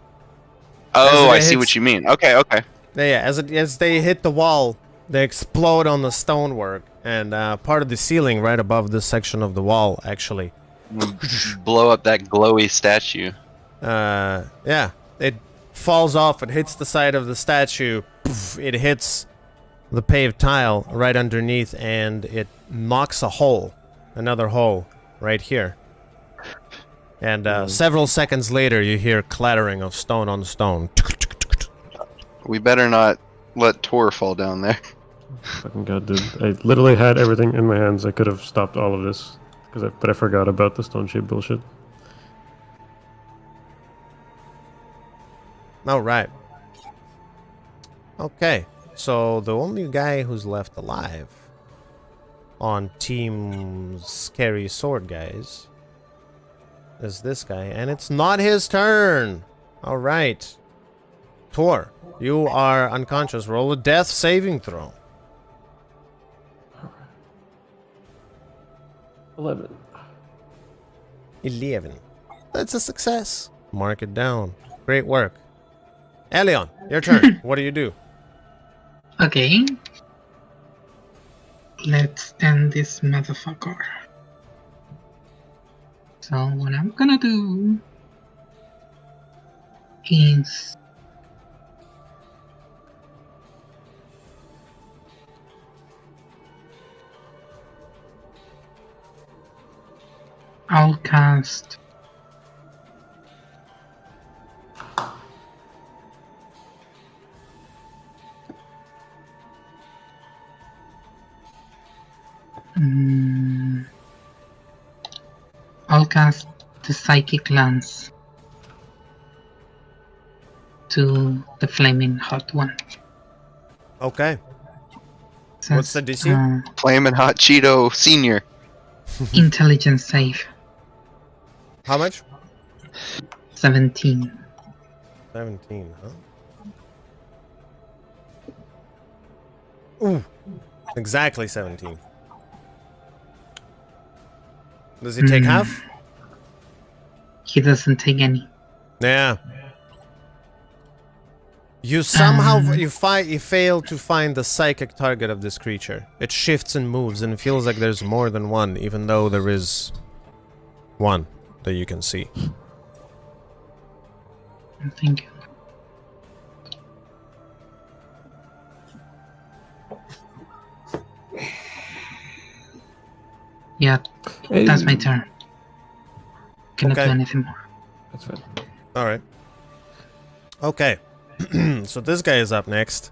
Oh, As it I see hits- what you mean. Okay. Yeah, as they hit the wall, they explode on the stonework, and part of the ceiling right above this section of the wall, actually. Blow up that glowy statue. Yeah, it falls off, it hits the side of the statue, poof, it hits the paved tile right underneath, and it knocks another hole, right here. And several seconds later, you hear clattering of stone on stone. We better not let Tor fall down there. Fucking god, dude. I literally had everything in my hands. I could have stopped all of this. But I forgot about the stone shape bullshit. Alright. Okay, so the only guy who's left alive on Team Scary Sword Guys is this guy, and it's not his turn. Alright. Tor, you are unconscious. Roll a death saving throw. 11. 11. That's a success. Mark it down. Great work. Elion, your turn. What do you do? Okay. Let's end this motherfucker. So what I'm gonna do is I'll cast I'll cast the Psychic Lance to the flaming hot one. Okay. Says, What's the DC? Flamin' Hot Cheeto Senior. Intelligence save. How much? 17. 17, huh? Ooh. Exactly 17. Does he take half? He doesn't take any. Yeah. You somehow you fail to find the psychic target of this creature. It shifts and moves and feels like there's more than one, even though there is one that you can see. Thank you. Yeah, that's my turn. Cannot do anything more. That's fine. All right. Okay. So this guy is up next.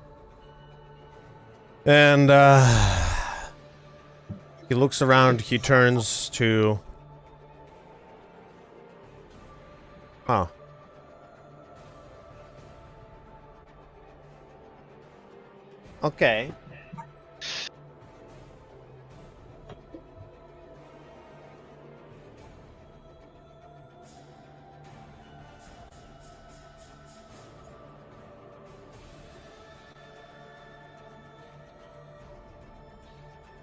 And he looks around, he turns to... Huh. Okay.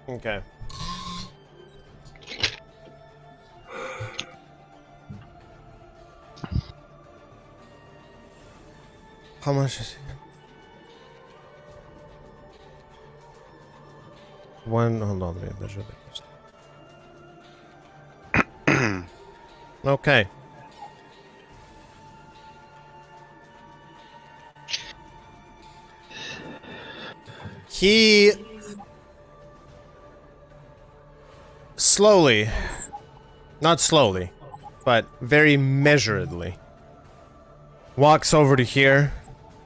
Okay. How much is it? One, hold on, let me measure that. Okay. He slowly, not slowly, but very measuredly, walks over to here,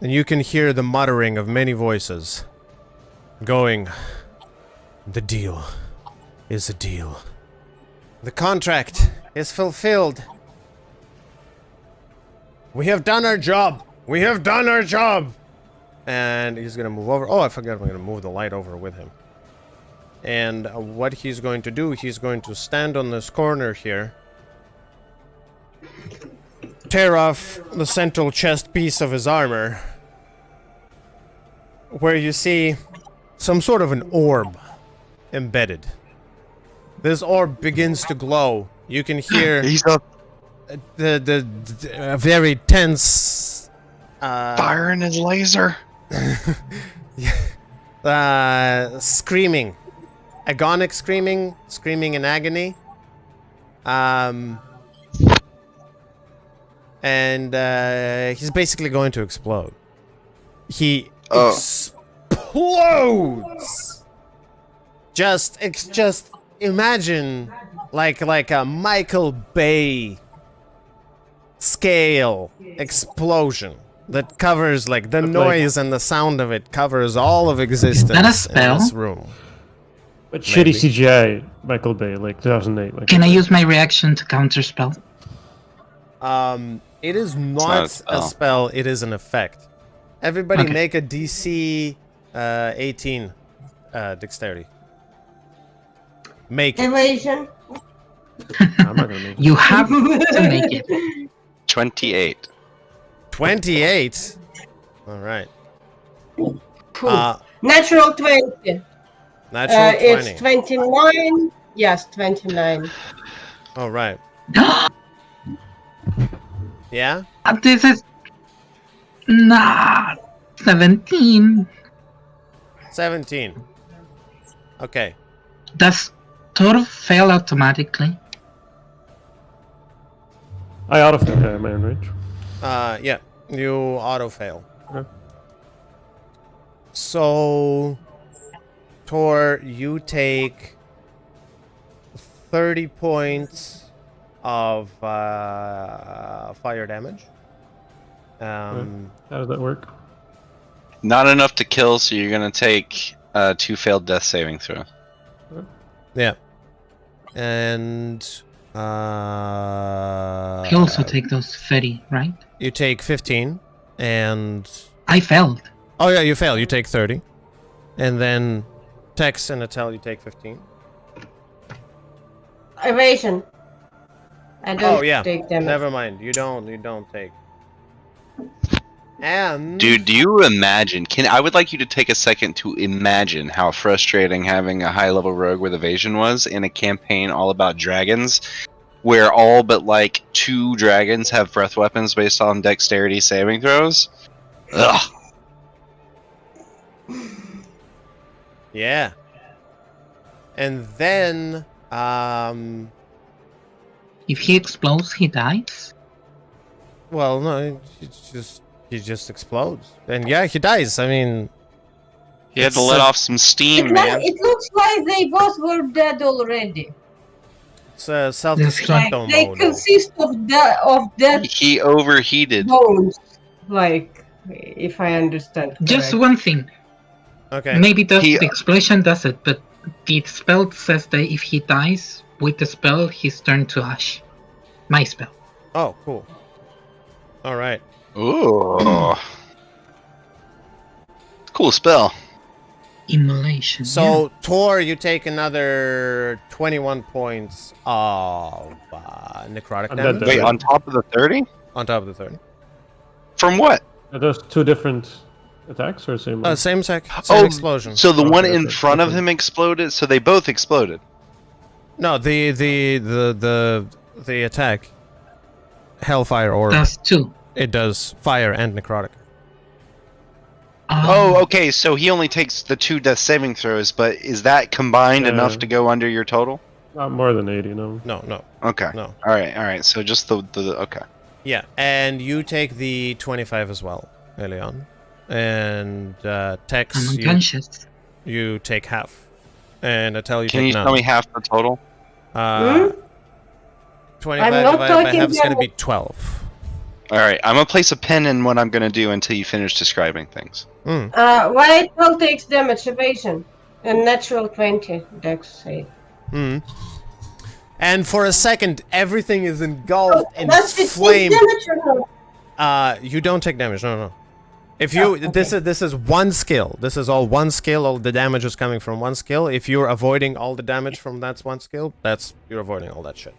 and you can hear the muttering of many voices going, "The deal is a deal. The contract is fulfilled. We have done our job. We have done our job." And he's gonna move over. Oh, I forgot I'm gonna move the light over with him. And what he's going to do, he's going to stand on this corner here, tear off the central chest piece of his armor, where you see some sort of an orb embedded. This orb begins to glow. You can hear He's up the very tense firing his laser. screaming. Agonic screaming, screaming in agony. And he's basically going to explode. He explodes. Just imagine like a Michael Bay scale explosion that covers like the noise and the sound of it covers all of existence Is that a spell? in this room. But shitty CGI, Michael Bay, like 2008. Like Can I use my reaction to counterspell? It is not a spell, it is an effect. Everybody Okay. make a DC 18 dexterity. Make it. Evasion. I'm not gonna make it. You have to make it. 28. 28. All right. Cool. Natural 20. Natural 20. It's 29. Yes, 29. All right. Yeah? This is not 17. 17. Okay. Does total fail automatically? I auto fail. Yeah, am I in range? Yeah. You auto fail. Okay. So, Tor, you take 30 points of fire damage. How does that work? Not enough to kill, so you're gonna take 2 failed death saving throw. Yeah. And I also take those 30, right? you take 15, and I failed. oh yeah, you fail. You take 30, and then Tex and Attell, you take 15. Evasion. I don't Oh yeah, take damage. never mind. You don't take. And Dude, do you imagine? I would like you to take a second to imagine how frustrating having a high-level rogue with evasion was in a campaign all about dragons, where all but like 2 dragons have breath weapons based on dexterity saving throws. Ugh. yeah, and then If he explodes, he dies? well, no, he just explodes, and yeah, he dies. I mean, He had to It's, let uh, off some steam, man. It looks like they both were dead already. it's a self-destructo They mode. consist of dead He overheated. bones. Like, if I understand. Just correct. one thing. Okay. Maybe the He- explosion does it, but the spell says that if he dies with the spell, he's turned to ash. My spell. Oh, cool. All right. Ooh. Cool spell. Immolation. So, Tor, you take another 21 points of necrotic I'm damage dead. Wait, on top of the 30? on top of the 30. From what? Are those 2 different attacks or same one? Same same Oh, explosion. So the Okay, one that's in it. front of Okay. him exploded, so they both exploded. No, the attack, Hellfire Orb, That's 2. it does fire and necrotic. Oh, okay, so he only takes the 2 death saving throws, but is that combined Yeah. enough to go under your total? Not more than 80, no. No, Okay. no. Alright, so just the okay. Yeah, and you take the 25 as well, Elion. And I'm Tex, unconscious. you take half. And Attell, you Can take you none. tell me half the total? 25 I'm not divided by talking half is going to damage. be 12. Alright, I'm gonna place a pin in what I'm gonna do until you finish describing things. White Pearl takes damage evasion. A natural 20 dex save. And for a second, everything is engulfed in Does it take flame. damage or not? You don't take damage. No. If you this is one skill. This is all one skill. All the damage is coming from one skill. If you're avoiding all the damage from that one skill, you're avoiding all that shit.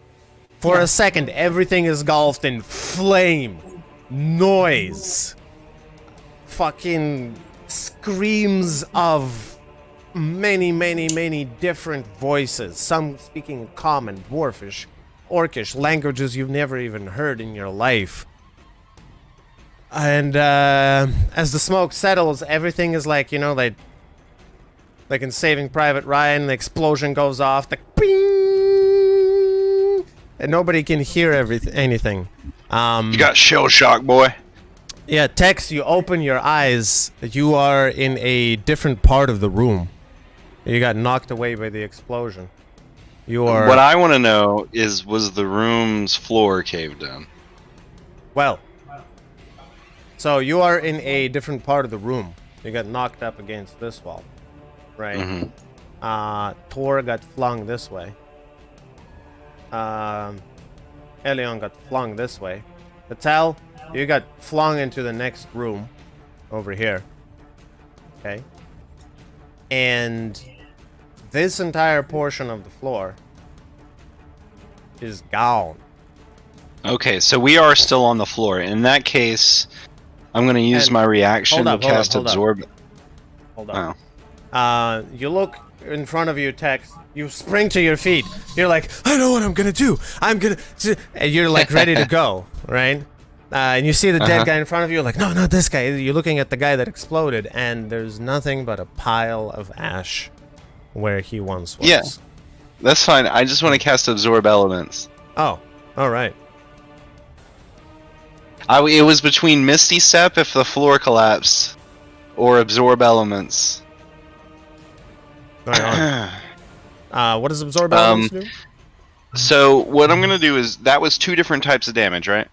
For a second, everything is engulfed in flame, noise, fucking screams of many different voices. Some speaking common, dwarfish, orcish languages you've never even heard in your life. And as the smoke settles, everything is like, like in Saving Private Ryan, the explosion goes off, the ping, and nobody can hear anything. You got shell shock, boy. Yeah, Tex, you open your eyes. You are in a different part of the room. You got knocked away by the explosion. You are... What I want to know is, was the room's floor caved in? Well, so you are in a different part of the room. You got knocked up against this wall, right? Mhm. Tor got flung this way. Elion got flung this way. Patel, you got flung into the next room over here. Okay. And this entire portion of the floor is gone. Okay, so we are still on the floor. In that case, I'm going to use And- my reaction hold up, to hold up, cast hold up. Absorb. Hold on. You look in front of you, Tex. You spring to your feet. You're like, I know what I'm gonna do. And you're like ready to go, right? And you see the dead guy in front of you. You're like, no, not this guy. You're looking at the guy that exploded, and there's nothing but a pile of ash where he once was. Yeah. That's fine. I just want to cast Absorb Elements. Oh, all right. It was between Misty Step if the floor collapsed, or Absorb Elements. Right on. What does absorb elements do? So what I'm gonna do is, that was 2 different types of damage, right?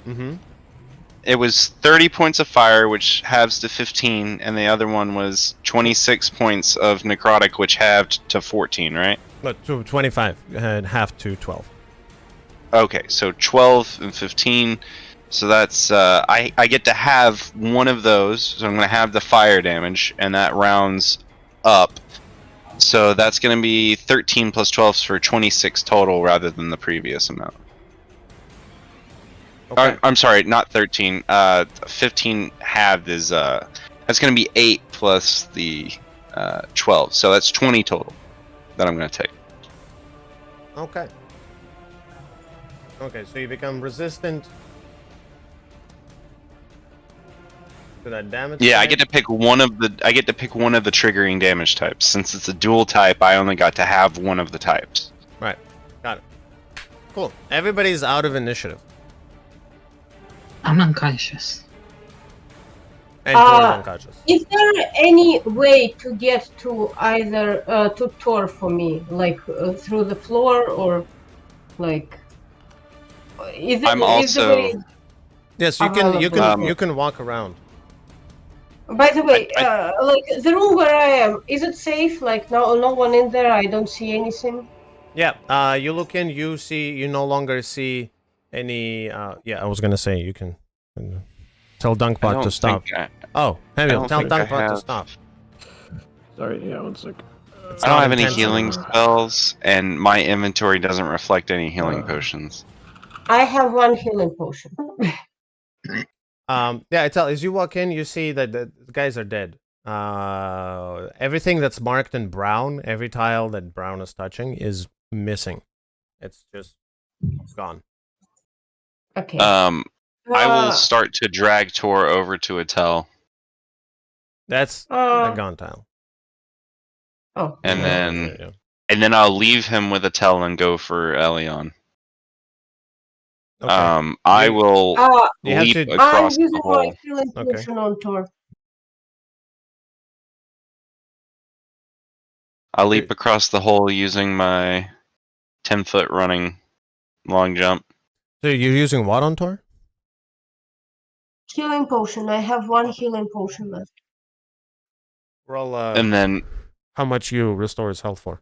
Mm-hmm. It was 30 points of fire, which halves to 15, and the other one was 26 points of necrotic, which halved to 14, right? But to 25 and half to 12. Okay, so 12 and 15. So that's I get to have one of those. So I'm gonna have the fire damage, and that rounds up. So that's gonna be 13 plus 12 for 26 total, rather than the previous amount. Okay. I'm sorry, not 13. 15 halved is that's gonna be 8 plus the 12. So that's 20 total that I'm gonna take. Okay. Okay, so you become resistant to that damage. Yeah, I type. get to pick one of the triggering damage types. Since it's a dual type, I only got to have one of the types. Right. Got it. Cool. Everybody's out of initiative. I'm unconscious. And Thor's unconscious. Is there any way to get to either to Thor for me, like through the floor or like? Is it? I'm is the also- way... Yes, you can. You can. available. You can walk around. By the way, like the room where I am, is it safe? Like no one in there. I don't see anything. Yeah. You look in. You see. You no longer see any. Yeah. I was gonna say you can tell I Dunkbot don't to stop. think I- Oh, Anvil, don't tell think I Dunkbot to have- stop. Sorry, yeah, one sec. It's I don't not have any intentional. healing spells, and my inventory doesn't reflect any healing Uh. potions. I have one healing potion. Yeah, I tell. As you walk in, you see that the guys are dead. Everything that's marked in brown, every tile that brown is touching, is missing. It's just gone. Okay. I will start to drag Tor over to a tell, That's Uh, a gone tile. Oh. and then Okay, yeah. and then I'll leave him with a tell and go for Elion. Okay. I You- will You have leap to- I'm across the using my hole. healing Okay. potion on Thor. I'll leap across the hole using my 10-foot running long jump. So you're using what on Tor? Healing potion. I have one healing potion left. Roll. And then How much you restore his health for?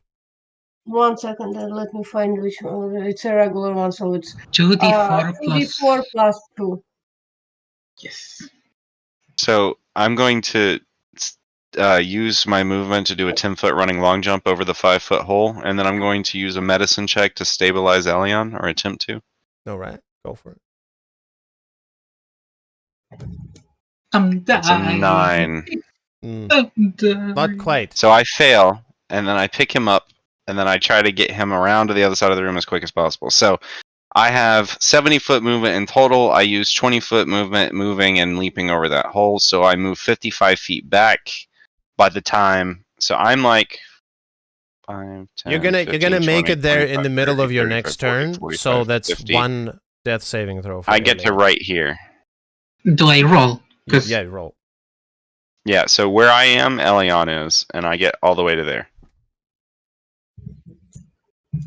1 second, and let me find which one. It's a regular one, so it's 2d4 plus. 2d4 plus 2. Yes. so I'm going to use my movement to do a 10-foot running long jump over the 5-foot hole, and then I'm going to use a medicine check to stabilize Elion, or attempt to. No, right? Go for it. I'm It's a dying. 9. Mm, I'm dying. not quite. So I fail, and then I pick him up, and then I try to get him around to the other side of the room as quick as possible. So I have 70-foot movement in total. I use 20-foot movement moving and leaping over that hole, so I move 55 feet back by the time. So I'm like 5, 10, You're gonna 15, make 20, it there in the 25, middle 30, of your 35, next 40, turn. 45, So that's 50. one death saving throw. For I you, get to Leo. right here. Do I roll? 'Cause- Yeah, roll. Yeah, so where I am, Elion is, and I get all the way to there.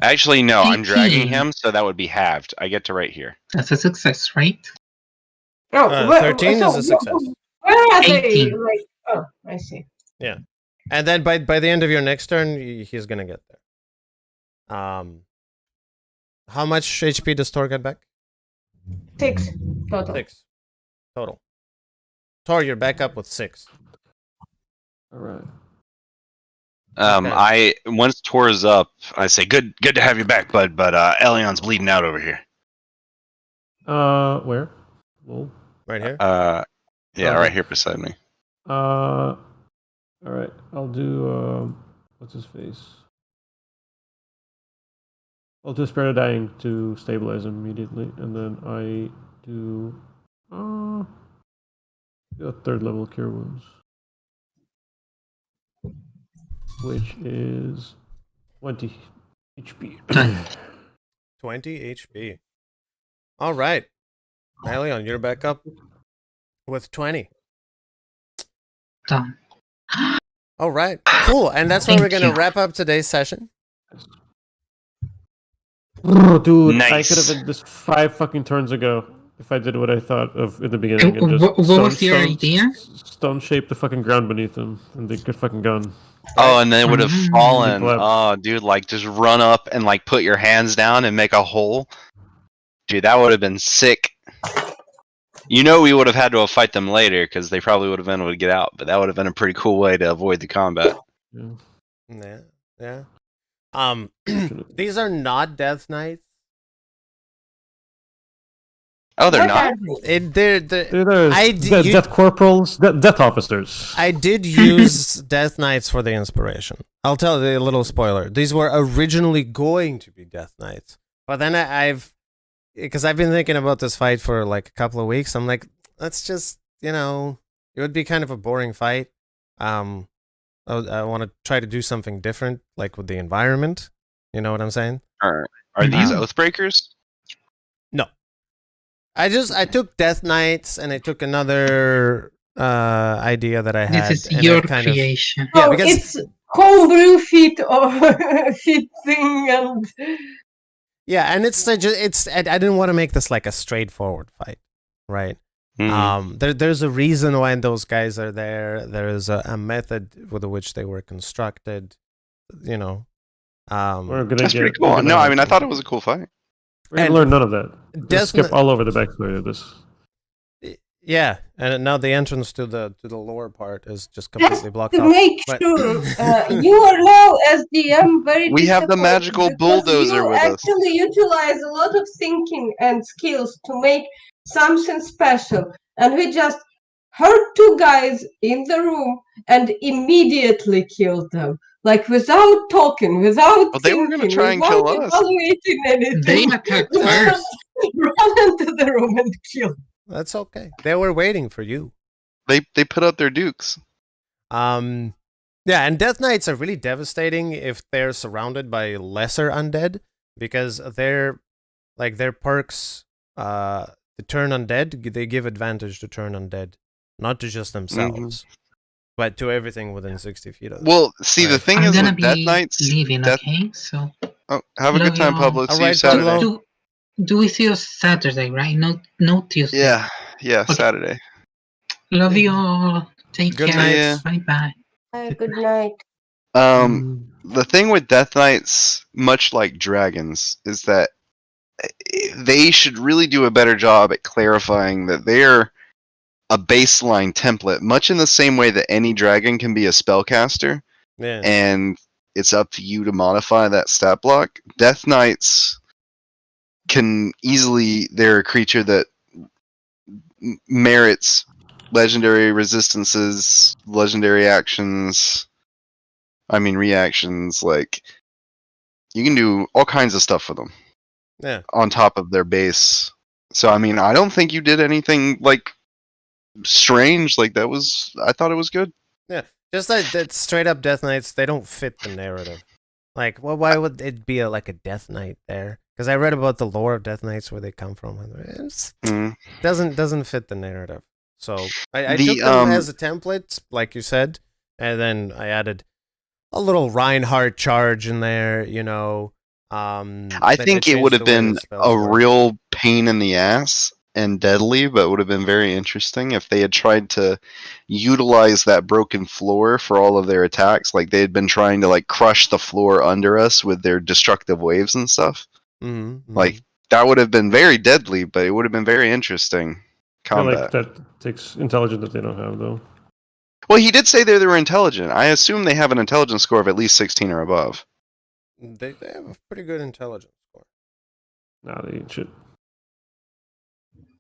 Actually, no, I'm dragging 18. him, so that would be halved. I get to right here. That's a success, right? Oh, 13 is a success. Where are they? 18. Like, oh, I see. And then by the end of your next turn, he's gonna get there. How much HP does Tor get back? 6 total. 6 total. Tor, you're back up with 6. All right. Okay. I once Tor is up, I say, "Good to have you back, bud." But Elion's bleeding out over here. Where? Well, Right here. Yeah, Okay. right here beside me. all right. I'll do. What's his face? I'll do Spirit of Dying to stabilize him immediately, and then I do. A 3rd level Cure Wounds, which is 20 HP. 20 HP. All right. Elion, you're back up with 20. Done. All right. Cool. And that's where we're Thank going to you. wrap up today's session. Dude, I Nice. could have did this 5 fucking turns ago if I did what I thought of in the beginning. And just What was your idea? Stone shape the fucking ground beneath them, and they get fucking gone. Oh, and they would have Mm. fallen. People have- Oh, dude, like just run up and like put your hands down and make a hole. Dude, that would have been sick. You know, we would have had to fight them later because they probably would have been able to get out. But that would have been a pretty cool way to avoid the combat. Yeah. Yeah. These are not Death Knights. Oh, they're What not. are they? Death corporals, death officers. I did use Death Knights for the inspiration. I'll tell you a little spoiler. These were originally going to be Death Knights, but then because I've been thinking about this fight for like a couple of weeks. I'm like, let's just, it would be kind of a boring fight. I want to try to do something different, like with the environment. You know what I'm saying? Are these Mhm. Oathbreakers? No. I took Death Knights and I took another idea that I had. This is and your I've kind of- creation. Yeah, Oh, because- it's homebrew feat or feat thing, and Yeah, and I didn't want to make this like a straightforward fight, right? Mhm. There's a reason why those guys are there. There is a method with which they were constructed. We're Um, gonna That's get, pretty cool. No, I mean, I thought it was a cool fight. We're gonna and learn none of that. Death Just skip Knight- all over the backstory of this. yeah, and now the entrance to the lower part is just just completely blocked to off. make But- sure you are now as DM very We have the disappointed magical because bulldozer you with us. actually utilize a lot of thinking and skills to make something special, and we just heard two guys in the room and immediately killed them, like without talking, without Well, they were thinking, gonna try and without kill us. evaluating anything. They attacked We first. just run into the room and kill. That's okay. They were waiting for you. They put up their dukes. Yeah, and Death Knights are really devastating if they're surrounded by lesser undead because their perks to turn undead, they give advantage to turn undead, not to just themselves, but to everything within 60 feet of them. Well, see, the Right. thing I'm is gonna with Death be Knights. leaving, Death- okay? So Oh, have a Love good time, you all. Pablo. See you Alright, Saturday. Pablo. do we see us Saturday, right? No Tuesday. Yeah, Okay. Saturday. Love you all. Take Good care. night. Yeah. Bye bye. Good night. The thing with Death Knights, much like dragons, is that they should really do a better job at clarifying that they're a baseline template, much in the same way that any dragon can be a spellcaster, Yeah. and it's up to you to modify that stat block. Death Knights can easily, they're a creature that merits legendary resistances, legendary actions, reactions, like, you can do all kinds of stuff with them Yeah. on top of their base. So, I don't think you did anything, like, strange. Like, I thought it was good. Just that straight up Death Knights, they don't fit the narrative. Like, well, why would it be a Death Knight there? Because I read about the lore of Death Knights, where they come from. And it Mm. doesn't fit the narrative. So I The, took them as a template, like you said, and then I added a little Reinhardt charge in there. I think it would have been a real pain in the ass and deadly, but would have been very interesting if they had tried to utilize that broken floor for all of their attacks. Like, they had been trying to crush the floor under us with their destructive waves and stuff. Like, that would have been very deadly, but it would have been very interesting I feel combat. like that takes intelligence that they don't have, though. Well, he did say they were intelligent. I assume they have an intelligence score of at least 16 or above. They have a pretty good intelligence score, Nah, they ain't shit.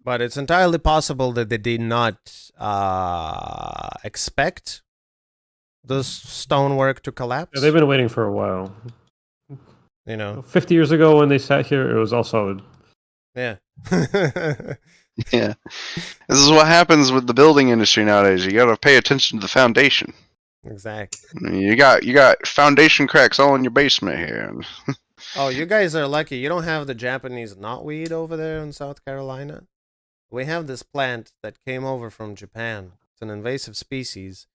but it's entirely possible that they did not expect the stonework to collapse. Yeah, they've been waiting for a while. 50 years ago when they sat here, it was all solid. Yeah. Yeah. This is what happens with the building industry nowadays. You gotta pay attention to the foundation. Exactly. You got foundation cracks all in your basement here. Oh, you guys are lucky. You don't have the Japanese knotweed over there in South Carolina. We have this plant that came over from Japan. It's an invasive species,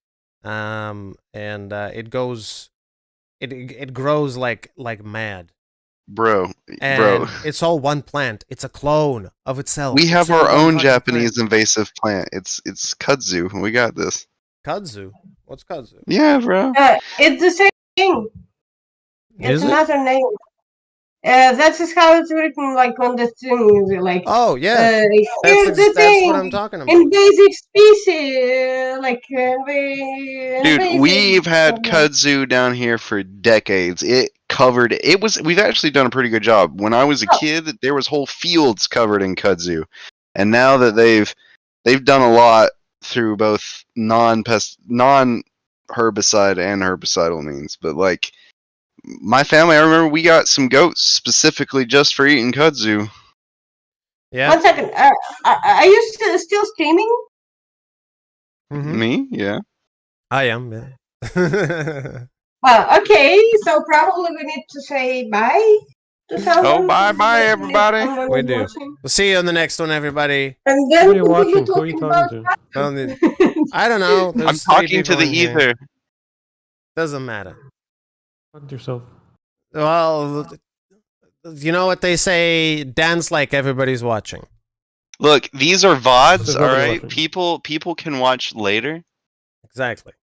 and it grows like mad. Bro. And it's all one plant. It's a clone of itself. We have It's all our one own fucking Japanese plant. invasive plant. It's kudzu. We got this. Kudzu. What's kudzu? Yeah, bro. It's the same thing. It's Is it? another name. That is how it's written, like on the thing. Like, Oh yeah, here's the that's what I'm thing. talking about. Invasive species, like Dude, we've had kudzu down here for decades. It covered. It was. We've actually done a pretty good job. When I was a kid, there was whole fields covered in kudzu, and now that they've done a lot through both non-herbicide and herbicidal means. But like my family, I remember we got some goats specifically just for eating kudzu. Yeah. 1 second. Are you still streaming? Mhm. Me? Yeah. I am. Yeah. Okay, so probably we need to say bye to someone. bye, everybody. Someone We is do. watching. We'll see you on the next one, everybody. And then What are you continue watching? Who are you talking talking about to? I don't know. I'm There's three talking to people the in here. ether. Doesn't matter. Talk to yourself. Well, you know what they say? Dance like everybody's watching. Look, these are VODs, There's all nobody right? watching. People can watch later. Exactly.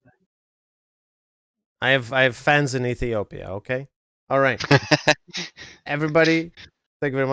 I have fans in Ethiopia. Okay. All right. Everybody, thank you very much.